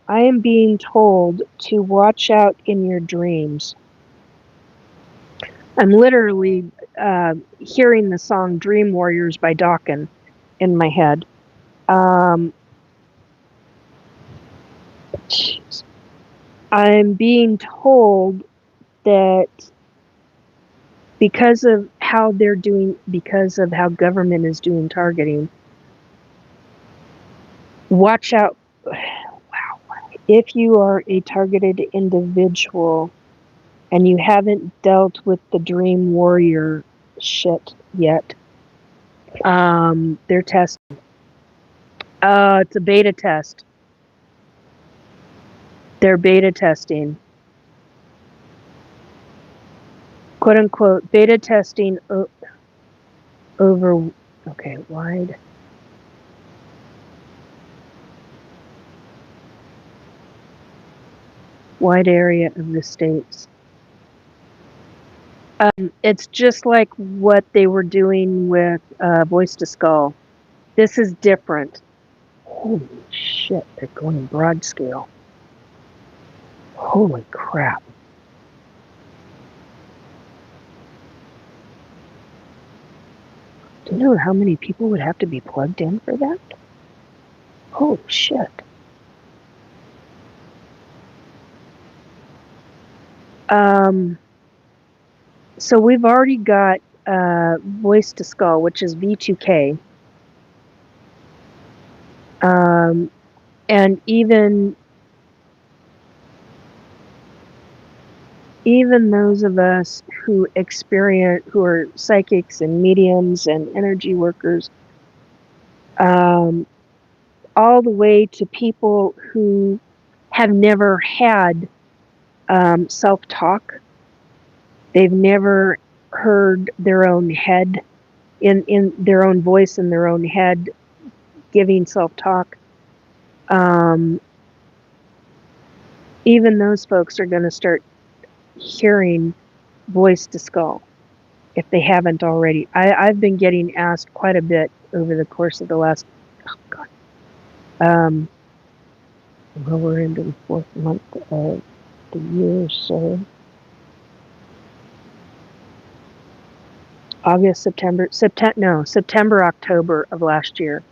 am being told to watch out in your dreams. I'm literally hearing the song Dream Warriors by Dawkins in my head. I'm being told that because of how government is doing targeting, watch out. Wow. If you are a targeted individual and you haven't dealt with the Dream Warrior shit yet, they're testing. It's a beta test. They're beta testing. Quote unquote, beta testing over, okay, wide area of the states. It's just like what they were doing with Voice to Skull. This is different. Holy shit, they're going broad scale. Holy crap. Do you know how many people would have to be plugged in for that? Holy shit. So we've already got Voice to Skull, which is V2K. And even those of us who are psychics and mediums and energy workers, all the way to people who have never had self-talk. They've never heard their own head in their own voice in their own head giving self-talk. Even those folks are going to start hearing Voice to Skull if they haven't already. I've been getting asked quite a bit over the course of the last, well, we're into the 4th month of the year, so September, October of last year.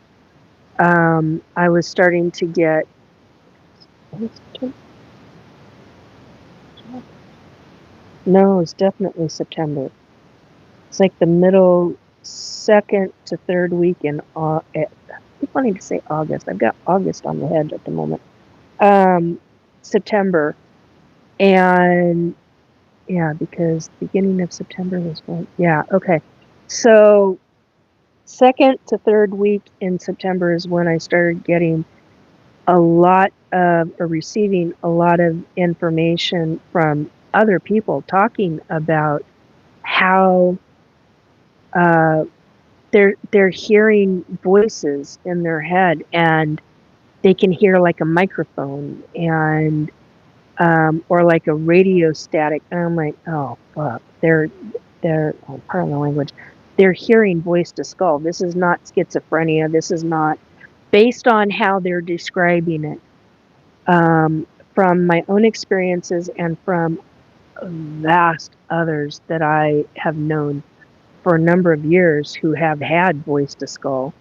I was starting to get, no, it's definitely September. It's like the middle, 2nd to 3rd week in I keep wanting to say August. I've got August on the head at the moment. September. And yeah, because beginning of September was when, yeah, okay. So 2nd to 3rd week in September is when I started getting receiving a lot of information from other people talking about how they're hearing voices in their head, and they can hear like a microphone and or like a radio static. And I'm like, oh fuck, they're pardon the language. They're hearing Voice to Skull. This is not schizophrenia. This is not, based on how they're describing it. From my own experiences and from vast others that I have known for a number of years who have had voice to skull,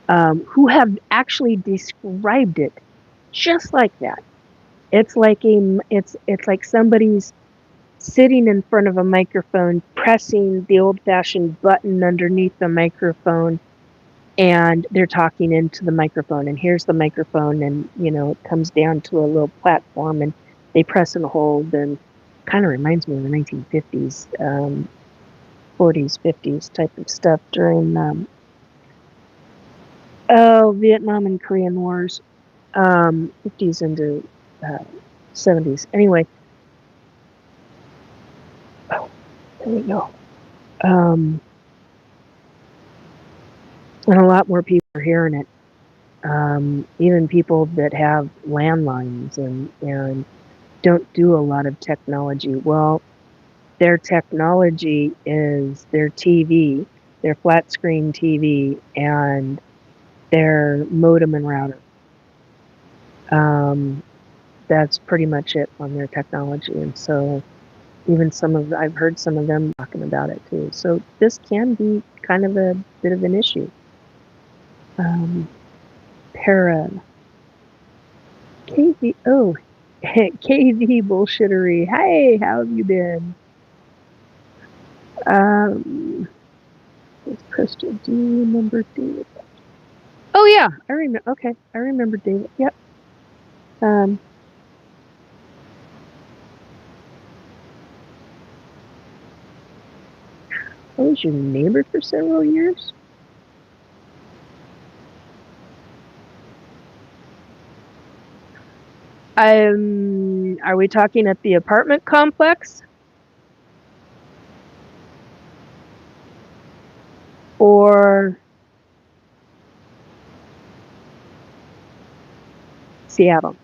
who have actually described it just like that. It's like it's like somebody's sitting in front of a microphone, pressing the old-fashioned button underneath the microphone, and they're talking into the microphone. And here's the microphone, and it comes down to a little platform, and they press and hold, and kind of reminds me of the 1950s, 40s, 50s type of stuff during Vietnam and Korean Wars, 50s into 70s. Anyway, there we go. And a lot more people are hearing it. Even people that have landlines and don't do a lot of technology. Well, their technology is their TV, their flat screen TV, and their modem and router. That's pretty much it on their technology. And so even I've heard some of them talking about it too. So this can be kind of a bit of an issue. KV bullshittery. Hey, how have you been? Christian, do you remember David? Oh yeah, I remember. Okay, I remember David. Yep. I was your neighbor for several years. Are we talking at the apartment complex? Or Seattle?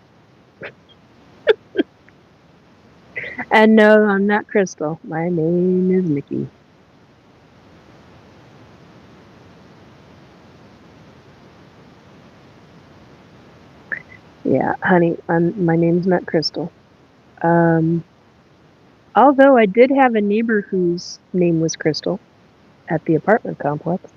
And no, I'm not Crystal. My name is Nikki. Yeah, honey, my name's not Crystal. Although I did have a neighbor whose name was Crystal at the apartment complex.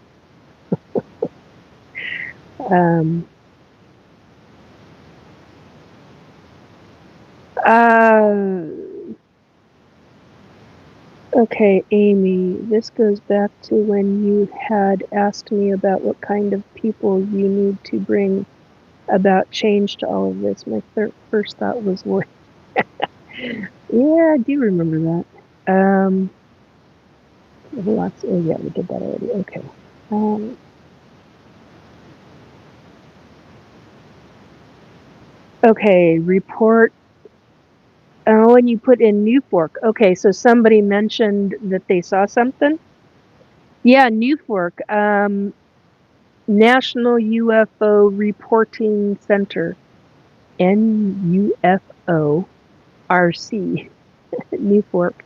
Okay, Amy, this goes back to when you had asked me about what kind of people you need to bring about change to all of this. My first thought was, what? Yeah, I do remember that. Lots. Oh yeah, we did that already. Okay. Okay, report. Oh, and you put in New Fork. Okay, so somebody mentioned that they saw something. Yeah, New Fork. National UFO Reporting Center. NUFO RC. New Fork.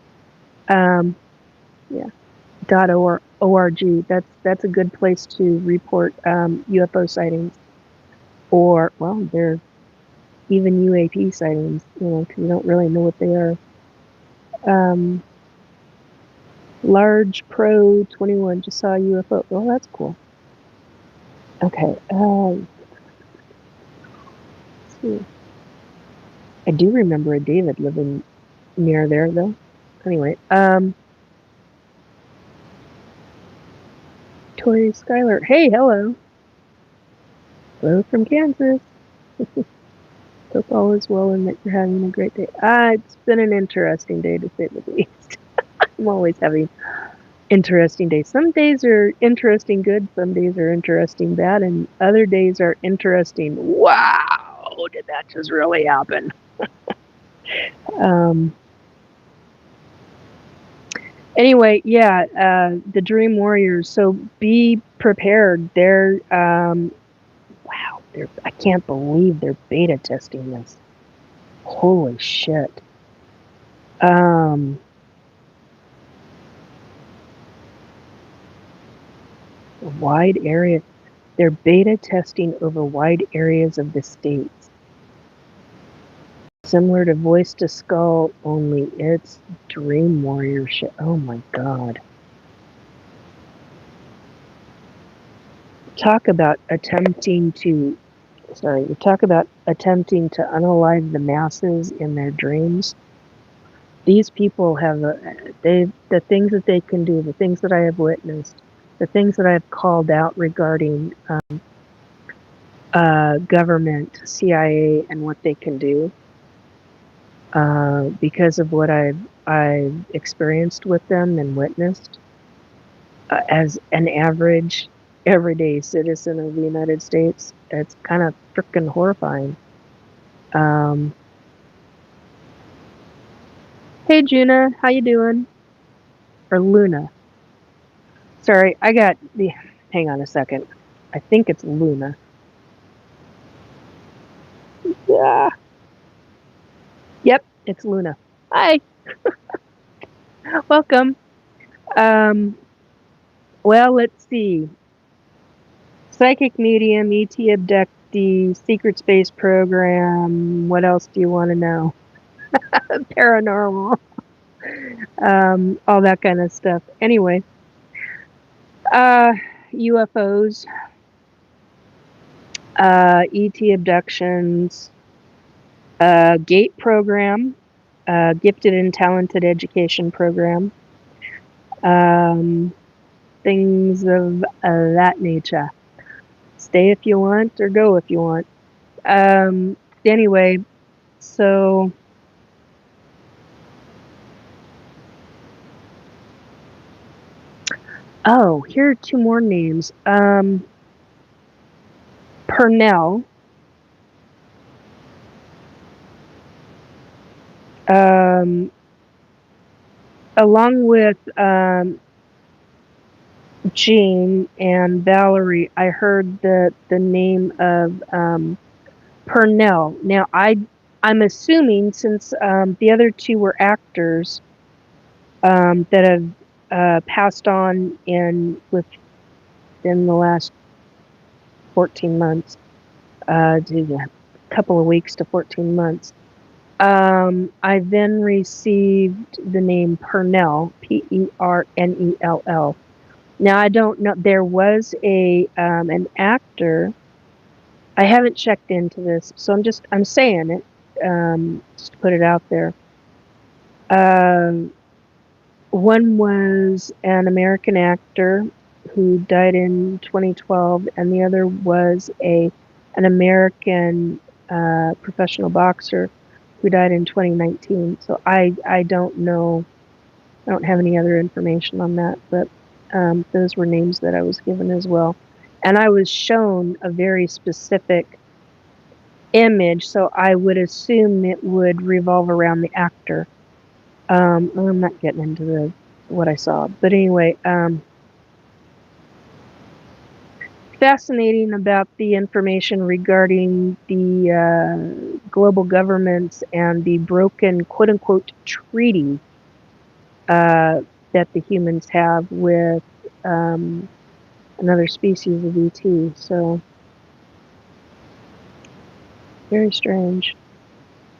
Yeah. .org. That's a good place to report UFO sightings, or well, they're even UAP sightings. Because you don't really know what they are. Large Pro 21 just saw a UFO. Well, that's cool. Okay. Let's see. I do remember a David living near there, though. Anyway, Tori Schuyler. Hey, hello. Hello from Kansas. Hope all is well and that you're having a great day. It's been an interesting day, to say the least. I'm always having interesting days. Some days are interesting good, some days are interesting bad, and other days are interesting. Wow, did that just really happen? Anyway, yeah, the Dream Warriors. So be prepared. Wow, I can't believe they're beta testing this. Holy shit. Wide area. They're beta testing over wide areas of the states. Similar to Voice to Skull, only it's Dream Warrior shit. Oh my god. Talk about attempting to unalive the masses in their dreams. These people have the things that they can do, the things that I have witnessed, the things that I have called out regarding government, CIA, and what they can do, because of what I've experienced with them and witnessed as an average, everyday citizen of the United States. It's kind of freaking horrifying. Hey Juna, how you doing? Or Luna. Sorry, hang on a second. I think it's Luna. Yeah. Yep, it's Luna. Hi. Welcome. Well, let's see. Psychic medium, ET abductee, secret space program. What else do you want to know? Paranormal. All that kind of stuff. Anyway, UFOs, ET abductions, GATE program, gifted and talented education program, things of that nature. Stay if you want or go if you want. Anyway, so here are two more names. Purnell, along with Jean and Valerie, I heard the name of Purnell. Now I'm assuming, since the other two were actors that have passed on within the last 14 months, a couple of weeks to 14 months. I then received the name Purnell, Pernell. Now I don't know. There was an actor. I haven't checked into this, so I'm saying it, just to put it out there. One was an American actor who died in 2012, and the other was an American professional boxer who died in 2019. So I don't know. I don't have any other information on that, but those were names that I was given as well. And I was shown a very specific image, so I would assume it would revolve around the actor. I'm not getting into what I saw, but anyway, fascinating about the information regarding the global governments and the broken quote-unquote treaty that the humans have with another species of ET. So very strange.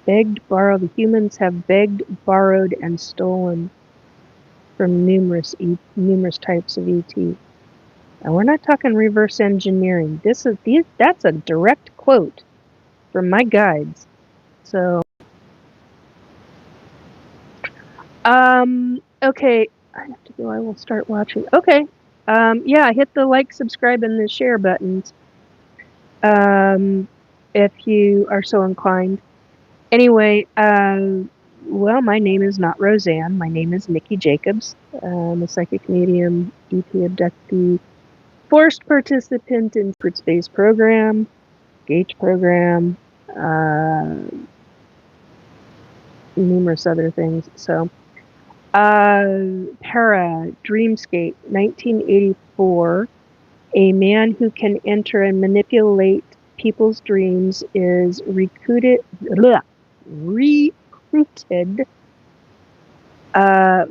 The humans have begged, borrowed, and stolen from numerous types of ET. And we're not talking reverse engineering. That's a direct quote from my guides. So, okay, I have to go. I will start watching. Okay, yeah, hit the like, subscribe, and the share buttons. If you are so inclined. Anyway, well, my name is not Roseanne. My name is Nikki Jacobs. I'm a psychic medium, ET abductee, forced participant in secret space program, GATE program, numerous other things. So, Dreamscape, 1984. A man who can enter and manipulate people's dreams is recruited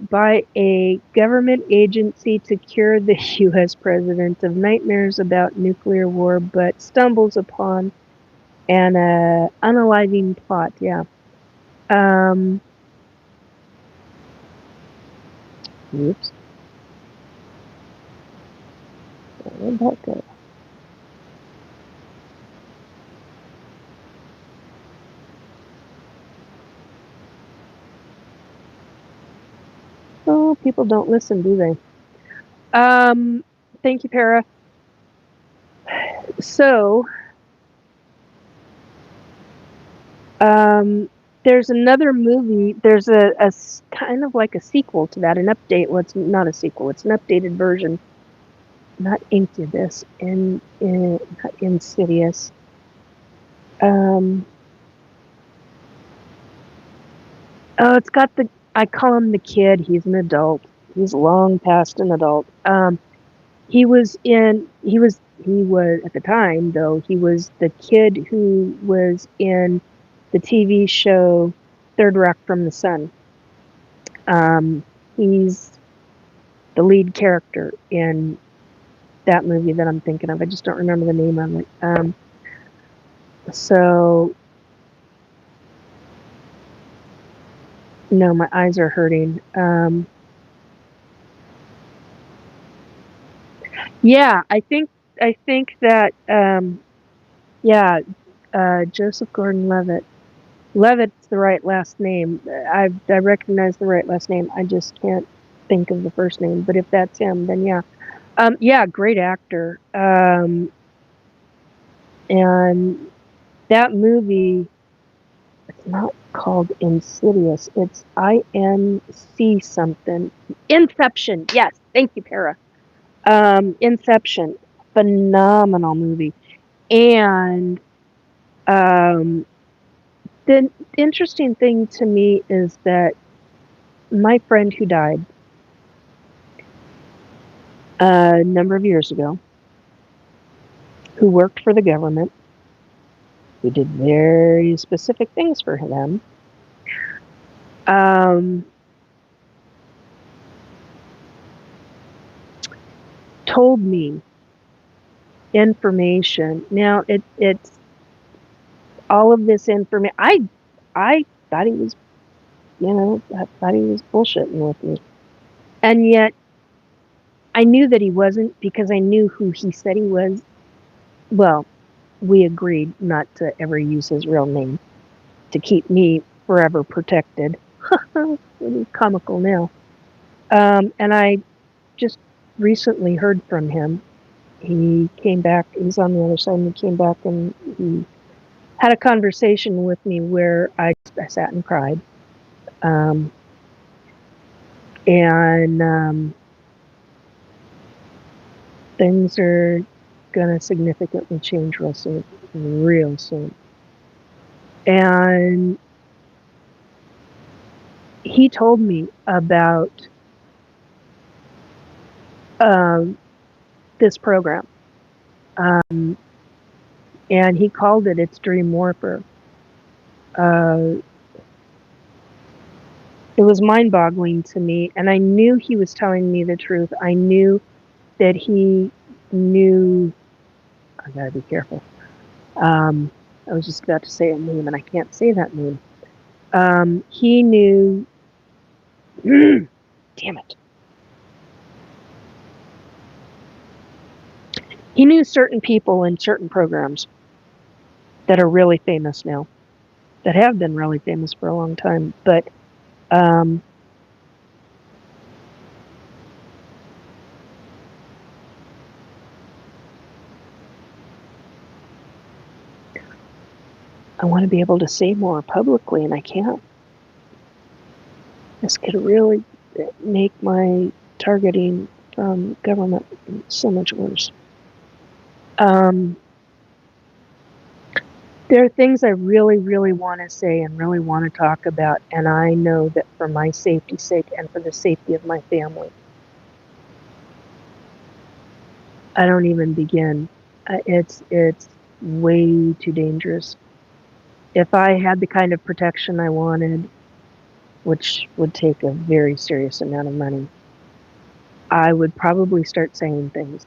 by a government agency to cure the U.S. president of nightmares about nuclear war, but stumbles upon an unaliving plot. Yeah. Oops. Where'd that go? Oh, people don't listen, do they? Thank you, Para. So, there's another movie. There's a kind of like a sequel to that, an update. Well, it's not a sequel. It's an updated version. Not Incubus, not Insidious. Oh, it's got I call him the kid. He's an adult. He's long past an adult. He was at the time though, he was the kid who was in the TV show Third Rock from the Sun. He's the lead character in that movie that I'm thinking of. I just don't remember the name of it. So no, my eyes are hurting. Yeah, I think that yeah, Joseph Gordon-Levitt. Levitt's the right last name. I recognize the right last name. I just can't think of the first name. But if that's him, then yeah. Yeah, great actor. And that movie, it's not called Insidious. It's INC something. Inception. Yes, thank you, Para. Inception, phenomenal movie. And the interesting thing to me is that my friend who died a number of years ago, who worked for the government, who did very specific things for them, told me information. Now it's all of this information. I thought he was, I thought he was bullshitting with me, and yet I knew that he wasn't because I knew who he said he was. Well, we agreed not to ever use his real name to keep me forever protected. Really comical now. And I just recently heard from him. He came back. He's on the other side, and he came back and he had a conversation with me where I sat and cried. And things are gonna significantly change real soon, real soon. And he told me about this program, and he called it its Dream Warper. It was mind-boggling to me, and I knew he was telling me the truth. I knew that he knew. I gotta be careful. I was just about to say a name, and I can't say that name. He knew. Damn it. He knew certain people in certain programs that are really famous now, that have been really famous for a long time, but I want to be able to say more publicly, and I can't. This could really make my targeting from government so much worse. There are things I really, really want to say and really want to talk about, and I know that for my safety's sake and for the safety of my family, I don't even begin. It's way too dangerous. If I had the kind of protection I wanted, which would take a very serious amount of money, I would probably start saying things.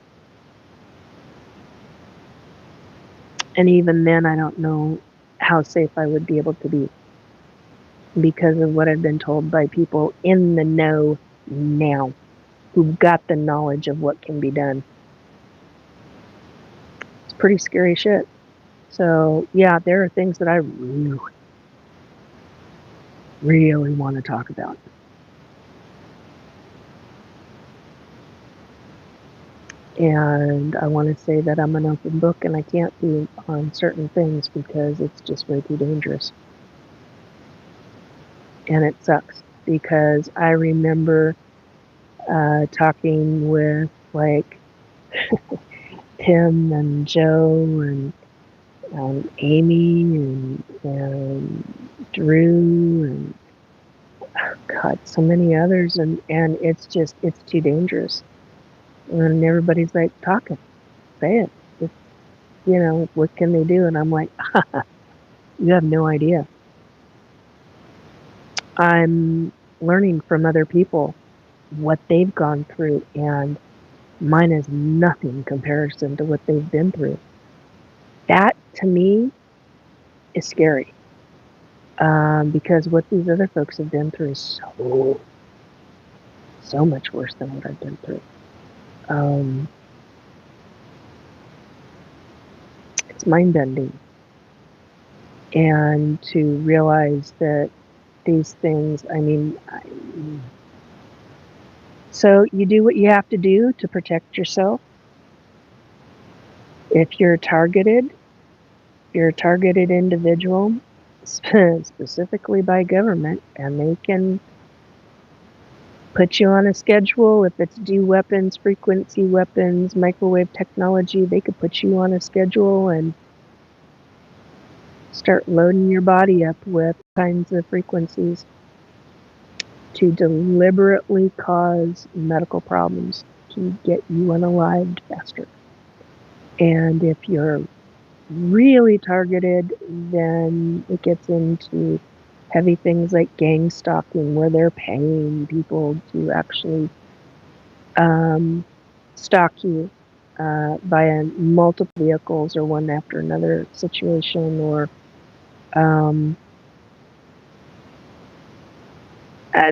And even then, I don't know how safe I would be able to be. because of what I've been told by people in the know now, who've got the knowledge of what can be done. It's pretty scary shit. So yeah, there are things that I really, really want to talk about. And I want to say that I'm an open book and I can't be on certain things because it's just way too dangerous. And it sucks because I remember talking with like Tim and Joe and Amy and Drew and God, so many others, and it's too dangerous. And everybody's like, talking, say it. It's, what can they do? And I'm like, you have no idea. I'm learning from other people what they've gone through, and mine is nothing in comparison to what they've been through. That, to me, is scary. Because what these other folks have been through is so much worse than what I've been through. It's mind-bending. And to realize that these things, so you do what you have to do to protect yourself. If you're a targeted individual, specifically by government, and they can put you on a schedule. If it's D weapons, frequency weapons, microwave technology, they could put you on a schedule and start loading your body up with kinds of frequencies to deliberately cause medical problems to get you unalived faster. And if you're really targeted, then it gets into heavy things like gang stalking, where they're paying people to actually stalk you via multiple vehicles or one after another situation, or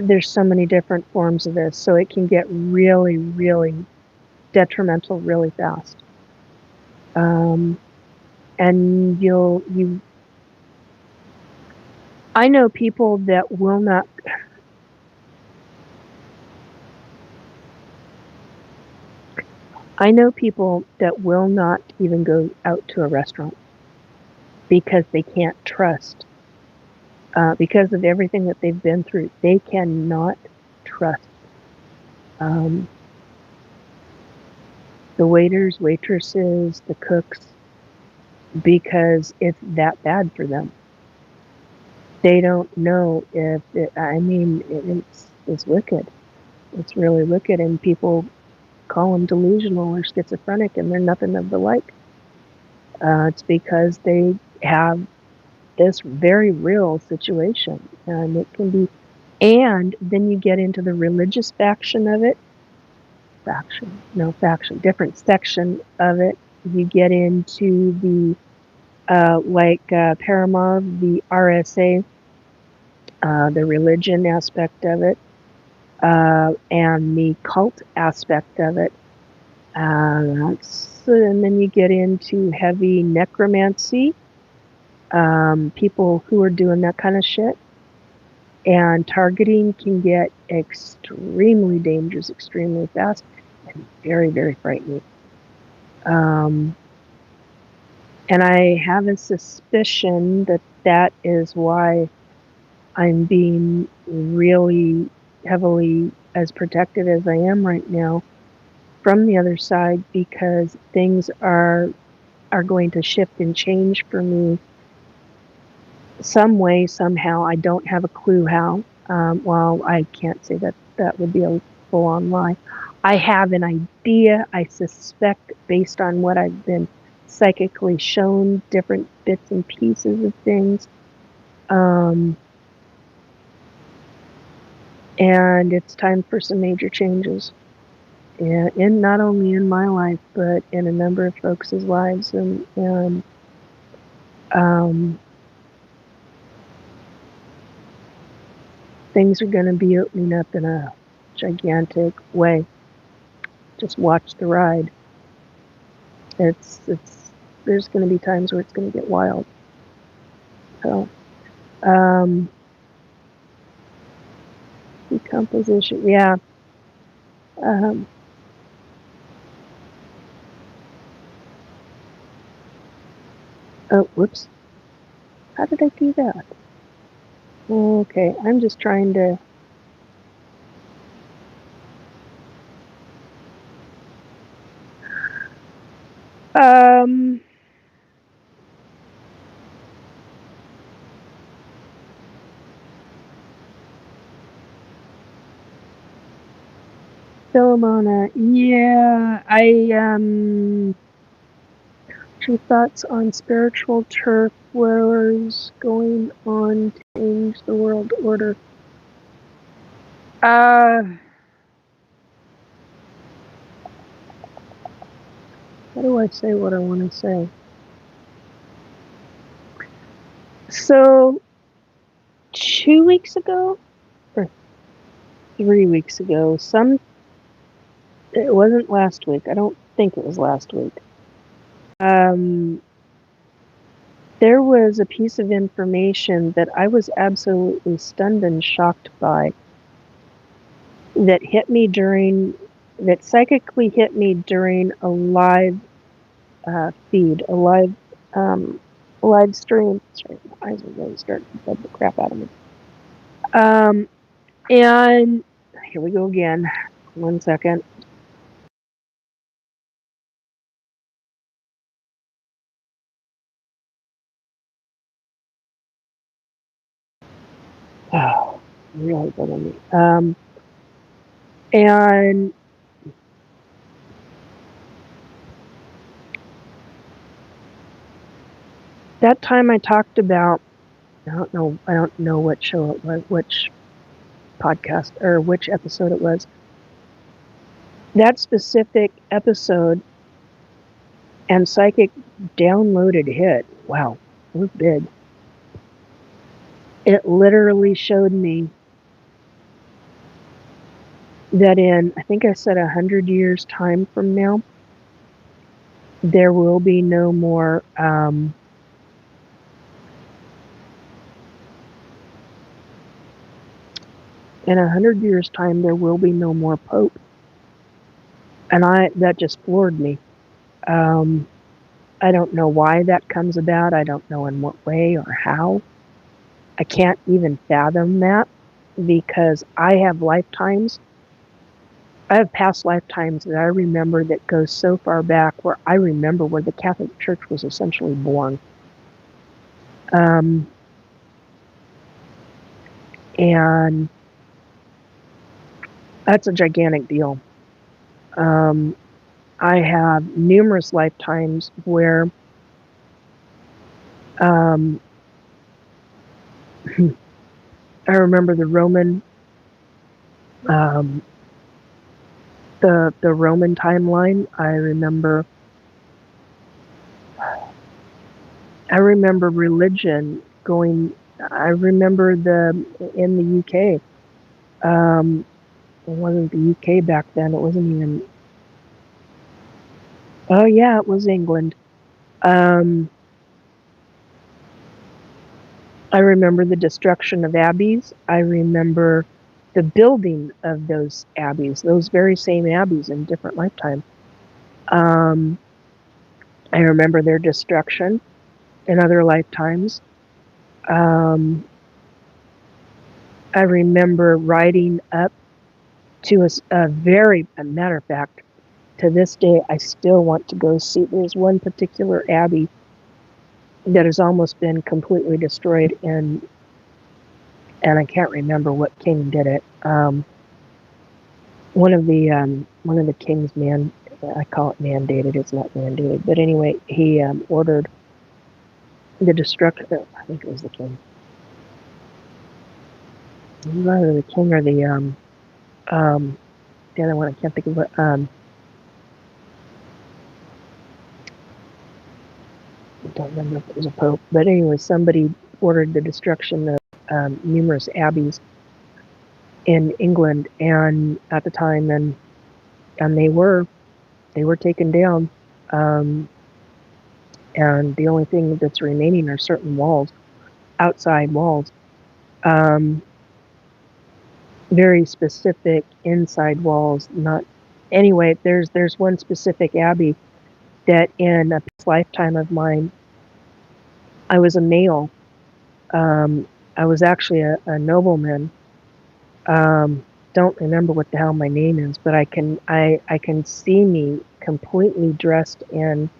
there's so many different forms of this, so it can get really, really detrimental really fast. And I know people that will not. I know people that will not even go out to a restaurant because they can't trust. Because of everything that they've been through, they cannot trust the waiters, waitresses, the cooks, because it's that bad for them. They don't know if it's wicked. It's really wicked, and people call them delusional or schizophrenic, and they're nothing of the like. It's because they have this very real situation, and it can be. And then you get into the religious faction of it. Different section of it. You get into the Paranormal, the RSA, the religion aspect of it, and the cult aspect of it. And then you get into heavy necromancy, people who are doing that kind of shit. And targeting can get extremely dangerous, extremely fast, and very, very frightening. And I have a suspicion that is why I'm being really heavily as protected as I am right now from the other side, because things are going to shift and change for me some way, somehow. I don't have a clue how. Well, I can't say that would be a full-on lie. I have an idea. I suspect, based on what I've been psychically shown, different bits and pieces of things. And it's time for some major changes. In not only in my life, but in a number of folks' lives. things are going to be opening up in a gigantic way. Just watch the ride. There's going to be times where it's going to get wild. So, decomposition, yeah. Oh, whoops. How did I do that? Okay, I'm just trying to... Philomena, yeah, your thoughts on spiritual turf wars going on to change the world order? How do I say what I want to say? So, 2 weeks ago, or 3 weeks ago, it wasn't last week. I don't think it was last week. There was a piece of information that I was absolutely stunned and shocked by that psychically hit me during a live feed, a live stream. Sorry, my eyes are really starting to bug the crap out of me. And here we go again. 1 second. Oh, really bugging me. And that time I talked about, I don't know what show it was, which podcast or which episode it was. That specific episode and psychic downloaded hit. Wow, it was big. It literally showed me that in, I think I said 100 years time from now, there will be no more in 100 years time there will be no more Pope. And that just floored me. I don't know why that comes about. I don't know in what way or how. I can't even fathom that because I have past lifetimes that I remember that goes so far back where I remember where the Catholic Church was essentially born. And that's a gigantic deal. I have numerous lifetimes where I remember the Roman the Roman timeline. I remember religion going. I remember in the UK. It wasn't the UK back then. It wasn't even. Oh yeah, it was England. I remember the destruction of abbeys. I remember the building of those abbeys, those very same abbeys in different lifetimes. I remember their destruction in other lifetimes. I remember riding up to a matter of fact, to this day, I still want to go see. There's one particular abbey that has almost been completely destroyed, and I can't remember what king did it. One of the kings, I call it mandated. It's not mandated, but anyway, he ordered the destruction. I think it was the king. Either the king or the other one. I can't think of what. I don't remember if it was a pope, but anyway, somebody ordered the destruction of numerous abbeys in England and at the time, and they were taken down. Um, and the only thing that's remaining are certain walls, outside walls. Um, very specific inside walls. Not anyway. There's one specific abbey that in a past lifetime of mine, I was a male. I was actually a nobleman. Don't remember what the hell my name is, but I can see me completely dressed in.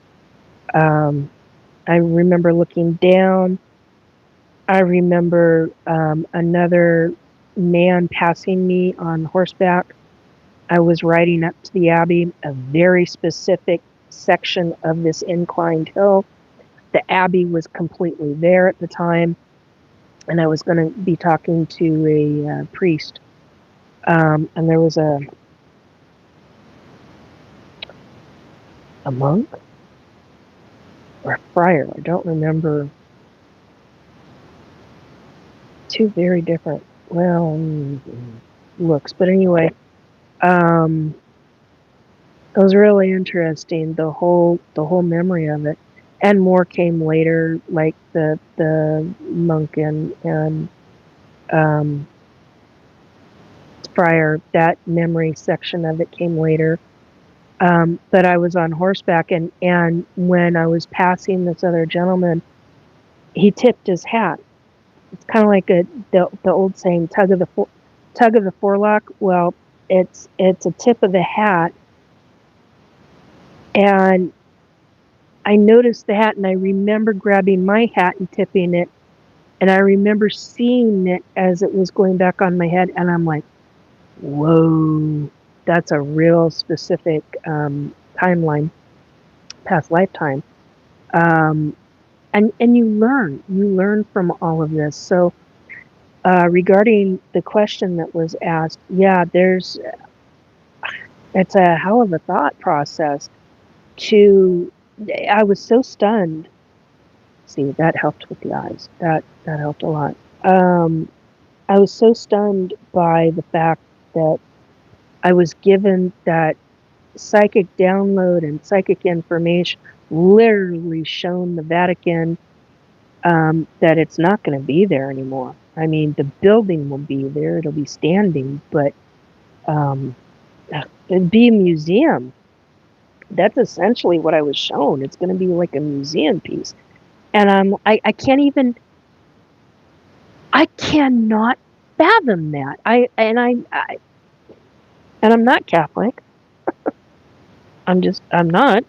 I remember looking down. I remember another man passing me on horseback. I was riding up to the abbey, a very specific section of this inclined hill. The abbey was completely there at the time, and I was going to be talking to a priest. And there was a monk or a friar. I don't remember. Two very different, well, looks. But anyway, it was really interesting. The whole memory of it, and more came later, like the monk and friar. That memory section of it came later. But I was on horseback, and when I was passing this other gentleman, he tipped his hat. It's kind of like the old saying, tug of the forelock. Well, it's a tip of the hat, and I noticed the hat, and I remember grabbing my hat and tipping it, and I remember seeing it as it was going back on my head, and I'm like, whoa, that's a real specific timeline, past lifetime. And you learn from all of this. So regarding the question that was asked, yeah, it's a hell of a thought process. I was so stunned. See, that helped with the eyes. That helped a lot. I was so stunned by the fact that I was given that psychic download and psychic information, literally shown the Vatican that it's not going to be there anymore. I mean, the building will be there; it'll be standing, but it'd be a museum. That's essentially what I was shown. It's going to be like a museum piece, and I can't even. I cannot fathom that. And I'm not Catholic. I'm not.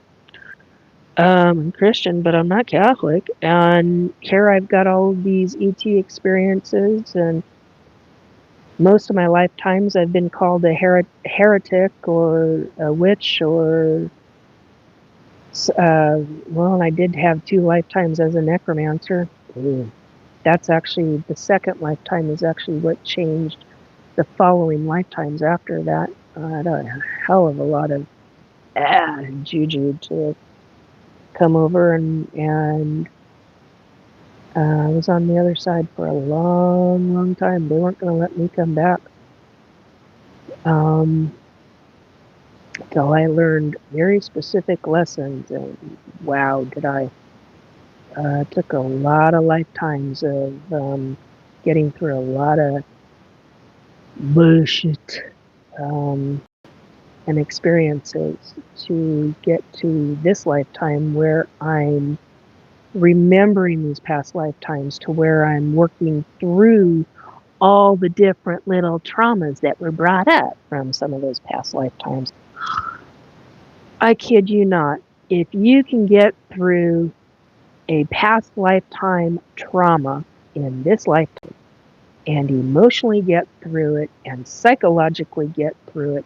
I'm Christian, but I'm not Catholic. And here I've got all of these ET experiences, and most of my lifetimes I've been called a heretic or a witch or, well, and I did have 2 lifetimes as a necromancer. That's actually, the second lifetime is actually what changed the following lifetimes after that. I had a hell of a lot of juju to come over, and I was on the other side for a long time. They weren't going to let me come back until I learned very specific lessons, and wow, did I. It took a lot of lifetimes of getting through a lot of bullshit and experiences to get to this lifetime where I'm remembering these past lifetimes, to where I'm working through all the different little traumas that were brought up from some of those past lifetimes. I kid you not. If you can get through a past lifetime trauma in this lifetime and emotionally get through it and psychologically get through it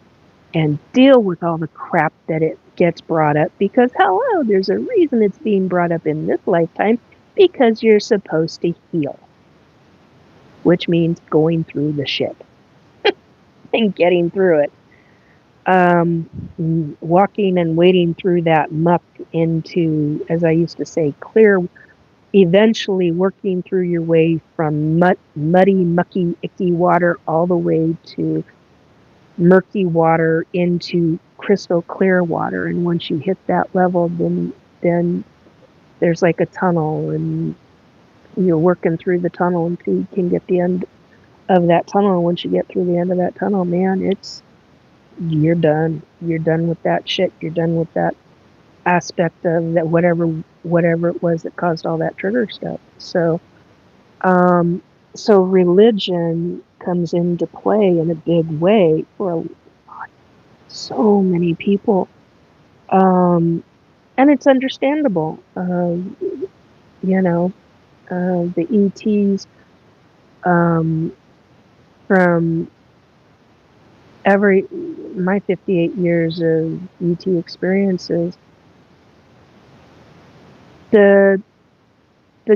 and deal with all the crap that it gets brought up, because hello, there's a reason it's being brought up in this lifetime, because you're supposed to heal, which means going through the shit and getting through it. Walking and wading through that muck into, as I used to say, clear eventually working through your way from muddy, mucky, icky water all the way to murky water into crystal clear water. And once you hit that level, then there's like a tunnel, and you're working through the tunnel until you can get the end of that tunnel. And once you get through the end of that tunnel, man, you're done. You're done with that shit. You're done with that aspect of that, whatever it was that caused all that trigger stuff. So religion comes into play in a big way for so many people, and it's understandable. The ETs, from my 58 years of ET experiences, the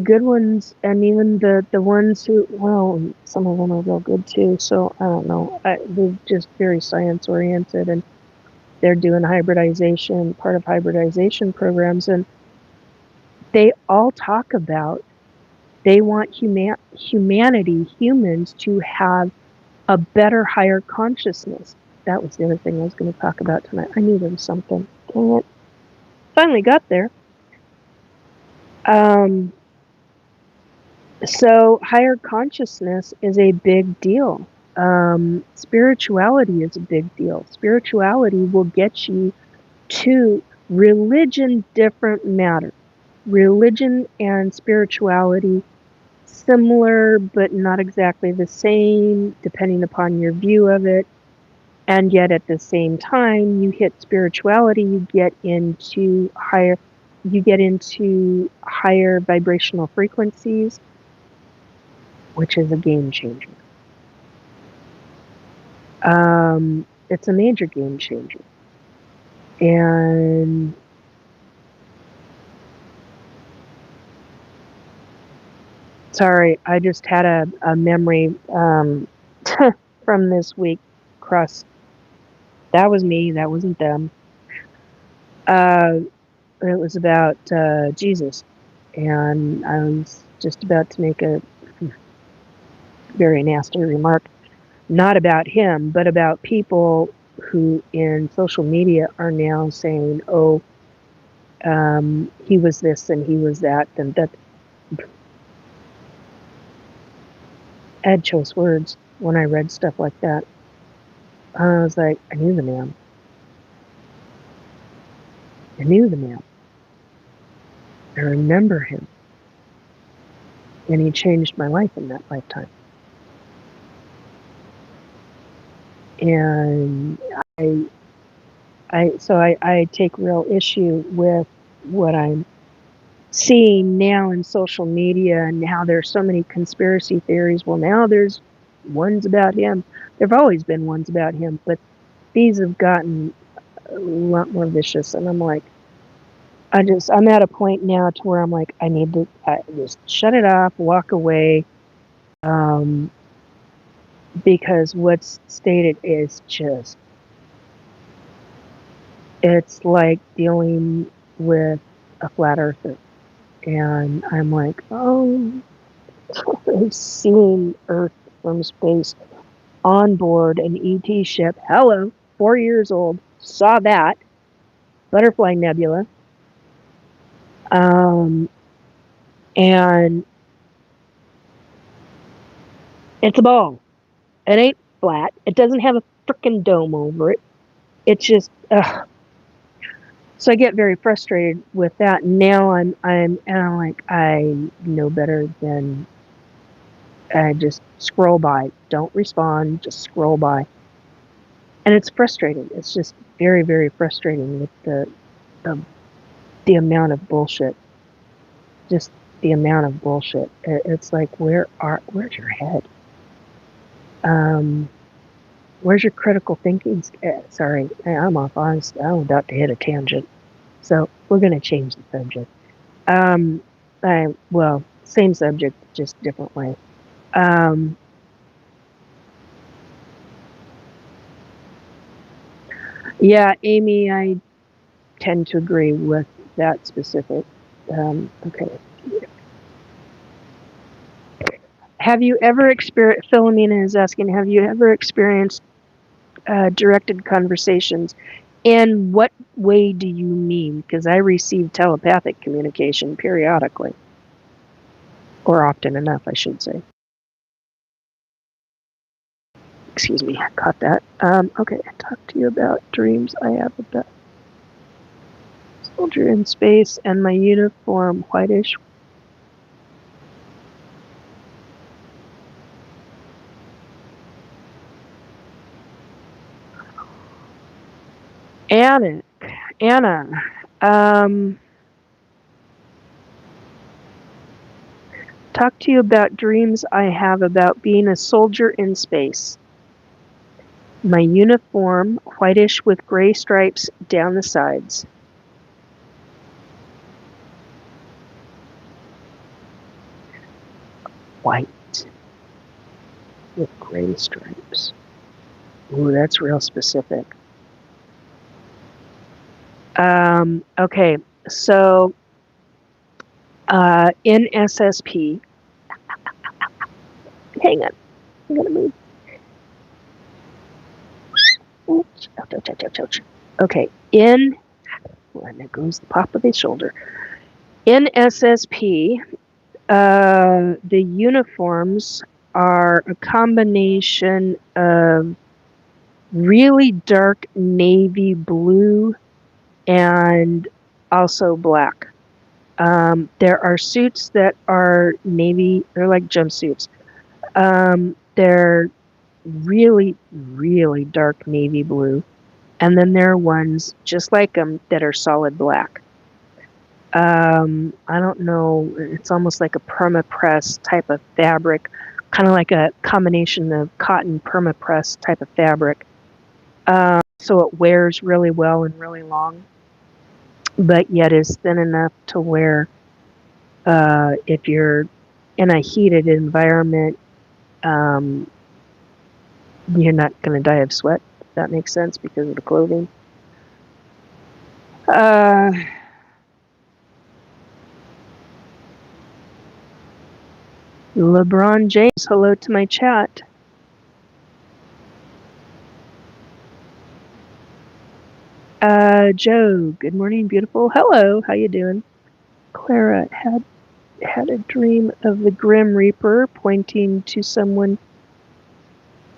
good ones, and even the ones who, well, some of them are real good too. So I don't know. They're just very science oriented, and they're doing part of hybridization programs, and they all talk about they want humanity, humans, to have a better, higher consciousness. That was the other thing I was going to talk about tonight. I knew there was something. Dang it. Finally got there. So higher consciousness is a big deal. Spirituality is a big deal. Spirituality will get you to religion. Different matter. Religion and spirituality, similar but not exactly the same, depending upon your view of it. And yet at the same time, you hit spirituality, you get into higher vibrational frequencies, which is a game changer. It's a major game changer. And sorry, I just had a memory from this week cross. That was me, that wasn't them. It was about Jesus, and I was just about to make a very nasty remark, not about him, but about people who in social media are now saying, oh, he was this and he was that, and that. Ed chose words when I read stuff like that. I was like, I knew the man. I knew the man. I remember him. And he changed my life in that lifetime. And I take real issue with what I'm seeing now in social media, and how there's so many conspiracy theories. Well, now there's ones about him. There've always been ones about him, but these have gotten a lot more vicious. And I'm like, I'm at a point now to where I'm like, I need to just shut it off, walk away, because what's stated is just, it's like dealing with a flat earther. And I'm like, oh, I've seen Earth from space on board an ET ship. Hello, 4 years old, saw that. Butterfly Nebula. And it's a ball. It ain't flat. It doesn't have a frickin' dome over it. It's just, ugh. So I get very frustrated with that. Now I'm like, I know better than just scroll by. Don't respond. Just scroll by. And it's frustrating. It's just very, very frustrating with the amount of bullshit. Just the amount of bullshit. It's like, where's your head? Where's your critical thinking? Sorry, I'm off. I'm about to hit a tangent. So we're going to change the subject. Same subject, just different way. Yeah, Amy, I tend to agree with that specific. Okay. have you ever experienced, Philomena is asking, have you ever experienced directed conversations? In what way do you mean? Because I receive telepathic communication periodically. Or often enough, I should say. Excuse me, I caught that. Okay, talk to you about dreams I have about soldier in space and my uniform, whitish. Anna, talk to you about dreams I have about being a soldier in space. My uniform, whitish with gray stripes down the sides. White with gray stripes. Ooh, that's real specific. Okay, so in SSP, hang on, I'm gonna move. Oops, ouch. Okay, and there goes the pop of the shoulder. In SSP, the uniforms are a combination of really dark navy blue and also black. There are suits that are navy, they're like jumpsuits. They're really, really dark navy blue. And then there are ones just like them that are solid black. I don't know, it's almost like a perma-press type of fabric, kind of like a combination of cotton perma-press type of fabric. So it wears really well and really long, but yet is thin enough to where if you're in a heated environment, you're not going to die of sweat, if that makes sense, because of the clothing. LeBron James, hello to my chat. Joe, good morning, beautiful. Hello, how you doing? Clara had a dream of the Grim Reaper pointing to someone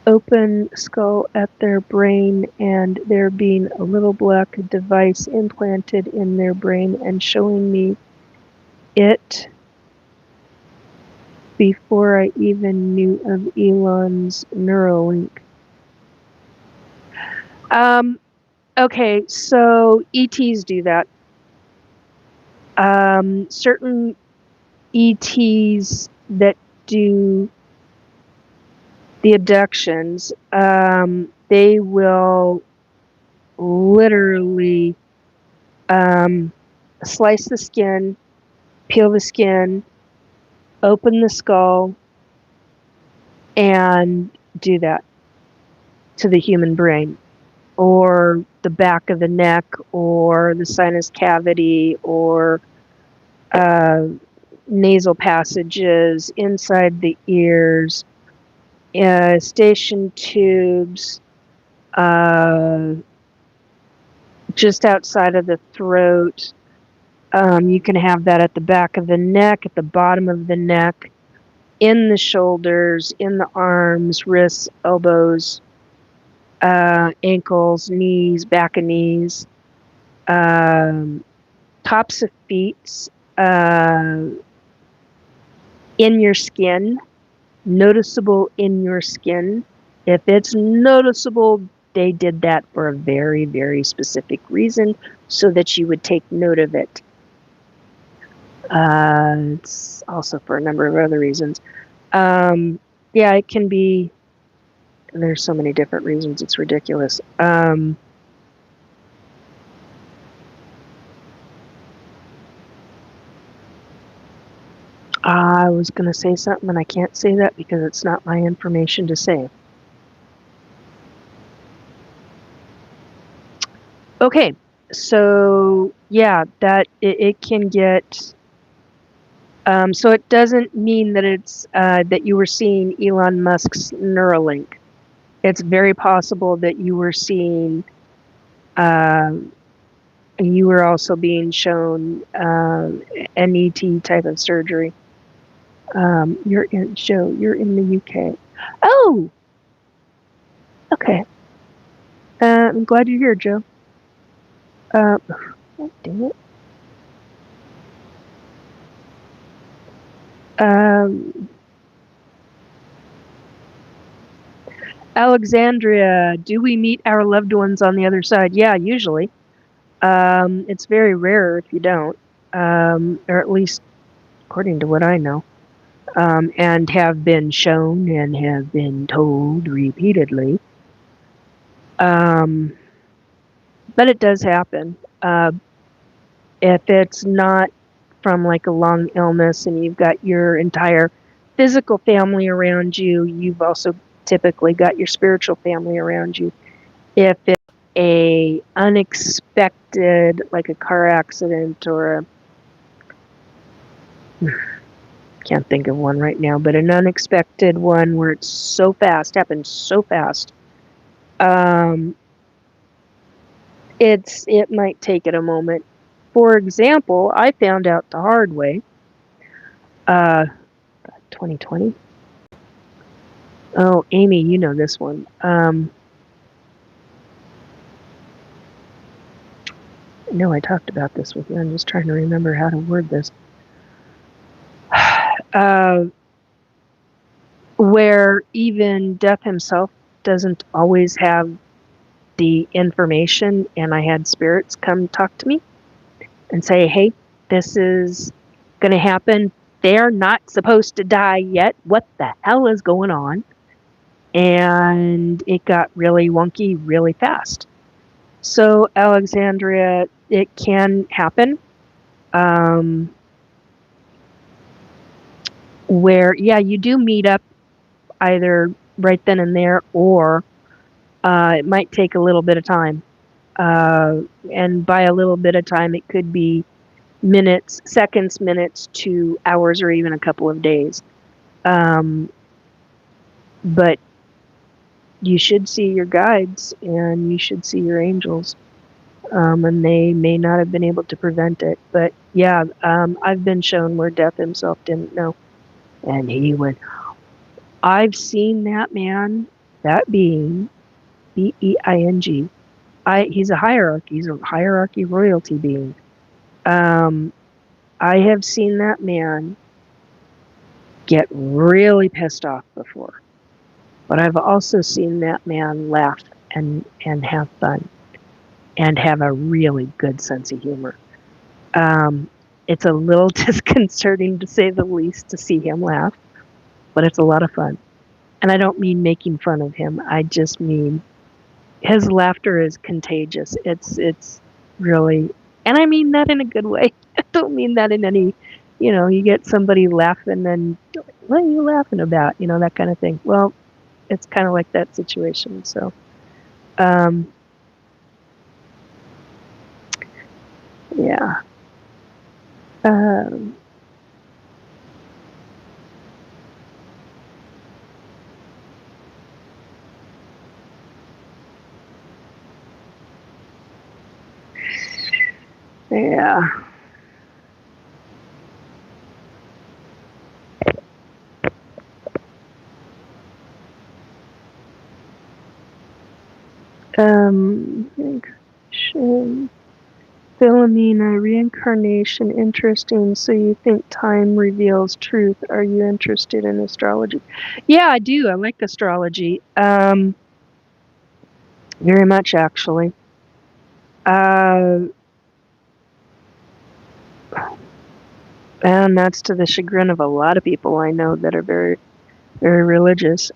open skull at their brain and there being a little black device implanted in their brain and showing me it before I even knew of Elon's Neuralink. Okay, so ETs do that. Certain ETs that do the abductions, they will literally slice the skin, peel the skin, open the skull, and do that to the human brain, or the back of the neck, or the sinus cavity, or nasal passages, inside the ears, station tubes, just outside of the throat. You can have that at the back of the neck, at the bottom of the neck, in the shoulders, in the arms, wrists, elbows, ankles, knees, back of knees, tops of feet, in your skin, noticeable in your skin. If it's noticeable, they did that for a very, very specific reason so that you would take note of it. It's also for a number of other reasons. Yeah, it can be, there's so many different reasons, it's ridiculous. I was going to say something and I can't say that because it's not my information to say. Okay, so yeah, that it can get So it doesn't mean that it's that you were seeing Elon Musk's Neuralink. It's very possible that you were seeing. You were also being shown an ET type of surgery. You're in Joe. You're in the UK. Oh, okay. I'm glad you're here, Joe. Oh, dang it. Alexandria, do we meet our loved ones on the other side? Yeah, usually. It's very rare if you don't, or at least according to what I know, and have been shown and have been told repeatedly. But it does happen. If it's not from like a long illness and you've got your entire physical family around you, you've also typically got your spiritual family around you. If it's a unexpected, like a car accident or can't think of one right now, but an unexpected one where it's so fast, happens so fast, it might take it a moment. For example, I found out the hard way. 2020. Oh, Amy, you know this one. No, I talked about this with you. I'm just trying to remember how to word this. Where even Death himself doesn't always have the information, and I had spirits come talk to me and say, hey, this is going to happen. They're not supposed to die yet. What the hell is going on? And it got really wonky really fast. So, Alexandria, it can happen. Where, yeah, you do meet up either right then and there, or it might take a little bit of time. And by a little bit of time, it could be minutes, seconds, minutes to hours, or even a couple of days. But you should see your guides and you should see your angels. And they may not have been able to prevent it. But yeah, I've been shown where Death himself didn't know. And he went, I've seen that man, that being, Being. He's a hierarchy. He's a hierarchy royalty being. I have seen that man get really pissed off before. But I've also seen that man laugh and have fun and have a really good sense of humor. It's a little disconcerting, to say the least, to see him laugh, but it's a lot of fun. And I don't mean making fun of him. I just mean his laughter is contagious. It's really, and I mean that in a good way. I don't mean that in any, you get somebody laughing and what are you laughing about? That kind of thing. Well, it's kind of like that situation. So, yeah. Yeah. Philomena, reincarnation, interesting. So you think time reveals truth. Are you interested in astrology? Yeah, I do. I like astrology. Very much, actually. And that's to the chagrin of a lot of people I know that are very, very religious.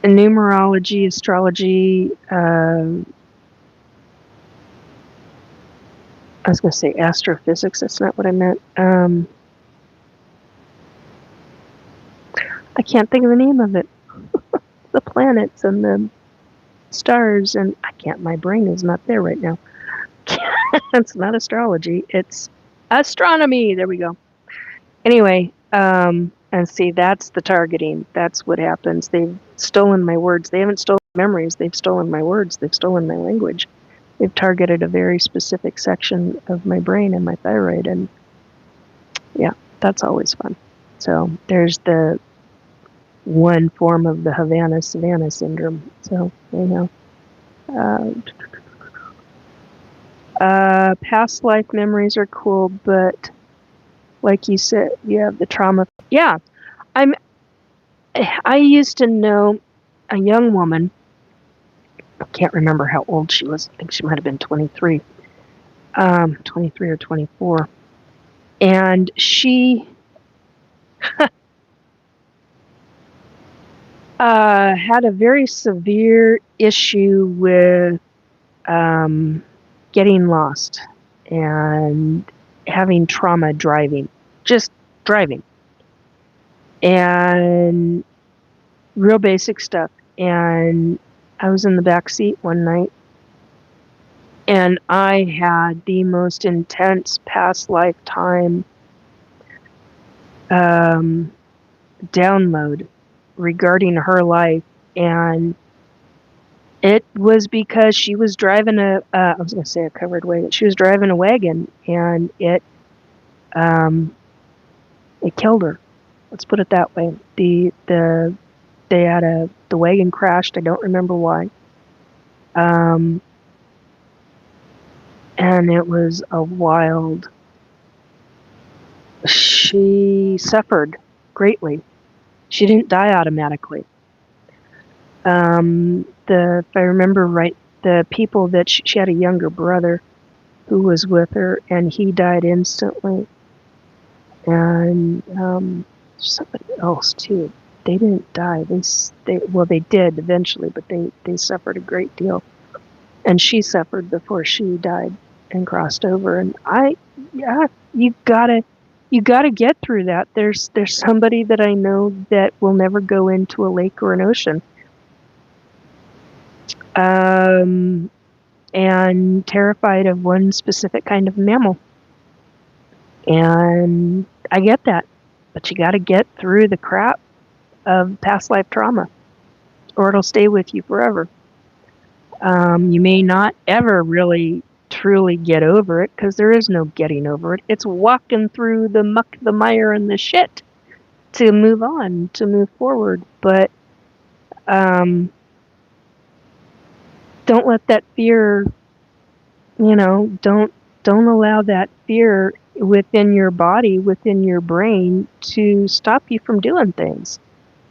Numerology, astrology, I was going to say astrophysics. That's not what I meant. I can't think of the name of it. The planets and the stars, and my brain is not there right now. It's not astrology. It's Astronomy. There we go. Anyway, and see, that's the targeting. That's what happens. They've stolen my words. They haven't stolen memories. They've stolen my words. They've stolen my language. They've targeted a very specific section of my brain and my thyroid, and yeah, that's always fun. So there's the one form of the Havana-Savannah syndrome. So, you know. Past life memories are cool, but like you said, you have the trauma. Yeah, I used to know a young woman. I can't remember how old she was. I think she might have been 23. 23 or 24. And she had a very severe issue with getting lost and having trauma driving. Just driving. And real basic stuff. And I was in the back seat one night, and I had the most intense past lifetime download regarding her life, and it was because she was driving I was going to say a covered wagon. She was driving a wagon, and it killed her. Let's put it that way. The wagon crashed. I don't remember why. And it was a wild. She suffered greatly. She didn't die automatically. If I remember right, the people that she had a younger brother who was with her, and he died instantly. And somebody else too. They didn't die. They did eventually, but they suffered a great deal. And she suffered before she died and crossed over. And you gotta get through that. There's somebody that I know that will never go into a lake or an ocean. And terrified of one specific kind of mammal. And I get that. But you gotta get through the crap of past life trauma, or it'll stay with you forever. You may not ever really truly get over it, because there is no getting over it. It's walking through the muck, the mire, and the shit to move on, to move forward. But don't let that fear, don't allow that fear within your body, within your brain, to stop you from doing things.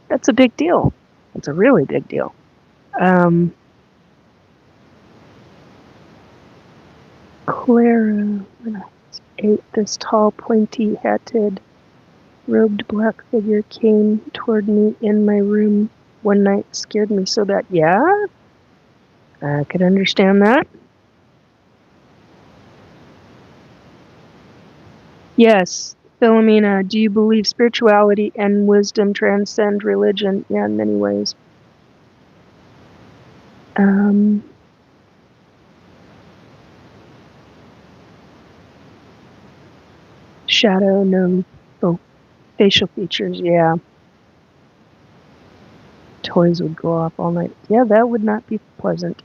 That's a big deal. It's a really big deal. Clara, this tall, pointy-hatted, robed black figure came toward me in my room one night. Scared me so bad. Yeah, I could understand that. Yes, Philomena, do you believe spirituality and wisdom transcend religion? Yeah, in many ways. Shadow, no. Oh, facial features, yeah. Toys would go off all night. Yeah, that would not be pleasant.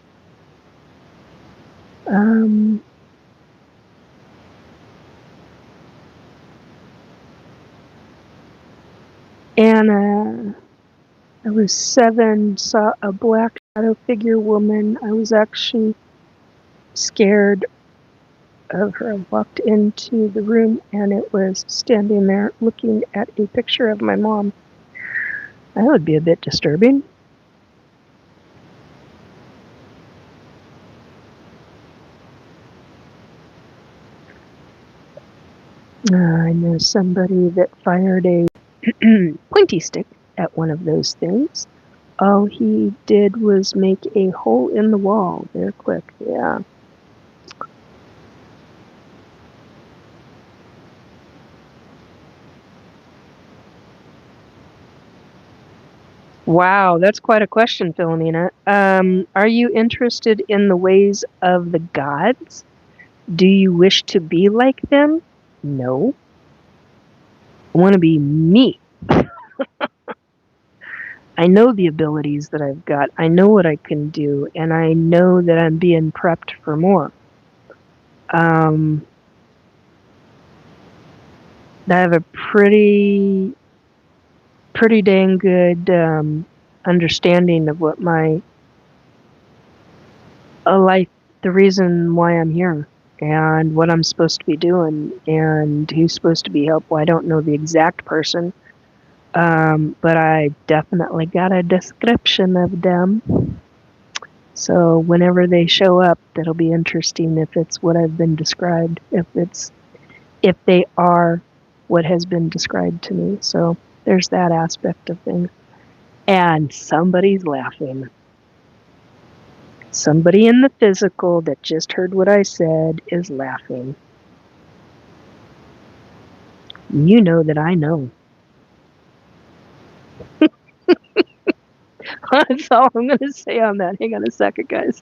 Anna, I was 7, saw a black shadow figure woman. I was actually scared of her. I walked into the room, and it was standing there looking at a picture of my mom. That would be a bit disturbing. I know somebody that fired a pointy stick at one of those things. All he did was make a hole in the wall. They're quick, yeah. Wow, that's quite a question, Philomena. Are you interested in the ways of the gods? Do you wish to be like them? No. I want to be me. I know the abilities that I've got. I know what I can do, and I know that I'm being prepped for more. I have a pretty dang good understanding of what my life, the reason why I'm here, and what I'm supposed to be doing, and who's supposed to be helpful. I don't know the exact person, but I definitely got a description of them. So whenever they show up, that'll be interesting if it's what I've been described, if they are what has been described to me. So there's that aspect of things. And somebody's laughing. Somebody in the physical that just heard what I said is laughing. You know that I know. That's all I'm going to say on that. Hang on a second, guys.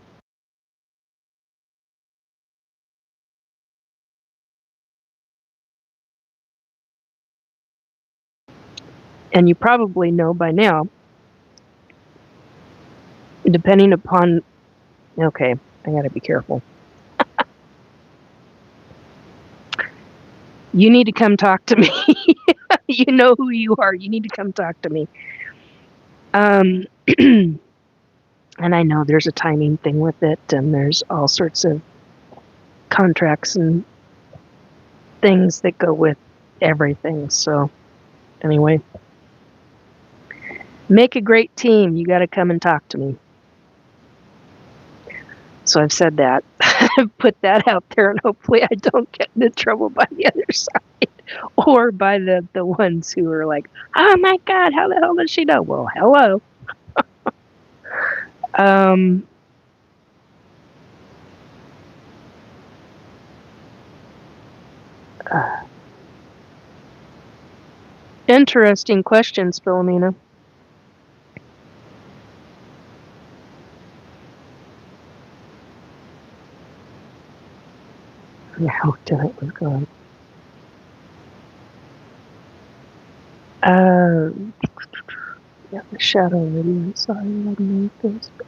And you probably know by now, depending upon. Okay, I got to be careful. You need to come talk to me. You know who you are. You need to come talk to me. And I know there's a timing thing with it, and there's all sorts of contracts and things that go with everything. So, anyway, make a great team. You got to come and talk to me. So I've said that. Put that out there, and hopefully I don't get into trouble by the other side or by the ones who are like, oh my God, how the hell does she know? Well, hello. Interesting questions, Philomena. Yeah, how tonight was gone. Yeah, the shadow video. Sorry, on Facebook.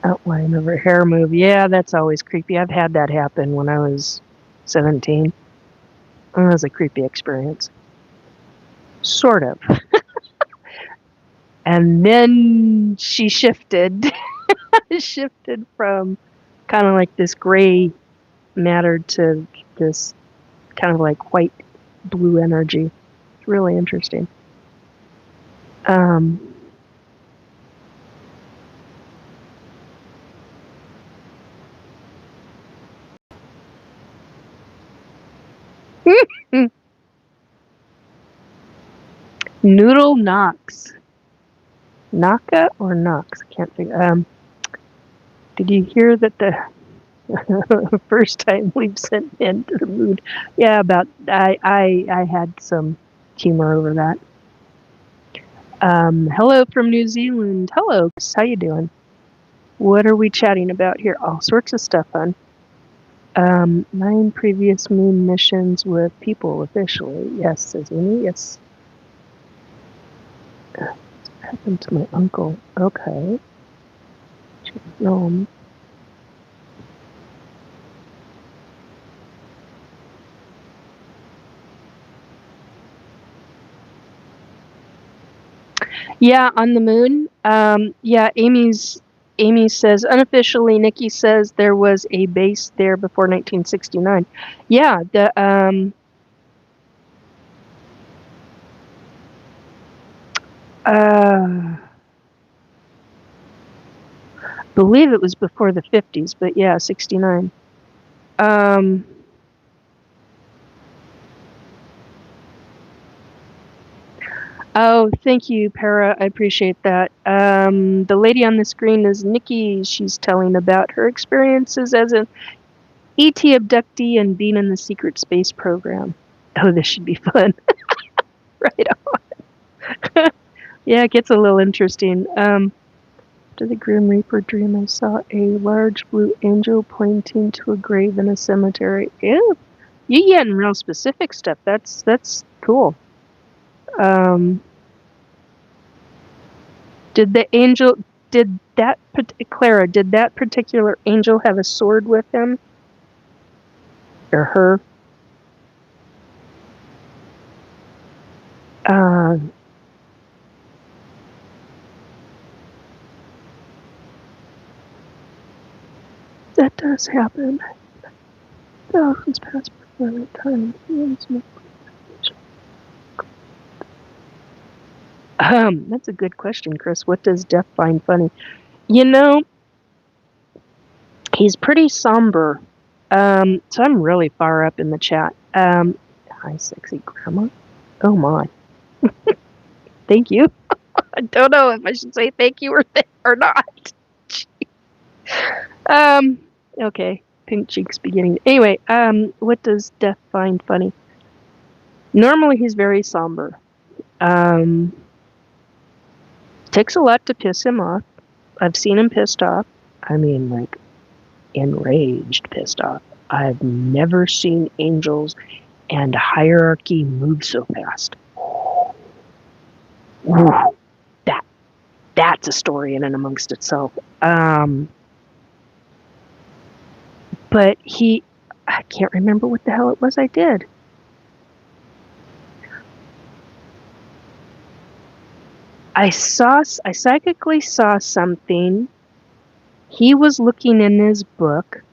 Outline of her hair move. Yeah, that's always creepy. I've had that happen when I was 17. It was a creepy experience. Sort of. And then she shifted. Shifted from kind of like this gray matter to this kind of like white blue energy. It's really interesting. Noodle Knox. Naka or Knox? I can't think. Did you hear that the first time we've sent men to the moon? Yeah, about I had some humor over that. Hello from New Zealand. Hello, how you doing? What are we chatting about here? All sorts of stuff, hon. 9 previous moon missions with people officially. Yes, says Amy. Yes. What happened to my uncle? Okay. Yeah, on the moon. Yeah, Amy says unofficially. Nikki says there was a base there before 1969. Yeah, the believe it was before the 50s, but yeah, 69. Oh, thank you, Para. I appreciate that. The lady on the screen is Nikki. She's telling about her experiences as an ET abductee and being in the secret space program. Oh, this should be fun. Right on. Yeah, it gets a little interesting. After the Grim Reaper dream, I saw a large blue angel pointing to a grave in a cemetery. Ew. You getting real specific stuff. That's cool. Did the angel? Clara? Did that particular angel have a sword with him, or her? That does happen. Thousands pass before that time. That's a good question, Chris. What does Death find funny? You know, he's pretty somber. So I'm really far up in the chat. Hi, sexy grandma. Oh my. Thank you. I don't know if I should say thank you or not. Okay. Pink cheeks beginning. Anyway, what does Death find funny? Normally he's very somber. Takes a lot to piss him off. I've seen him pissed off. I mean, like, enraged pissed off. I've never seen angels and hierarchy move so fast. Ooh, that's a story in and amongst itself. But I can't remember what the hell it was I did. I psychically saw something. He was looking in his book.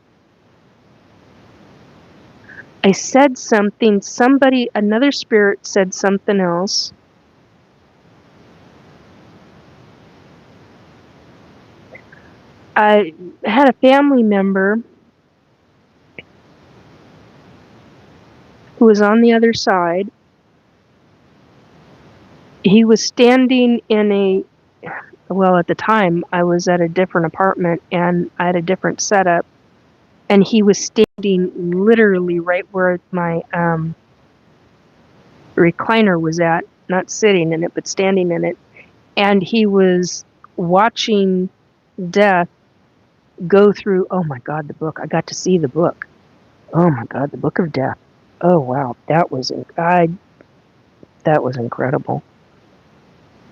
I said something. Another spirit said something else. I had a family member who was on the other side. He was standing at the time I was at a different apartment and I had a different setup, and he was standing literally right where my recliner was at, not sitting in it, but standing in it, and he was watching Death go through, oh my God, the book. I got to see the book. Oh my God, the Book of Death. Oh wow, that was incredible.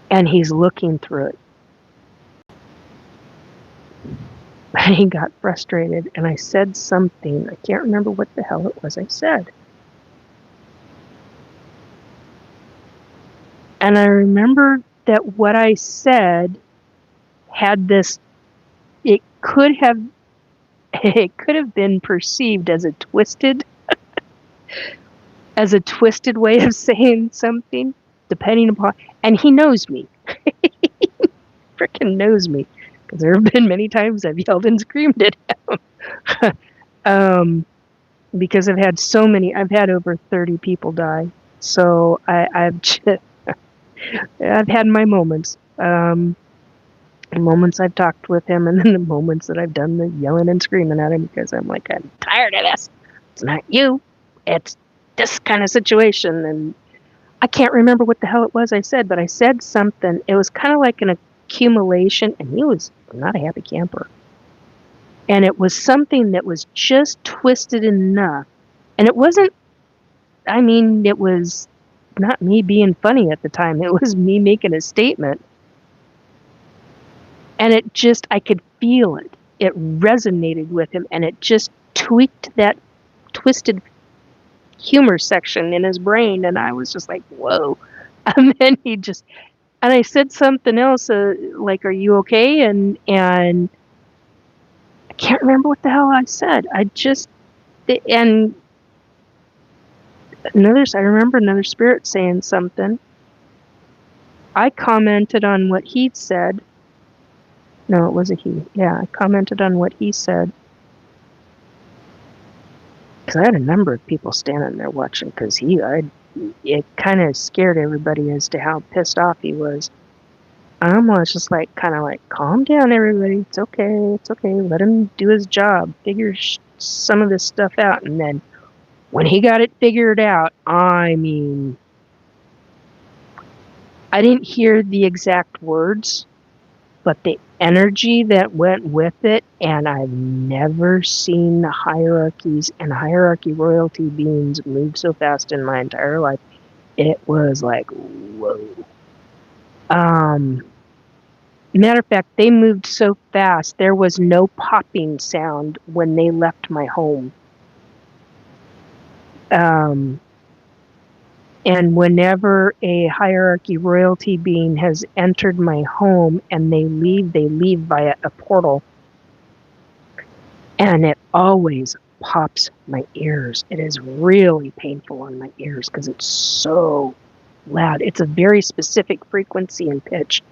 And he's looking through it. And he got frustrated, and I said something. I can't remember what the hell it was I said. And I remember that what I said had this, it could have been perceived as a twisted way of saying something, depending upon, and he knows me. Freaking knows me, because there have been many times I've yelled and screamed at him. Because I've had over 30 people die, so I've had my moments. Moments I've talked with him, and then the moments that I've done the yelling and screaming at him because I'm like, I'm tired of this. It's not you. It's this kind of situation. And I can't remember what the hell it was I said, but I said something. It was kind of like an accumulation, and he was not a happy camper. And it was something that was just twisted enough. And it was not me being funny at the time. It was me making a statement. And I could feel it. It resonated with him, and it just tweaked that twisted humor section in his brain, and I was just like, whoa. And then and I said something else, like, are you okay? And I can't remember what the hell I said. I remember another spirit saying something. I commented on what he'd said. No, it was a he. Yeah, I commented on what he said. Because I had a number of people standing there watching, because it kind of scared everybody as to how pissed off he was. I was just kind of like, calm down, everybody. It's okay. Let him do his job. Figure some of this stuff out. And then when he got it figured out, I didn't hear the exact words, but energy that went with it, and I've never seen hierarchies and hierarchy royalty beings move so fast in my entire life. It was like, whoa. Matter of fact, they moved so fast, there was no popping sound when they left my home. And whenever a hierarchy royalty being has entered my home and they leave via a portal. And it always pops my ears. It is really painful on my ears because it's so loud. It's a very specific frequency and pitch.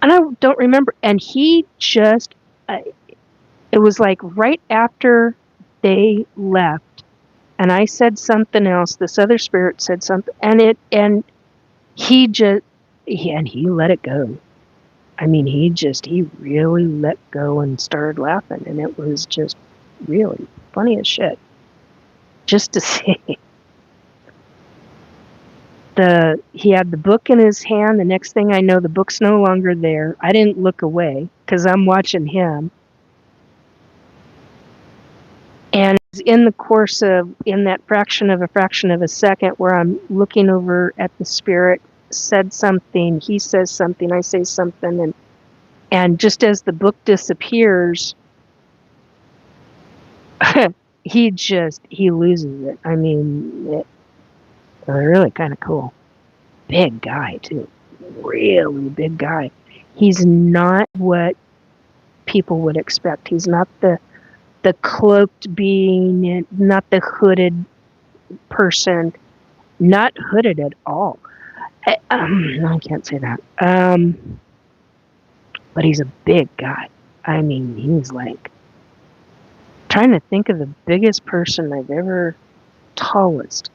And I don't remember. And he just, it was like right after they left, and I said something else. This other spirit said something, and he let it go. I mean, he really let go and started laughing, and it was just really funny as shit. Just to see he had the book in his hand. The next thing I know, the book's no longer there. I didn't look away because I'm watching him. And in the course of, in that fraction of a second where I'm looking over at the spirit, said something, he says something, I say something, and just as the book disappears, he loses it. I mean, it was really kind of cool. Big guy, too. Really big guy. He's not what people would expect. He's not the cloaked being, not the hooded person. Not hooded at all. I can't say that. But he's a big guy. I mean, he's like, trying to think of the biggest person I've ever, tallest,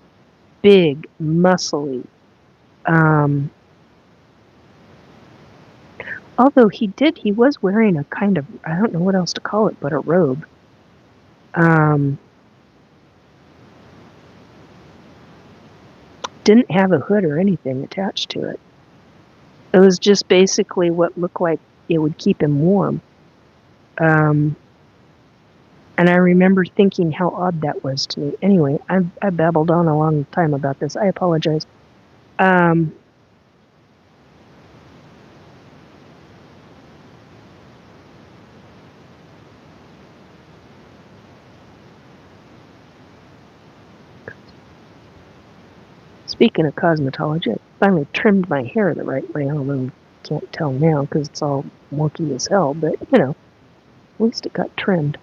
big, muscly. Although he was wearing a kind of, I don't know what else to call it, but a robe. Didn't have a hood or anything attached to it. It was just basically what looked like it would keep him warm. And I remember thinking how odd that was to me. Anyway, I babbled on a long time about this. I apologize. Speaking of cosmetology, I finally trimmed my hair the right way, although you can't tell now because it's all wonky as hell, but, you know, at least it got trimmed.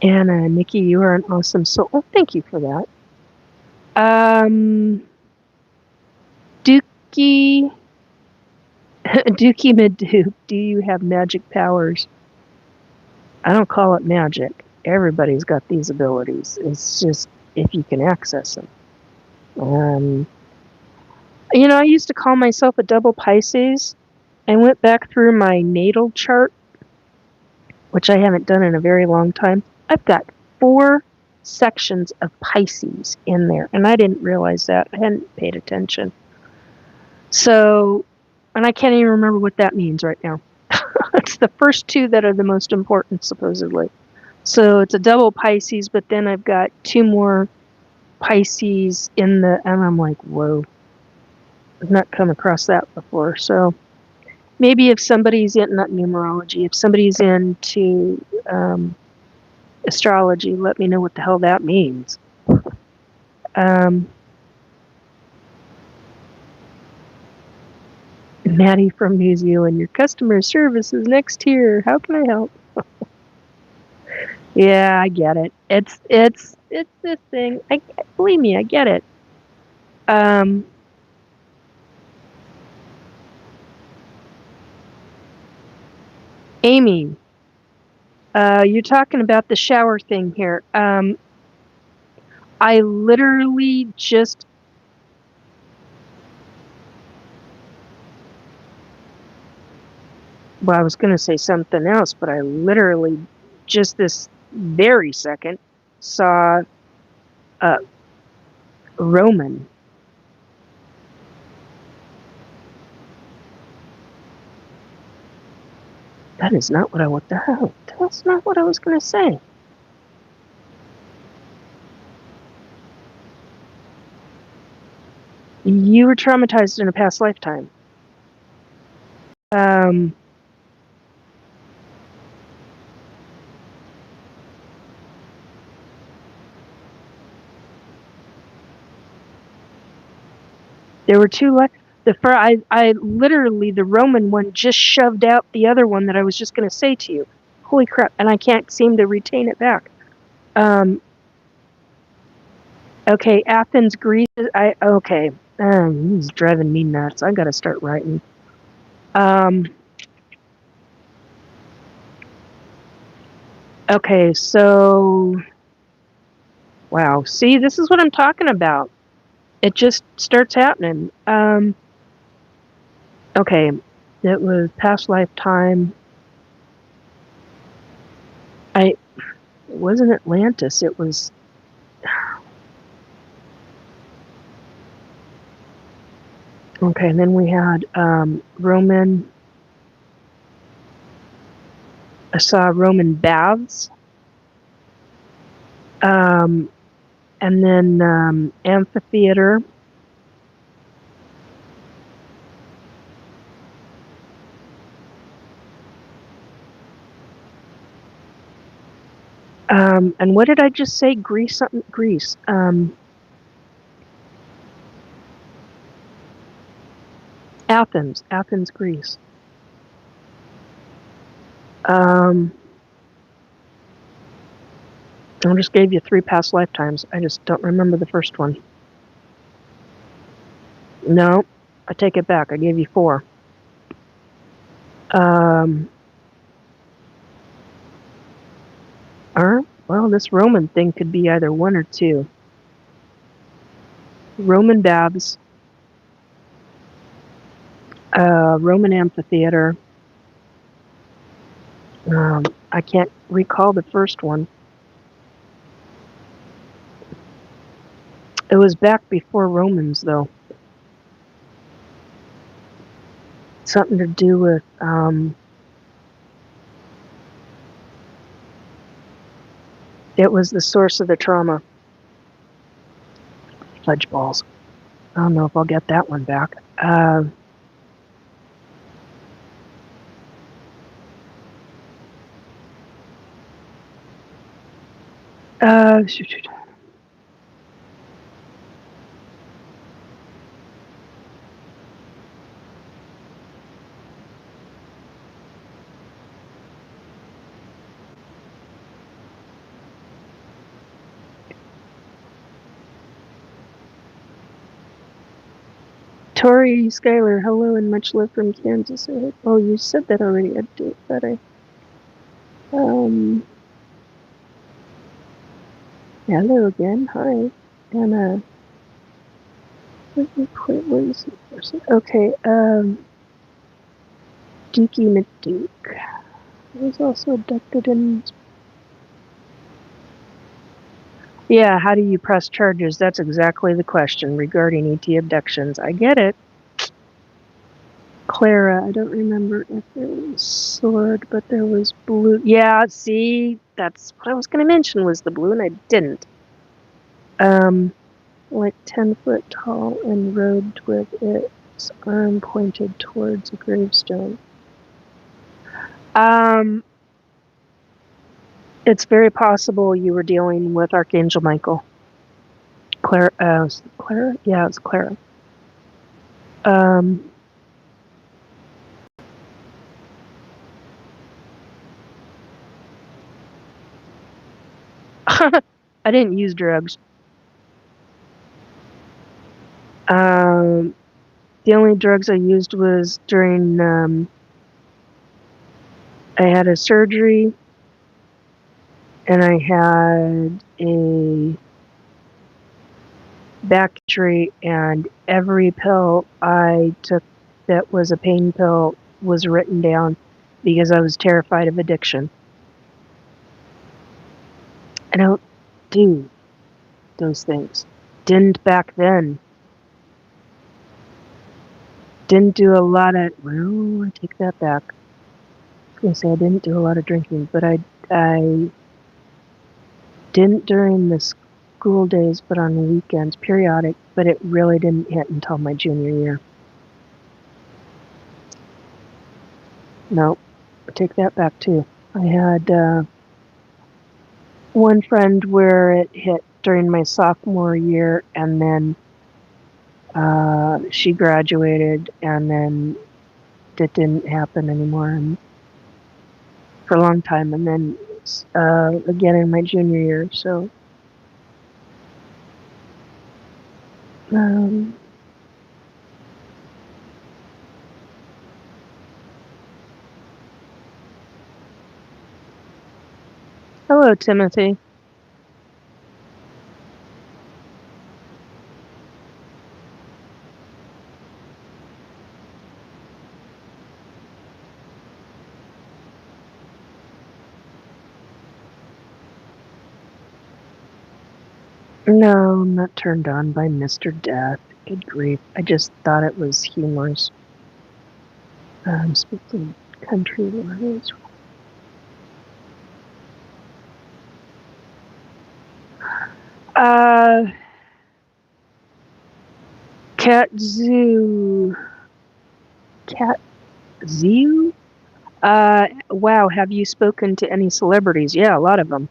And Nikki, you are an awesome soul. Oh, thank you for that. Dookie Madoop, do you have magic powers? I don't call it magic. Everybody's got these abilities. It's just if you can access them. You know, I used to call myself a double Pisces. I went back through my natal chart, which I haven't done in a very long time. I've got 4 sections of Pisces in there, and I didn't realize that. I hadn't paid attention. So, and I can't even remember what that means right now. It's the first 2 that are the most important, supposedly. So it's a double Pisces, but then I've got 2 more Pisces in the, and I'm like, whoa. I've not come across that before. So maybe if somebody's in, not numerology, if somebody's into astrology, let me know what the hell that means. Maddie from New Zealand, your customer service is next here. How can I help? Yeah, I get it. It's this thing. Believe me, I get it. Amy, you're talking about the shower thing here. I literally just well, I was going to say something else, but I literally just this very second saw Roman That is not what I want. The hell? That's not what I was going to say. You were traumatized in a past lifetime. There were two. I literally, the Roman one just shoved out the other one that I was just going to say to you. Holy crap! And I can't seem to retain it back. Okay, Athens, Greece. Okay. He's driving me nuts. I got to start writing. Okay, so wow. See, this is what I'm talking about. It just starts happening. Okay, it was past lifetime. It wasn't Atlantis. It was. Okay, and then we had Roman. I saw Roman baths. And then amphitheater. And what did I just say? Greece, something? Greece. Athens, Greece. I just gave you 3 past lifetimes. I just don't remember the first one. No, I take it back. I gave you 4. Well, this Roman thing could be either 1 or 2. Roman baths, Roman amphitheater. I can't recall the first one. It was back before Romans, though. Something to do with it was the source of the trauma. Fudge balls. I don't know if I'll get that one back. Shoot. Tori Schuyler, hello and much love from Kansas. Oh, you said that already. I'd do it, but hello again. Hi. And let me put where is the person? Okay. Dookie McDuke was also abducted in. Yeah, how do you press charges? That's exactly the question regarding ET abductions. I get it. Clara, I don't remember if there was sword, but there was blue. Yeah, see, that's what I was going to mention was the blue, and I didn't. Like 10 foot tall and robed with its arm pointed towards a gravestone. It's very possible you were dealing with Archangel Michael. Clara? Yeah, it's Clara. I didn't use drugs. The only drugs I used was during, I had a surgery, and I had a back injury, and every pill I took that was a pain pill was written down because I was terrified of addiction. I don't do those things. Didn't back then. Didn't do a lot of, well, I take that back. gonna say I didn't do a lot of drinking, but I didn't during the school days, but on weekends, periodic. But it really didn't hit until my junior year. No, I take that back too. I had one friend where it hit during my sophomore year, and then she graduated, and then it didn't happen anymore and for a long time. And then again in my junior year. So hello, Timothy. No, I'm not turned on by Mr. Death. Good grief. I just thought it was humorous. I'm speaking country words. Cat Zoo. Cat Zoo? Wow, have you spoken to any celebrities? Yeah, a lot of them.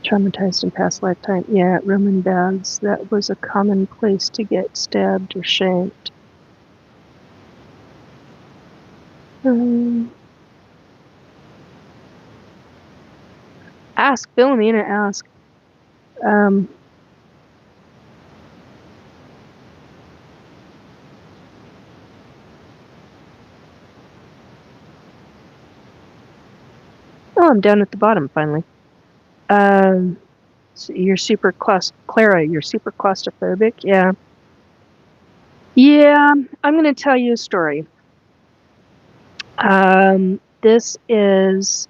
Traumatized in past lifetime. Yeah, Roman baths. That was a common place to get stabbed or shanked. Ask Philomena. Ask. Oh, I'm down at the bottom finally. So you're super Clara. You're super claustrophobic. Yeah. Yeah. I'm gonna tell you a story. This is,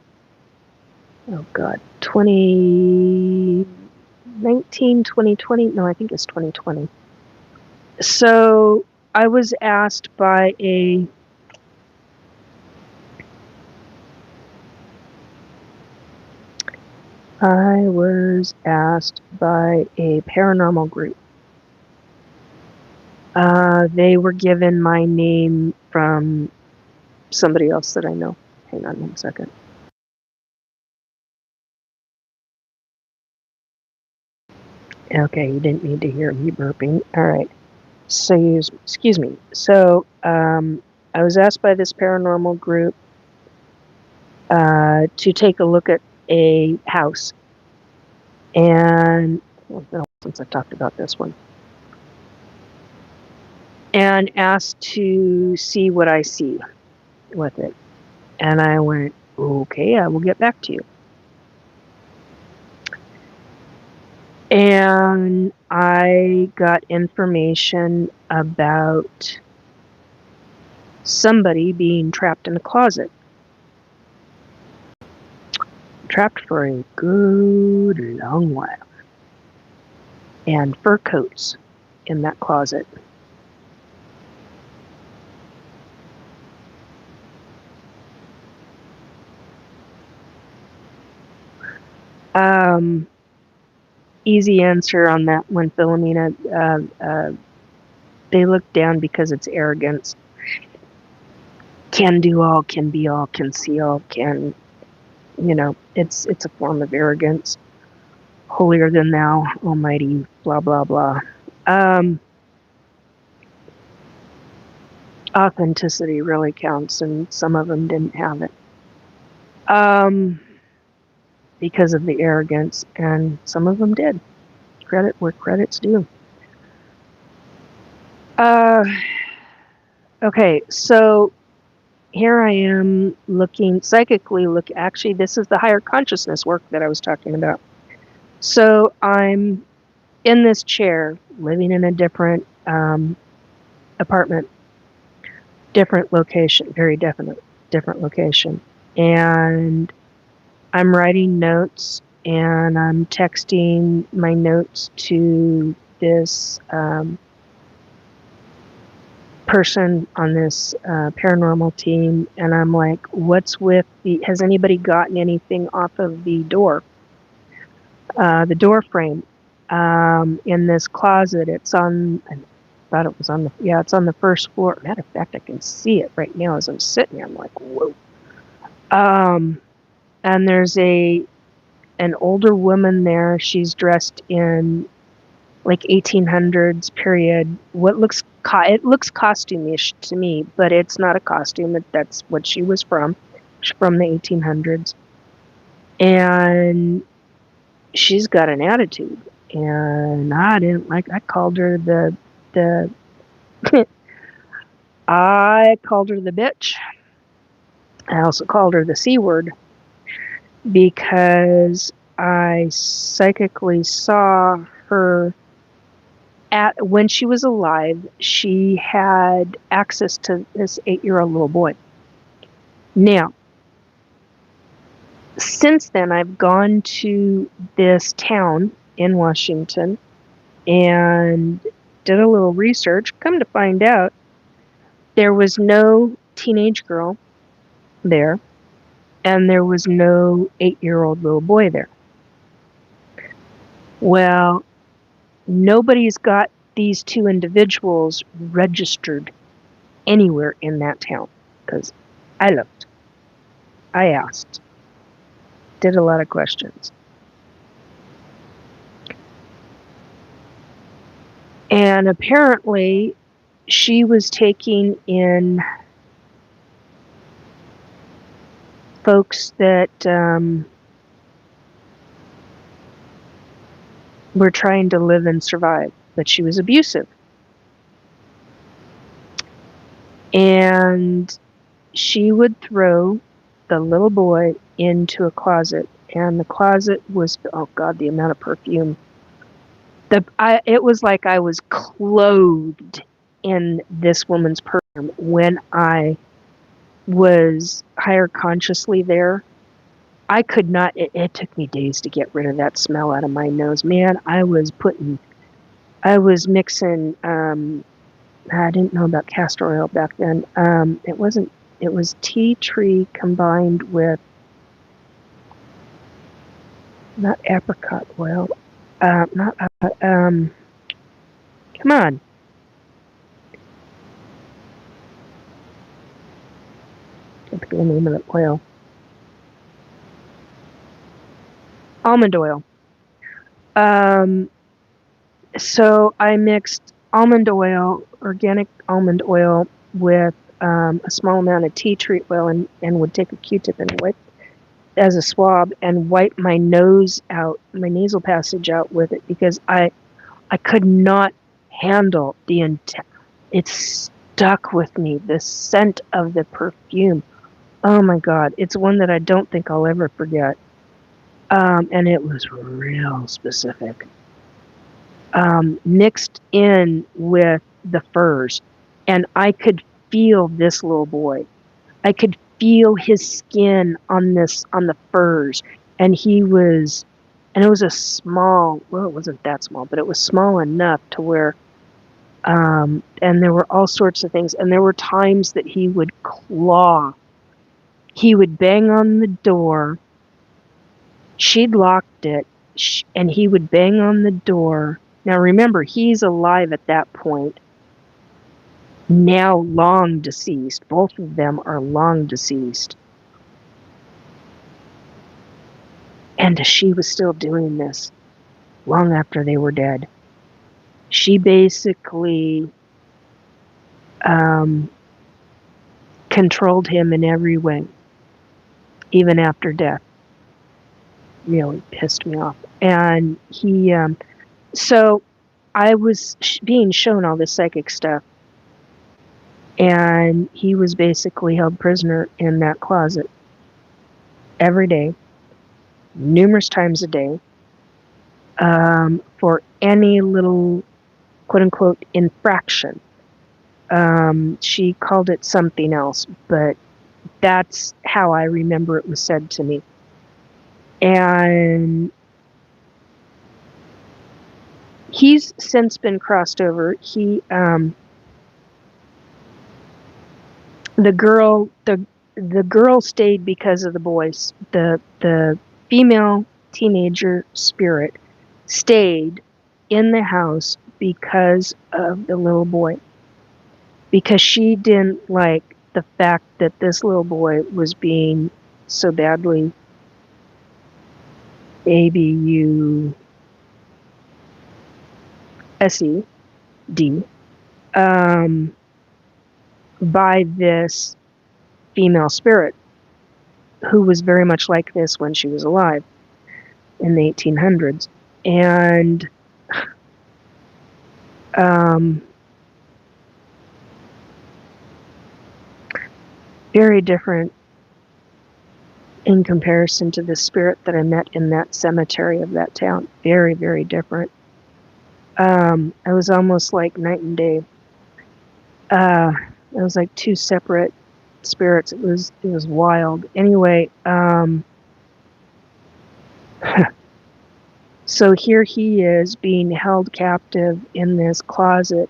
oh God, 2019, 2020. No, I think it's 2020. So I was asked by a paranormal group. They were given my name from somebody else that I know. Hang on 1 second. Okay, you didn't need to hear me burping. All right. So, excuse me. So, I was asked by this paranormal group to take a look at a house. And, well, since I talked about this one. And asked to see what I see with it. And I went, okay, I will get back to you. And I got information about somebody being trapped in a closet. Trapped for a good long while. And fur coats in that closet. Easy answer on that one, Philomena. They look down because it's arrogance. Can do all, can be all, can see all, can, it's a form of arrogance. Holier than thou, almighty, blah, blah, blah. Authenticity really counts, and some of them didn't have it. Because of the arrogance, and some of them did. Credit where credit's due. Okay, so here I am looking psychically. Actually, this is the higher consciousness work that I was talking about. So I'm in this chair, living in a different apartment, different location, very definite, different location. And I'm writing notes, and I'm texting my notes to this person on this paranormal team, and I'm like, what's with has anybody gotten anything off of the door frame in this closet? It's on, I thought it was on it's on the first floor. Matter of fact, I can see it right now as I'm sitting here. I'm like, whoa. And there's an older woman there. She's dressed in like 1800s period. It looks costumish to me, but it's not a costume. That's what she was from. She's from the 1800s, and she's got an attitude. And I didn't like. I called her the I called her the bitch. I also called her the C word because I psychically saw her when she was alive. She had access to this 8-year-old little boy. Now, since then, I've gone to this town in Washington and did a little research. Come to find out, there was no teenage girl there, and there was no 8-year-old little boy there. Well, nobody's got these two individuals registered anywhere in that town, because I looked, I asked, did a lot of questions. And apparently she was taking in folks that were trying to live and survive, but she was abusive. And she would throw the little boy into a closet, and the closet was, oh God, the amount of perfume. It was like I was clothed in this woman's perfume when I was higher consciously there. I could not, it took me days to get rid of that smell out of my nose. Man, I was mixing, I didn't know about castor oil back then. It was tea tree combined with, not apricot oil, come on. What's the name of the oil? Almond oil. So I mixed almond oil, organic almond oil, with a small amount of tea tree oil, and would take a Q-tip and wipe as a swab and wipe my nose out, my nasal passage out with it, because I could not handle it stuck with me, the scent of the perfume. Oh my God, it's one that I don't think I'll ever forget. And it was real specific. Mixed in with the furs, and I could feel this little boy. I could feel his skin on the furs, and it was a small, well, it wasn't that small, but it was small enough to where, and there were all sorts of things, and there were times that he would claw. He would bang on the door. She'd locked it, and he would bang on the door. Now remember, he's alive at that point, now long deceased. Both of them are long deceased. And she was still doing this long after they were dead. She basically controlled him in every way, even after death. Really pissed me off. And he, so I was being shown all this psychic stuff, and he was basically held prisoner in that closet every day, numerous times a day, for any little quote-unquote infraction. She called it something else, but that's how I remember it was said to me. And He's since been crossed over. The girl stayed because of the boys. The female teenager spirit stayed in the house because of the little boy. Because she didn't like the fact that this little boy was being so badly ABUSED by this female spirit who was very much like this when she was alive in the 1800s. And very different in comparison to the spirit that I met in that cemetery of that town. Very, very different. It was almost like night and day. It was like two separate spirits. It was wild. Anyway, so here he is being held captive in this closet,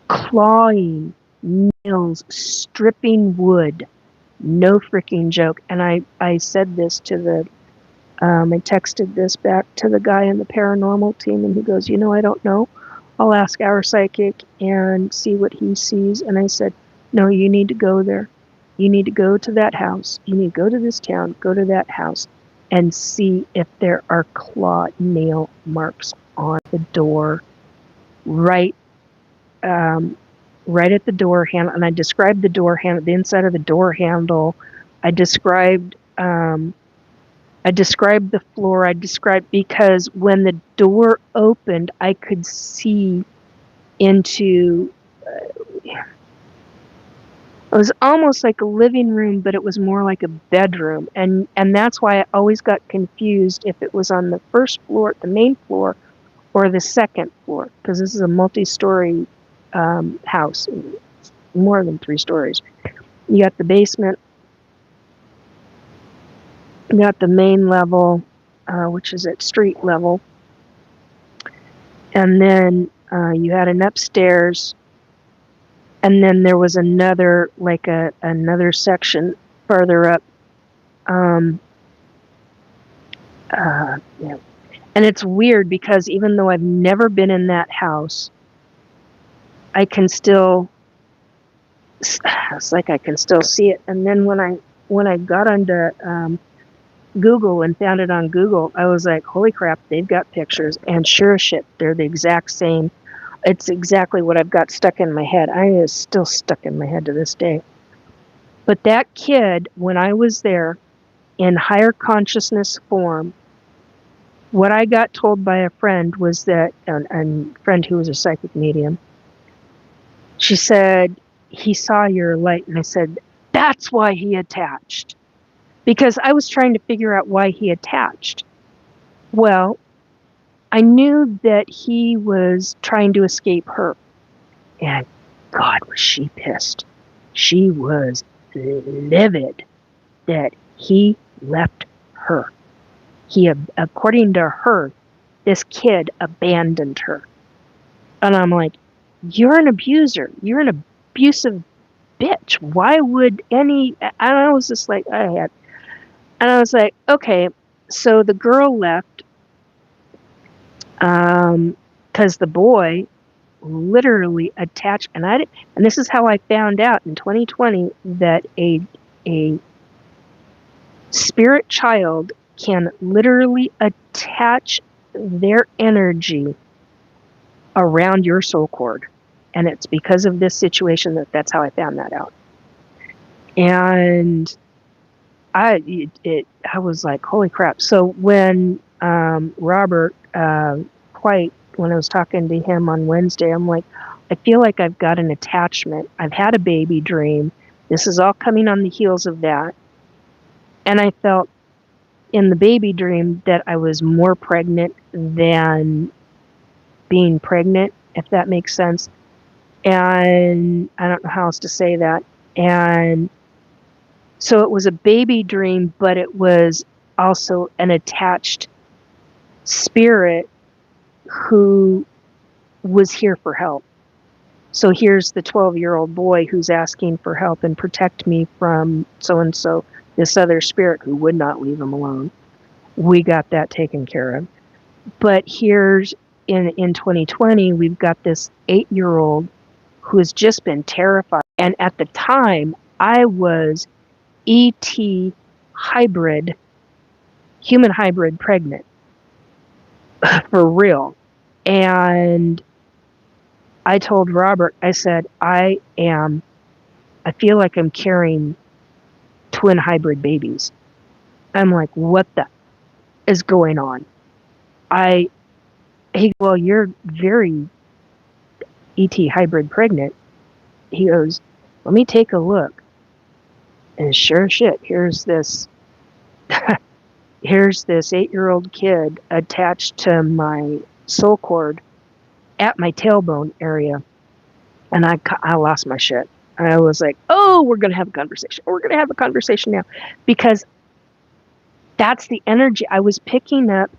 clawing nails, stripping wood. No freaking joke. And I said this to the, I texted this back to the guy in the paranormal team, and he goes, I don't know. I'll ask our psychic and see what he sees. And I said, no, you need to go there. You need to go to that house. You need to go to this town, go to that house, and see if there are claw nail marks on the door, right at the door handle. And I described the door handle, the inside of the door handle. I described the floor. Because when the door opened, I could see into, it was almost like a living room, but it was more like a bedroom. And that's why I always got confused if it was on the first floor, the main floor, or the second floor, because this is a multi-story house, more than 3 stories. You got the basement, you got the main level, which is at street level, and then you had an upstairs, and then there was another, like another section further up. Yeah. And it's weird because even though I've never been in that house, I can still, it's like I can still see it. And then when I got onto Google and found it on Google, I was like, holy crap, they've got pictures. And sure as shit, they're the exact same. It's exactly what I've got stuck in my head. I is still stuck in my head to this day. But that kid, when I was there in higher consciousness form, what I got told by a friend was that, a friend who was a psychic medium, she said, he saw your light. And I said, that's why he attached. Because I was trying to figure out why he attached. Well, I knew that he was trying to escape her. And God, was she pissed. She was livid that he left her. According to her, this kid abandoned her. And I'm like, you're an abuser. You're an abusive bitch. Why would any... And I was just like, and I was like, okay, so the girl left because the boy literally attached, and this is how I found out in 2020 that a spirit child can literally attach their energy around your soul cord. And it's because of this situation that's how I found that out. And I was like, holy crap. So when Robert White, when I was talking to him on Wednesday, I'm like, I feel like I've got an attachment. I've had a baby dream. This is all coming on the heels of that. And I felt in the baby dream that I was more pregnant than being pregnant, if that makes sense. And I don't know how else to say that. And so it was a baby dream, but it was also an attached spirit who was here for help. So here's the 12-year-old boy who's asking for help and protect me from so-and-so, this other spirit who would not leave him alone. We got that taken care of. But here's in 2020, we've got this 8-year-old who has just been terrified. And at the time, I was ET hybrid, human hybrid pregnant, for real. And I told Robert, I said, I feel like I'm carrying twin hybrid babies. I'm like, what the is going on? Well, you're very ET hybrid pregnant. He goes, let me take a look. And sure shit, here's this 8-year-old kid attached to my soul cord at my tailbone area. And I lost my shit. I was like, oh, we're going to have a conversation. We're going to have a conversation now. Because that's the energy. I was picking up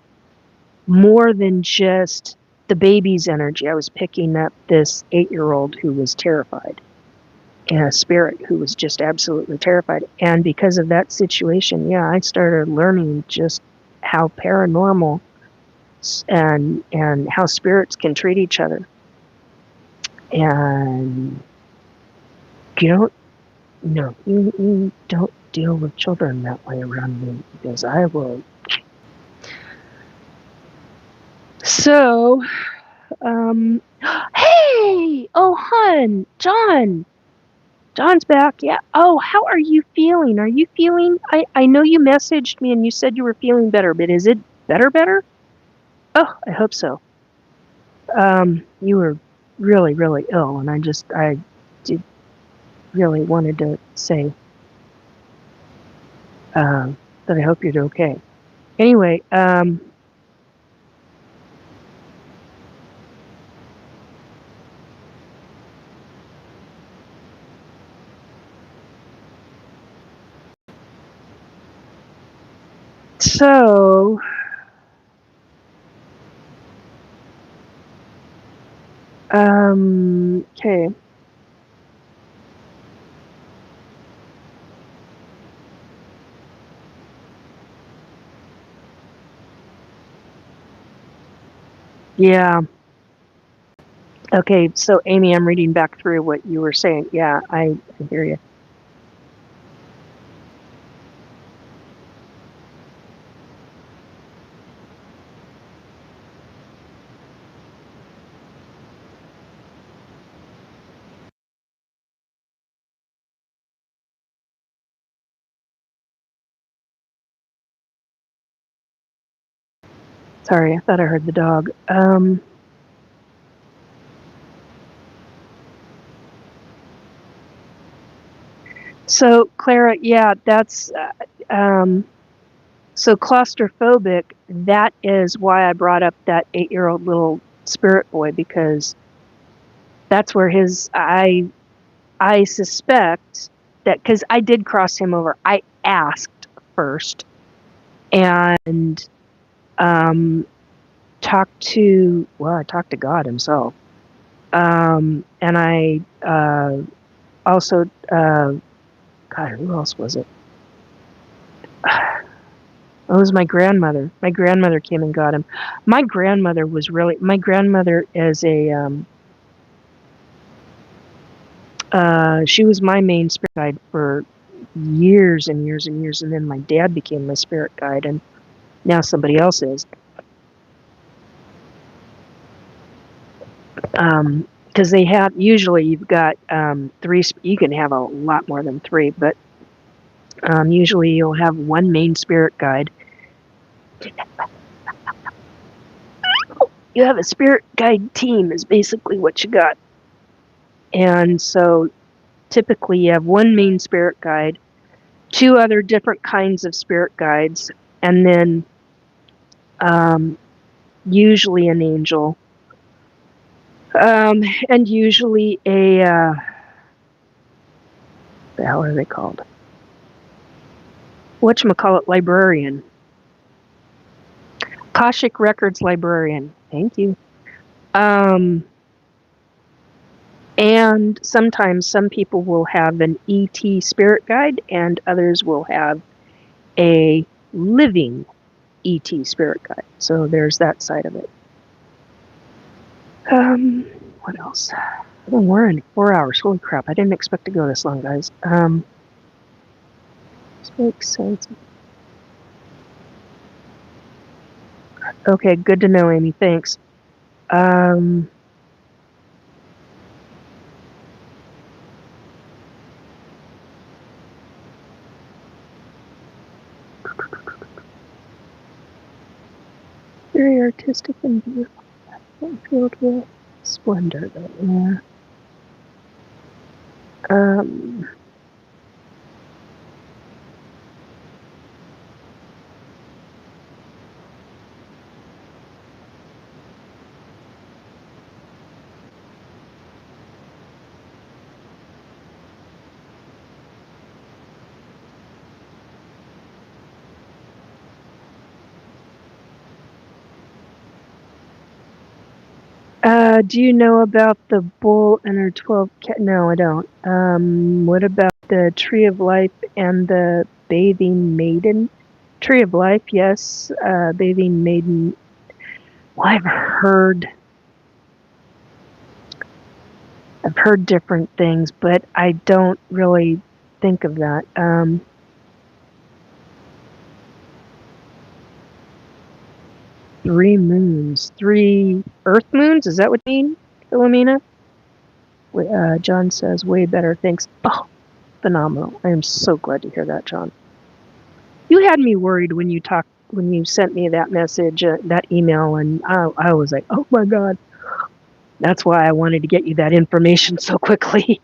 more than just the baby's energy. I was picking up this 8-year-old who was terrified. And a spirit who was just absolutely terrified. And because of that situation, yeah, I started learning just how paranormal and how spirits can treat each other. And you don't deal with children that way around me, because I will. So, hey, oh, hun, John's back. Yeah. Oh, how are you feeling? Are you feeling? I know you messaged me and you said you were feeling better, but is it better? Oh, I hope so. You were really, really ill, and I did really wanted to say that I hope you're okay. Anyway, so okay. Yeah. Okay, so Amy, I'm reading back through what you were saying. Yeah, I hear you. Sorry, I thought I heard the dog. So Clara, yeah, that's so claustrophobic. That is why I brought up that 8-year-old little spirit boy, because that's where I suspect that, because I did cross him over. I asked first and talked to God himself. And I also, God, who else was it? It was my grandmother. My grandmother came and got him. My grandmother is she was my main spirit guide for years and years and years, and then my dad became my spirit guide, and now somebody else is. Because they have, usually you've got 3, you can have a lot more than 3, but usually you'll have one main spirit guide. You have a spirit guide team is basically what you got. And so typically you have one main spirit guide, 2 other different kinds of spirit guides, and then usually an angel, and usually a the hell are they called? Whatchamacallit, librarian. Akashic Records librarian. Thank you. And sometimes some people will have an ET spirit guide and others will have a living ET spirit guide. So there's that side of it. What else? Oh, we're in 4 hours. Holy crap. I didn't expect to go this long, guys. This makes sense. Okay, good to know, Amy. Thanks. Very artistic and beautiful. Filled with splendor, though. Yeah. Do you know about the bull and her 12 cat? No, I don't. What about the tree of life and the bathing maiden? Tree of life, yes. Bathing maiden. Well, I've heard different things, but I don't really think of that. 3 moons, 3 Earth moons. Is that what you mean, Philomena? John says, way better, thanks. Oh, phenomenal. I am so glad to hear that, John. You had me worried when you sent me that message, that email, and I was like, oh my God. That's why I wanted to get you that information so quickly.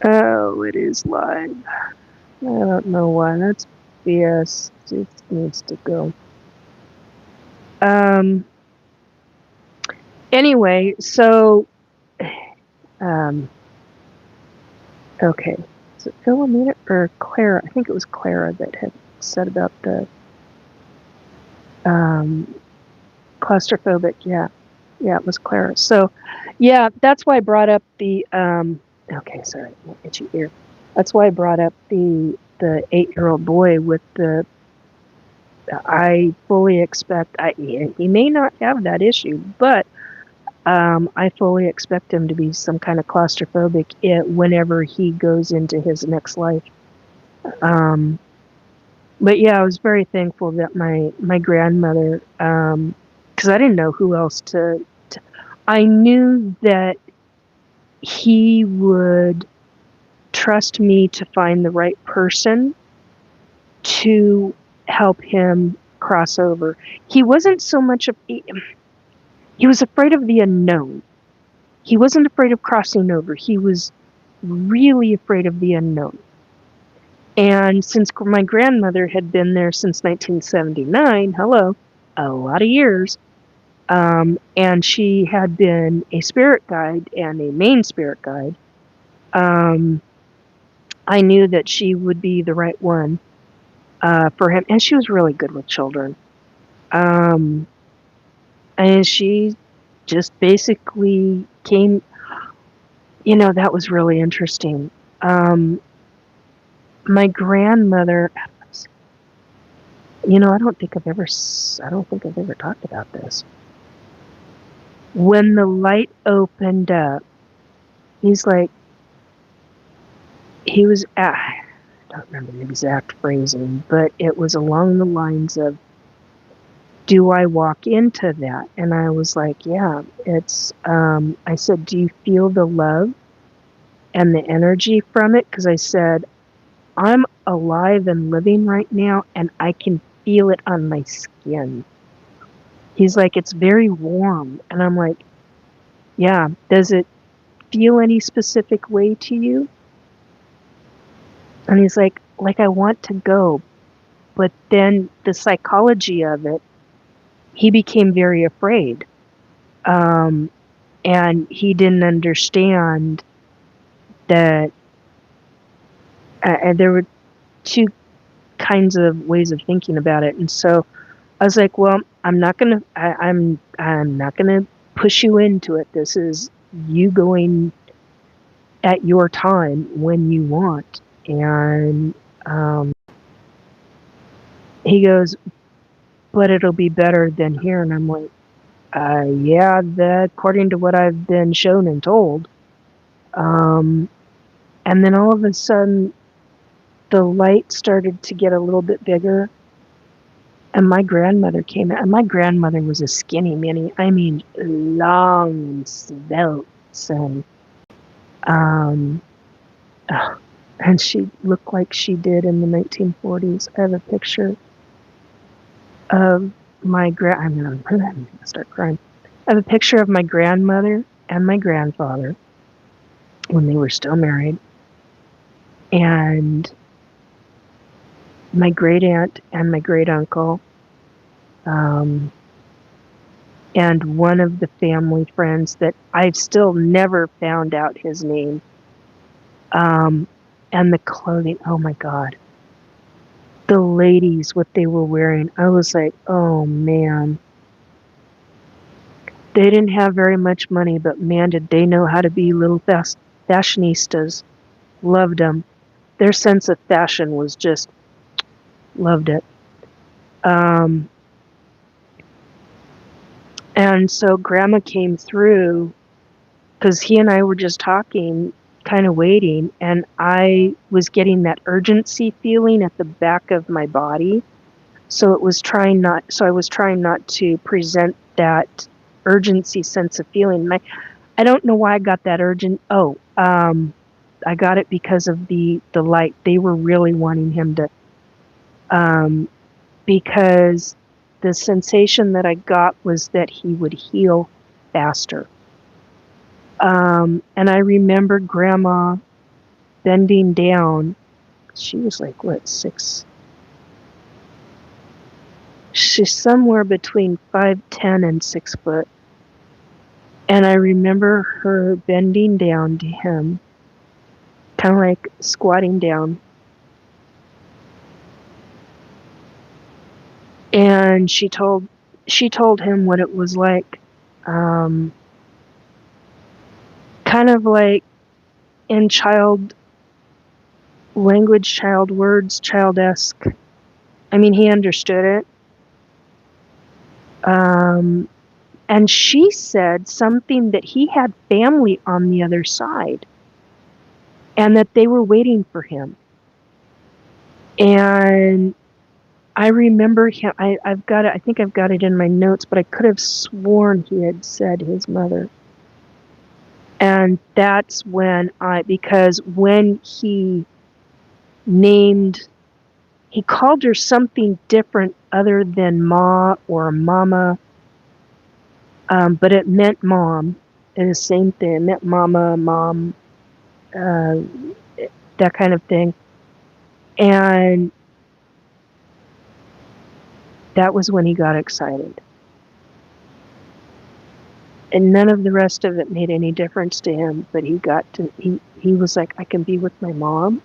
Oh, it is live. I don't know why. That's BS. It needs to go. Anyway, so, okay. Is it Philomena or Clara? I think it was Clara that had said about the claustrophobic. Yeah, it was Clara. So, yeah, that's why I brought up the. Okay, sorry, itchy ear. That's why I brought up the 8-year-old boy with the. I fully expect. He may not have that issue, but I fully expect him to be some kind of claustrophobic whenever he goes into his next life. But yeah, I was very thankful that my grandmother, because I didn't know who else to. I knew that he would trust me to find the right person to help him cross over. He wasn't so much of. He was afraid of the unknown. He wasn't afraid of crossing over. He was really afraid of the unknown. And since my grandmother had been there since 1979, hello, a lot of years, and she had been a spirit guide and a main spirit guide, I knew that she would be the right one for him. And she was really good with children. And she just basically came, that was really interesting. My grandmother, I don't think I've ever talked about this. When the light opened up, he was, I don't remember the exact phrasing, but it was along the lines of, do I walk into that? And I was like, yeah, it's, I said, do you feel the love and the energy from it? Because I said, I'm alive and living right now, and I can feel it on my skin. He's like, it's very warm. And I'm like, yeah, does it feel any specific way to you? And he's like I want to go. But then the psychology of it, he became very afraid. And he didn't understand that And there were two kinds of ways of thinking about it. And so I was like, well, I'm not gonna push you into it. This is you going at your time when you want. And he goes, but it'll be better than here. And I'm like, yeah, that according to what I've been shown and told. And then all of a sudden, the light started to get a little bit bigger, and my grandmother came out. And my grandmother was a skinny mini. I mean, long and svelte, and um, and she looked like she did in the 1940s. I have a picture of my I'm gonna start crying. I have a picture of my grandmother and my grandfather when they were still married, and my great aunt and my great uncle, and one of the family friends that I've still never found out his name. And the clothing, oh my God. The ladies, what they were wearing, I was like, oh man. They didn't have very much money, but man, did they know how to be little fashionistas. Loved them. Their sense of fashion was just, loved it. And so Grandma came through because he and I were just talking, kind of waiting, and I was getting that urgency feeling at the back of my body. So I was trying not to present that urgency sense of feeling. And I don't know why I got that urgent. I got it because of the light. They were really wanting him to, because the sensation that I got was that he would heal faster. And I remember Grandma bending down. She was like, what, 6? She's somewhere between 5'10" and 6 foot. And I remember her bending down to him, kind of like squatting down. And she told him what it was like, kind of like in child language, child words, child-esque. I mean, he understood it. And she said something that he had family on the other side and that they were waiting for him. And I remember him, I've got it, I think I've got it in my notes, but I could have sworn he had said his mother. And that's when because when he called her something different other than Ma or Mama, but it meant mom. And the same thing, it meant mama, mom, that kind of thing. And that was when he got excited. And none of the rest of it made any difference to him, but he was like, I can be with my mom.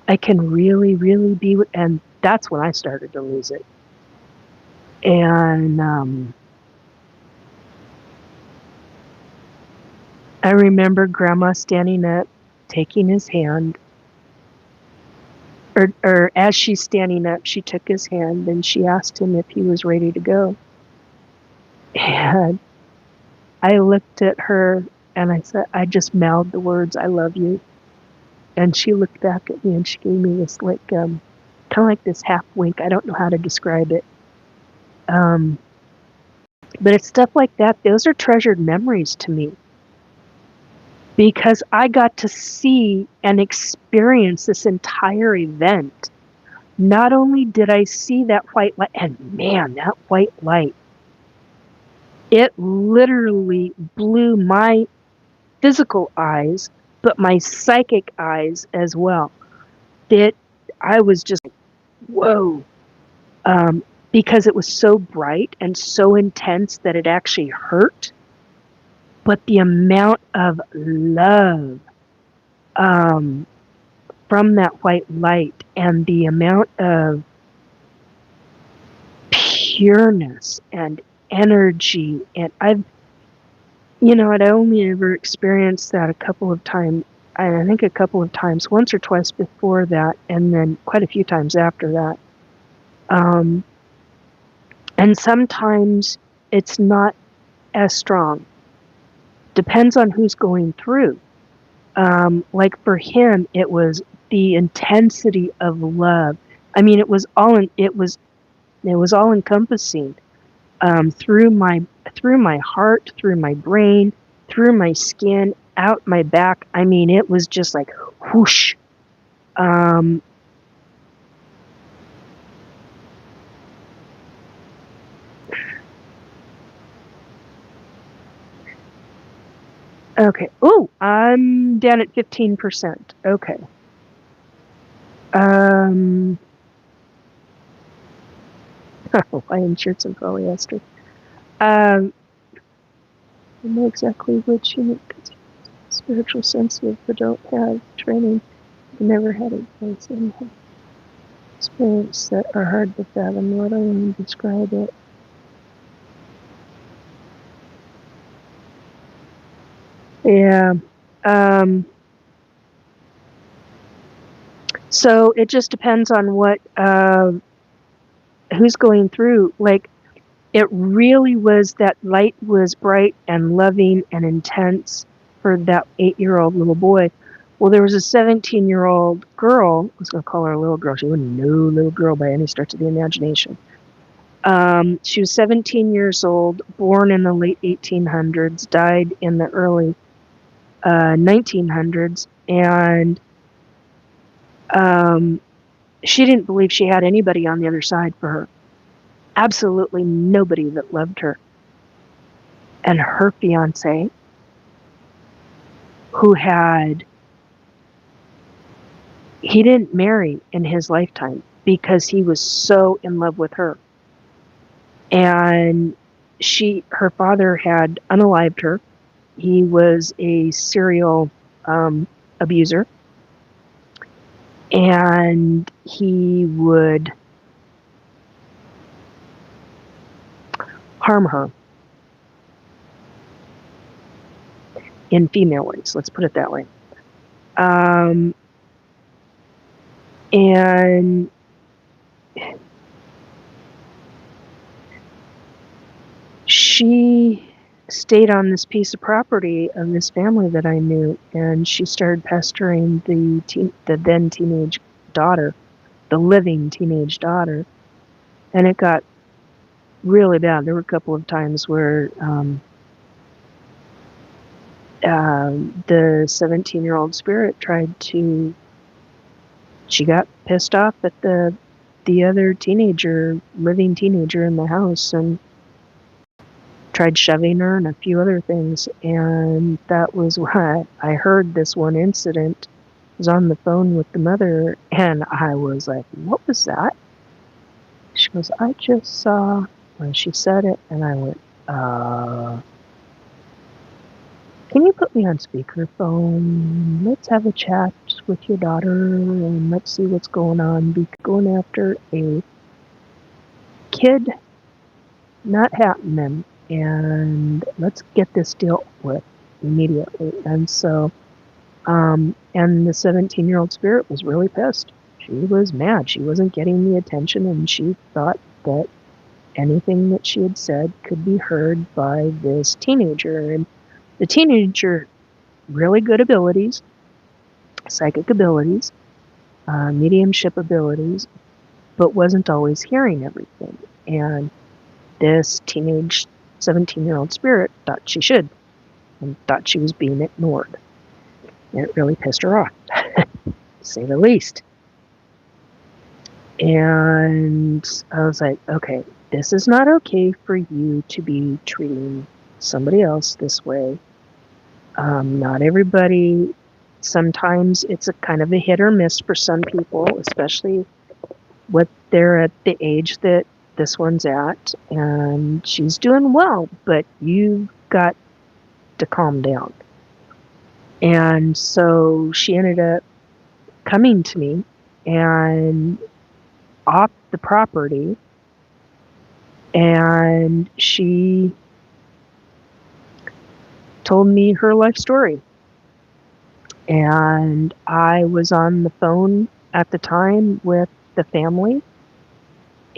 I can really, really be with, and that's when I started to lose it. And I remember Grandma standing up, taking his hand, or as she's standing up, she took his hand and she asked him if he was ready to go. And I looked at her and I just mouthed the words, I love you. And she looked back at me and she gave me this like, kind of like this half wink. I don't know how to describe it. But it's stuff like that. Those are treasured memories to me. Because I got to see and experience this entire event. Not only did I see that white light, and man, that white light, it literally blew my physical eyes, but my psychic eyes as well. I was just, whoa, because it was so bright and so intense that it actually hurt. But the amount of love, from that white light, and the amount of pureness and energy. And I'd only ever experienced that a couple of times. I think a couple of times, once or twice before that, and then quite a few times after that. And sometimes it's not as strong. Depends on who's going through. Like for him, it was the intensity of love. I mean, it was all encompassing. Through my heart, through my brain, through my skin, out my back. I mean, it was just like whoosh. Okay. Oh, I'm down at 15%. Okay. Hawaiian shirts and polyester. I know exactly which unit spiritual sensitive but don't have training. Never had a place in experience that are hard to fathom. Let alone describe it. Yeah. So it just depends on what who's going through. Like, it really was, that light was bright and loving and intense for that 8-year-old little boy. Well, there was a 17-year-old girl. I was going to call her a little girl. She wasn't no little girl by any stretch of the imagination. She was 17 years old, born in the late 1800s, died in the early 1900s, and she didn't believe she had anybody on the other side for her. Absolutely nobody that loved her. And her fiance, he didn't marry in his lifetime because he was so in love with her. And her father had unalived her. He was a serial abuser. And he would harm her in female ways, let's put it that way. And she stayed on this piece of property of this family that I knew, and she started pestering the then teenage daughter, the living teenage daughter, and it got really bad. There were a couple of times where the 17-year-old spirit she got pissed off at the other living teenager in the house, and tried shoving her and a few other things. And that was why I heard this one incident. I was on the phone with the mother, and I was like, what was that? She goes, I just saw, when she said it, and I went, can you put me on speakerphone? Let's have a chat with your daughter, and let's see what's going on. Be going after a kid, not happening, and let's get this dealt with immediately. And so, and the 17-year-old spirit was really pissed. She was mad. She wasn't getting the attention, and she thought that anything that she had said could be heard by this teenager. And the teenager, really good abilities, psychic abilities, mediumship abilities, but wasn't always hearing everything. And this teenage 17-year-old spirit thought she should, and thought she was being ignored. And it really pissed her off, to say the least. And I was like, okay, this is not okay for you to be treating somebody else this way. Not everybody, sometimes it's a kind of a hit or miss for some people, especially when they're at the age that this one's at, and she's doing well, but you've got to calm down. And so she ended up coming to me and off the property, and she told me her life story. And I was on the phone at the time with the family,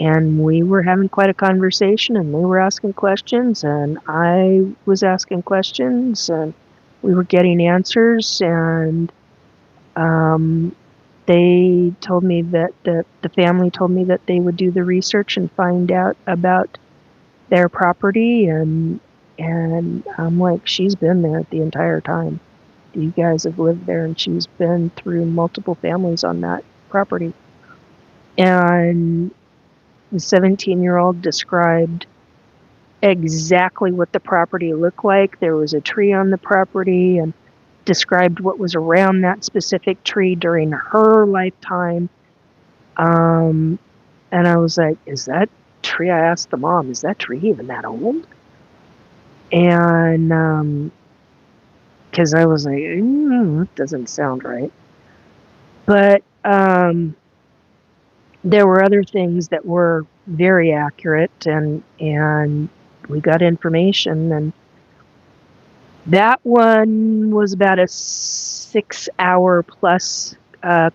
and we were having quite a conversation, and they were asking questions, and I was asking questions, and we were getting answers, and they told me that the family told me that they would do the research and find out about their property, and I'm like, she's been there the entire time. You guys have lived there, and she's been through multiple families on that property. And the 17-year-old described exactly what the property looked like. There was a tree on the property, and described what was around that specific tree during her lifetime. And I was like, is that tree? I asked the mom, is that tree even that old? And because I was like, that doesn't sound right. But there were other things that were very accurate, and we got information, and that one was about a 6-hour plus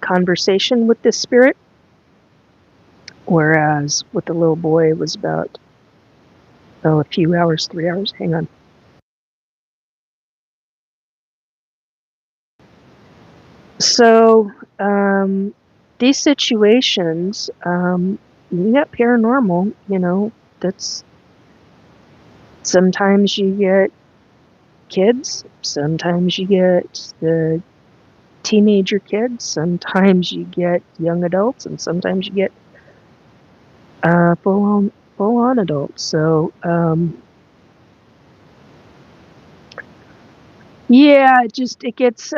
conversation with this spirit, whereas with the little boy it was about a few hours, 3 hours. Hang on. So these situations, you got paranormal, that's sometimes you get kids, sometimes you get the teenager kids, sometimes you get young adults, and sometimes you get full on adults. So yeah, it gets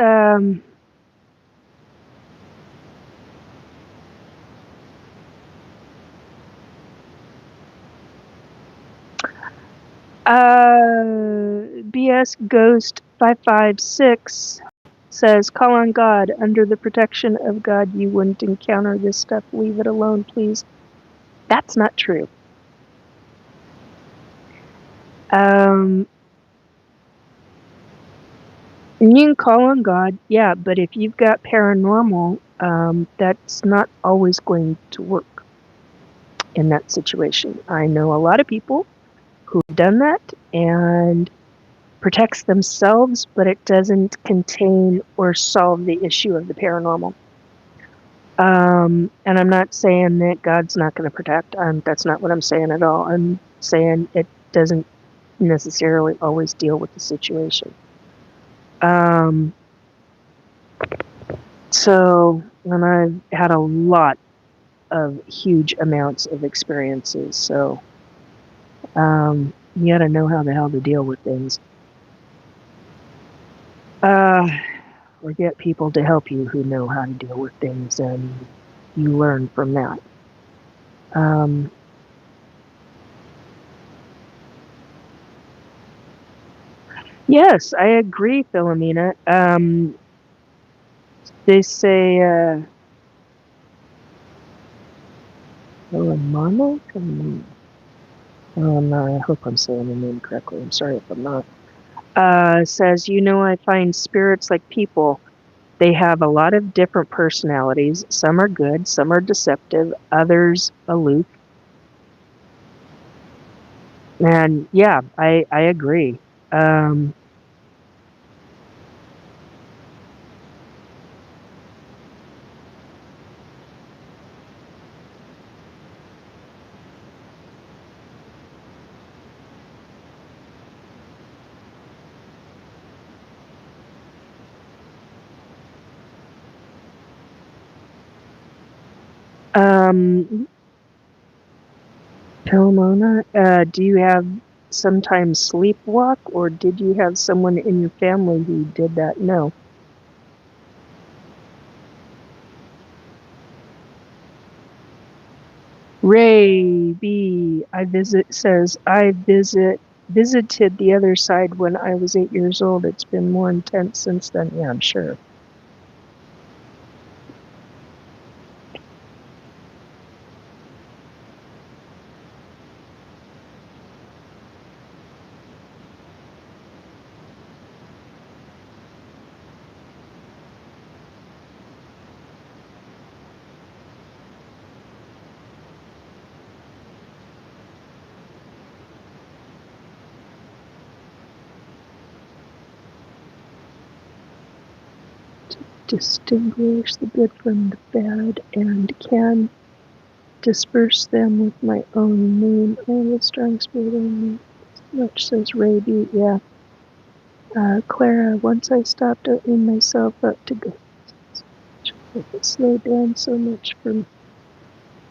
BS Ghost 556 says, call on God. Under the protection of God, you wouldn't encounter this stuff. Leave it alone, please. That's not true. You can call on God, yeah, but if you've got paranormal, that's not always going to work in that situation. I know a lot of people who've done that and protects themselves, but it doesn't contain or solve the issue of the paranormal. And I'm not saying that God's not going to protect. That's not what I'm saying at all. I'm saying it doesn't necessarily always deal with the situation. So, and I've had a lot of huge amounts of experiences, so you gotta know how the hell to deal with things. Or get people to help you who know how to deal with things, and you learn from that. Yes, I agree, Philomena. They say, Philomena? Oh no, I hope I'm saying the name correctly. I'm sorry if I'm not. Says, I find spirits like people. They have a lot of different personalities. Some are good, some are deceptive, others aloof. And yeah, I agree. Pilmona, do you have sometimes sleepwalk, or did you have someone in your family who did that? No. Ray B. says, I visited the other side when I was 8 years old. It's been more intense since then. Yeah, I'm sure. to distinguish the good from the bad, and can disperse them with my own name. I have a strong spirit in me. Much says Ray B. Yeah. Clara, once I stopped opening myself up to go. It slowed down so much for me.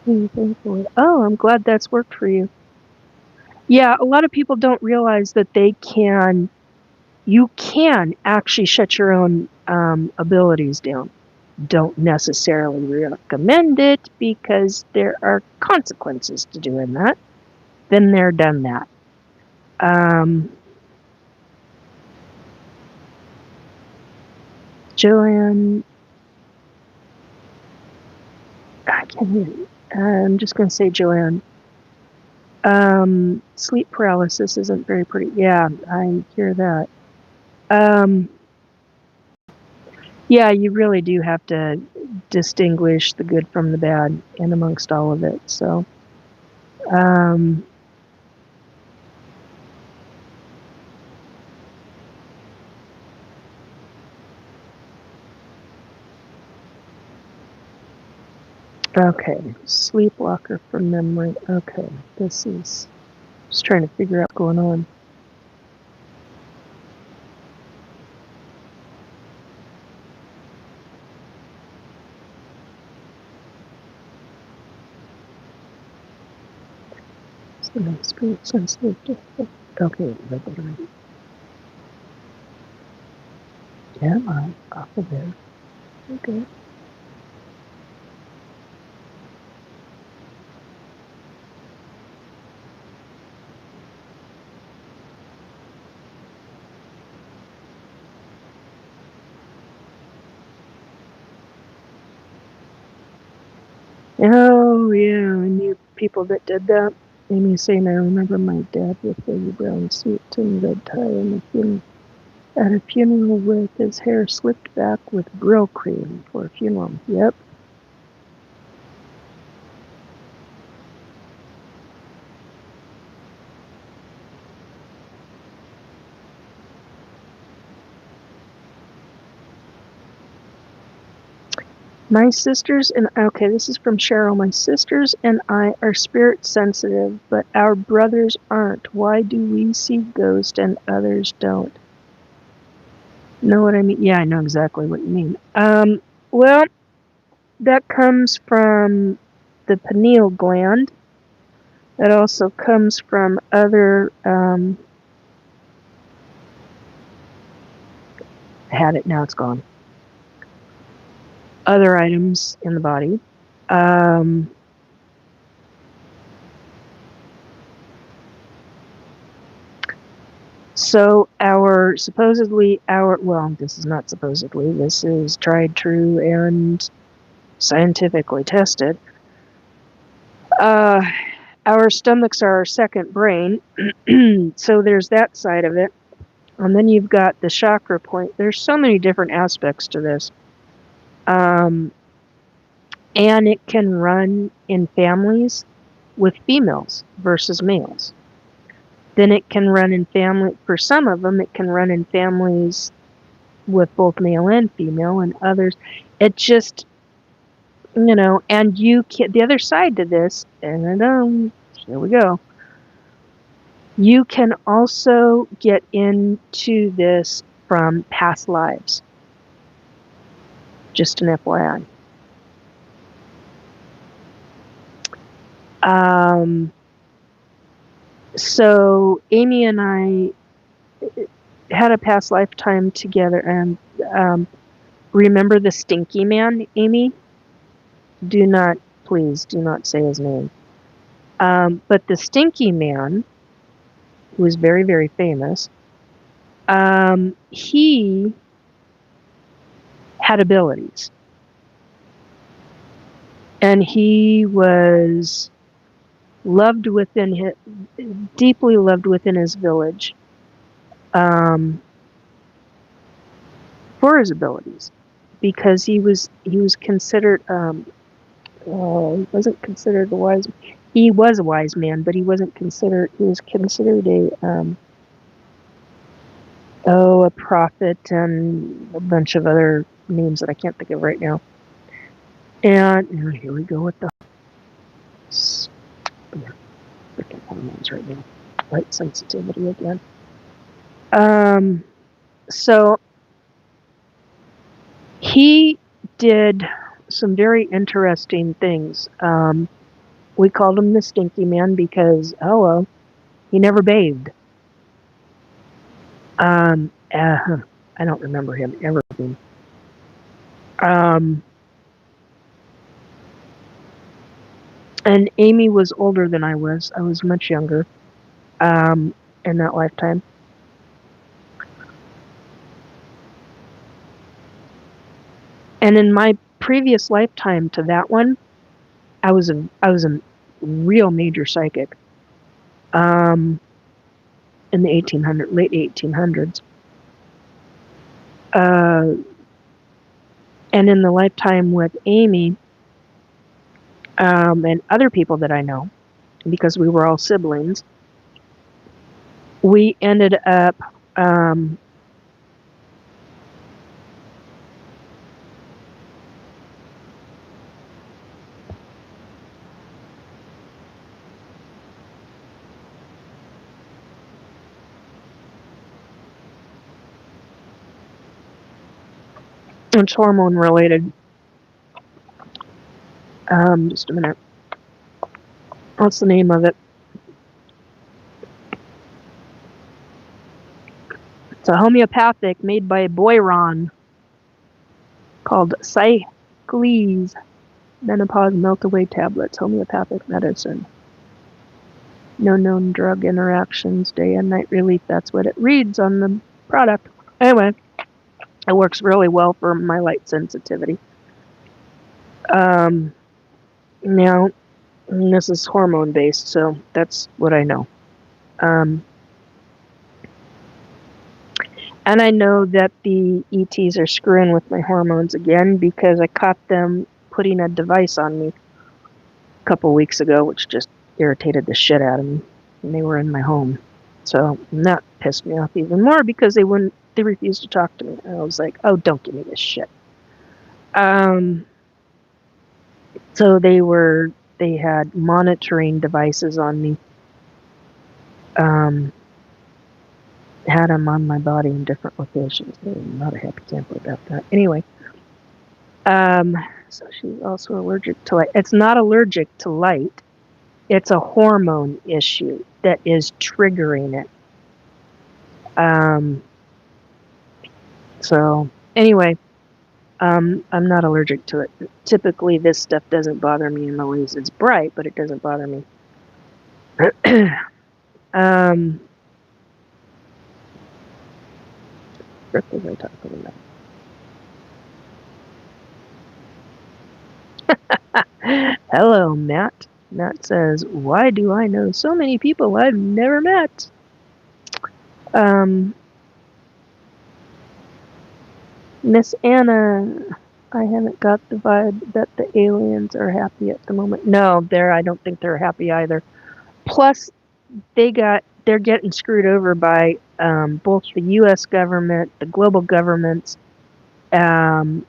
Thankfully. Oh, I'm glad that's worked for you. Yeah, a lot of people don't realize that you can actually shut your own abilities down. Don't necessarily recommend it because there are consequences to doing that. Been there, done that. Joanne, I can't hear you. I'm just going to say Joanne. Sleep paralysis isn't very pretty. Yeah, I hear that. Yeah, you really do have to distinguish the good from the bad in amongst all of it. So, okay, sleep blocker from memory. Okay, this is just trying to figure out what's going on. It's the nice spirit sensitive. Okay, right. Yeah, I'm off of there. Okay. Oh, yeah, I knew people that did that. Amy saying, I remember my dad with a brown suit and red tie at a funeral with his hair slicked back with Brill cream for a funeral. Yep. My sisters and okay, this is from Cheryl. My sisters and I are spirit sensitive, but our brothers aren't. Why do we see ghosts and others don't? Know what I mean? Yeah, I know exactly what you mean. Well, that comes from the pineal gland. That also comes from other. I had it, now it's gone. Other items in the body. So well, this is not supposedly, this is tried, true, and scientifically tested. Our stomachs are our second brain, so there's that side of it. And then you've got the chakra point. There's so many different aspects to this. And it can run in families with females versus males. Then it can run in for some of them, it can run in families with both male and female, and others. It just, and the other side to this, and here we go. You can also get into this from past lives. Just an FYI. So Amy and I had a past lifetime together, and remember the Stinky Man, Amy? Please do not say his name. But the Stinky Man, who was very, very famous, he had abilities. And he was deeply loved within his village for his abilities, because he was considered he wasn't considered a wise. He was a wise man, but he was considered Oh, a prophet and a bunch of other names that I can't think of right now. And here we go with the freaking hormones right now. Light sensitivity again. So he did some very interesting things. We called him the Stinky Man because, oh well, he never bathed. I don't remember him ever being. And Amy was older than I was. I was much younger in that lifetime. And in my previous lifetime to that one, I was a real major psychic. In the late 1800s. And in the lifetime with Amy and other people that I know, because we were all siblings, we ended up it's hormone related. Just a minute. What's the name of it? It's a homeopathic made by Boiron called Cycles Menopause Melt-Away Tablets, homeopathic medicine. No known drug interactions, day and night relief. That's what it reads on the product. Anyway, it works really well for my light sensitivity. Now, this is hormone based, so that's what I know. And I know that the ETs are screwing with my hormones again because I caught them putting a device on me a couple weeks ago, which just irritated the shit out of me. And they were in my home. So that pissed me off even more because they refused to talk to me. And I was like, oh, don't give me this shit. So they had monitoring devices on me. Had them on my body in different locations. I'm not a happy camper about that. Anyway, so she's also allergic to light. It's not allergic to light. It's a hormone issue that is triggering it. So anyway, I'm not allergic to it. Typically, this stuff doesn't bother me in the least. It's bright, but it doesn't bother me. What was I talking about? Hello, Matt. Matt says, why do I know so many people I've never met? Miss Anna, I haven't got the vibe that the aliens are happy at the moment. No, I don't think they're happy either. Plus, they're getting screwed over by both the U.S. government, the global governments, and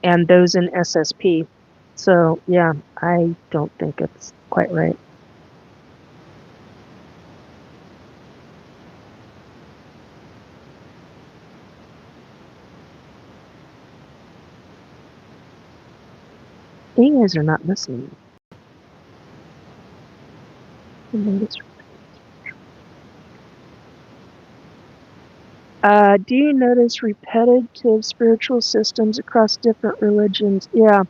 those in SSP. So, yeah, I don't think it's quite right. You guys are not listening. Do you notice repetitive spiritual systems across different religions? Yeah.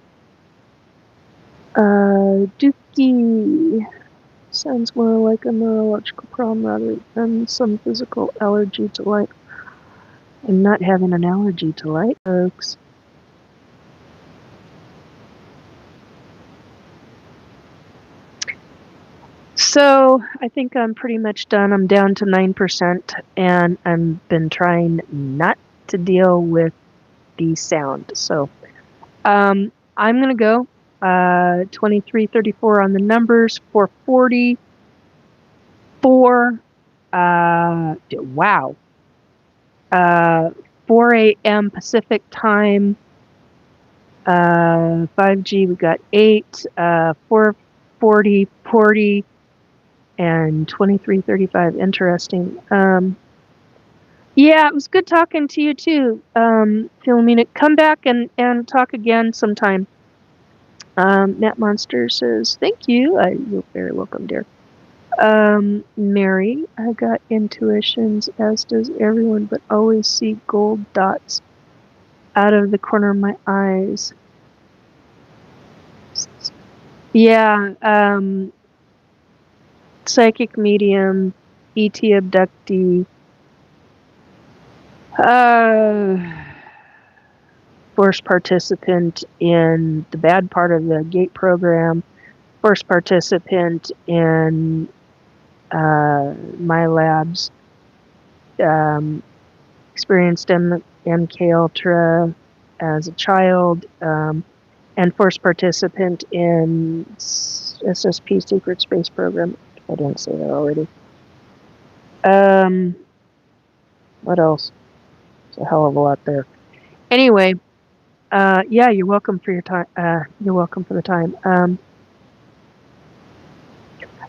Dookie sounds more like a neurological problem rather than some physical allergy to light. I'm not having an allergy to light, folks. So I think I'm pretty much done. I'm down to 9%, and I've been trying not to deal with the sound. So I'm going to go 2334 on the numbers, 444. Wow. 4 a.m. Pacific time. 5G, we got 8, 440, 40, and 2335. Interesting. Yeah, it was good talking to you too, Philomena. Come back and talk again sometime. Matt Monster says, thank you. You're very welcome, dear. Mary, I got intuitions, as does everyone, but always see gold dots out of the corner of my eyes. Yeah, psychic medium, ET abductee, forced participant in the bad part of the gate program, forced participant in my labs, experienced MK Ultra as a child, and forced participant in SSP Secret Space Program. I didn't say that already. What else? It's a hell of a lot there. Anyway, yeah, you're welcome for your time. You're welcome for the time.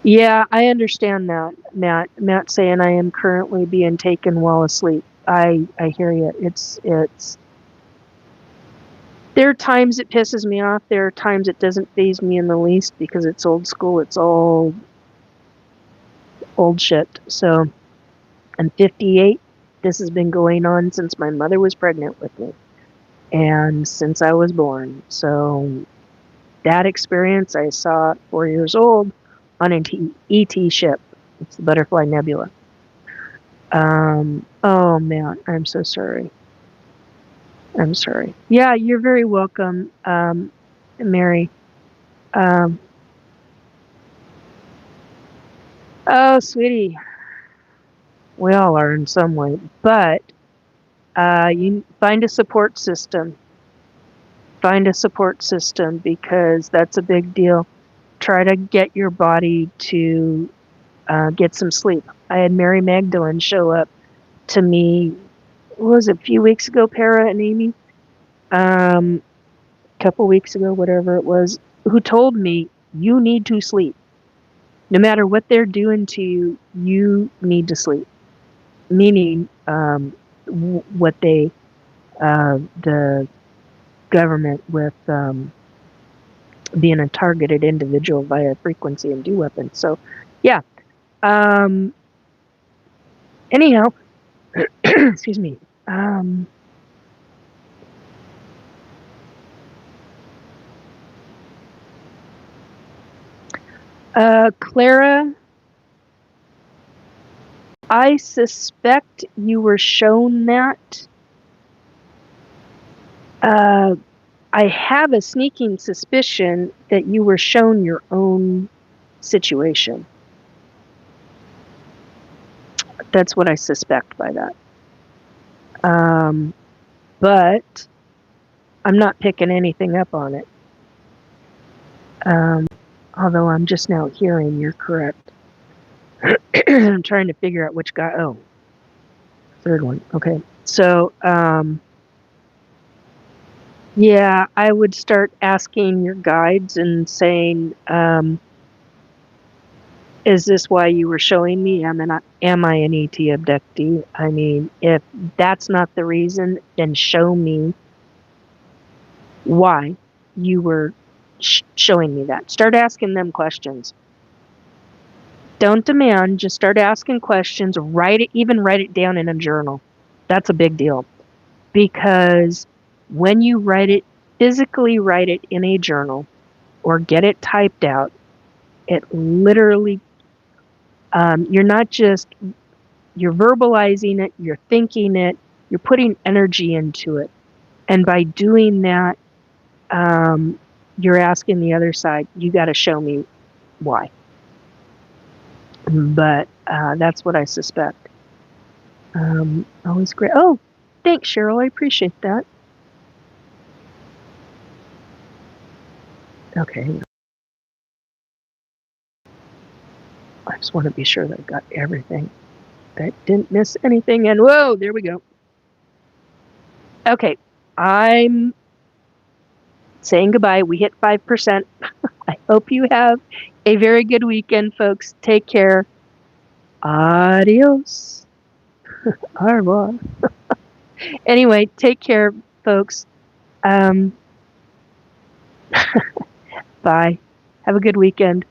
Yeah, I understand that, Matt. Matt saying I am currently being taken while asleep. I hear you. It's. There are times it pisses me off. There are times it doesn't faze me in the least because it's old school. It's all old shit. So I'm 58. This has been going on since my mother was pregnant with me and since I was born. So that experience I saw at 4 years old on an ET ship. It's the Butterfly Nebula. Oh man, I'm so sorry. I'm sorry. Yeah, you're very welcome, Mary. Oh, sweetie, we all are in some way, but you find a support system. Find a support system because that's a big deal. Try to get your body to get some sleep. I had Mary Magdalene show up to me, what was it, a few weeks ago, Para and Amy? Couple weeks ago, whatever it was, who told me, you need to sleep. No matter what they're doing to you, you need to sleep. Meaning, what they, the government with being a targeted individual via frequency and do weapons. So, yeah. Anyhow, excuse me. Clara, I suspect you were shown that. I have a sneaking suspicion that you were shown your own situation. That's what I suspect by that. But I'm not picking anything up on it. Although I'm just now hearing you're correct. I'm trying to figure out which guy. Oh, third one. Okay. So, yeah, I would start asking your guides and saying, is this why you were showing me? Am I an ET abductee? I mean, if that's not the reason, then show me why you were showing me that. Start asking them questions. Don't demand, just start asking questions. Even write it down in a journal. That's a big deal. Because when you physically write it in a journal or get it typed out, it literally, you're verbalizing it, you're thinking it, you're putting energy into it. And by doing that, you're asking the other side, you got to show me why. But that's what I suspect. Always great. Oh, thanks, Cheryl. I appreciate that. Okay. I just want to be sure that I got everything. That didn't miss anything. And whoa, there we go. Okay, I'm saying goodbye. We hit 5%. I hope you have a very good weekend, folks. Take care. Adios. Au revoir. Anyway, take care, folks. Um, bye. Have a good weekend.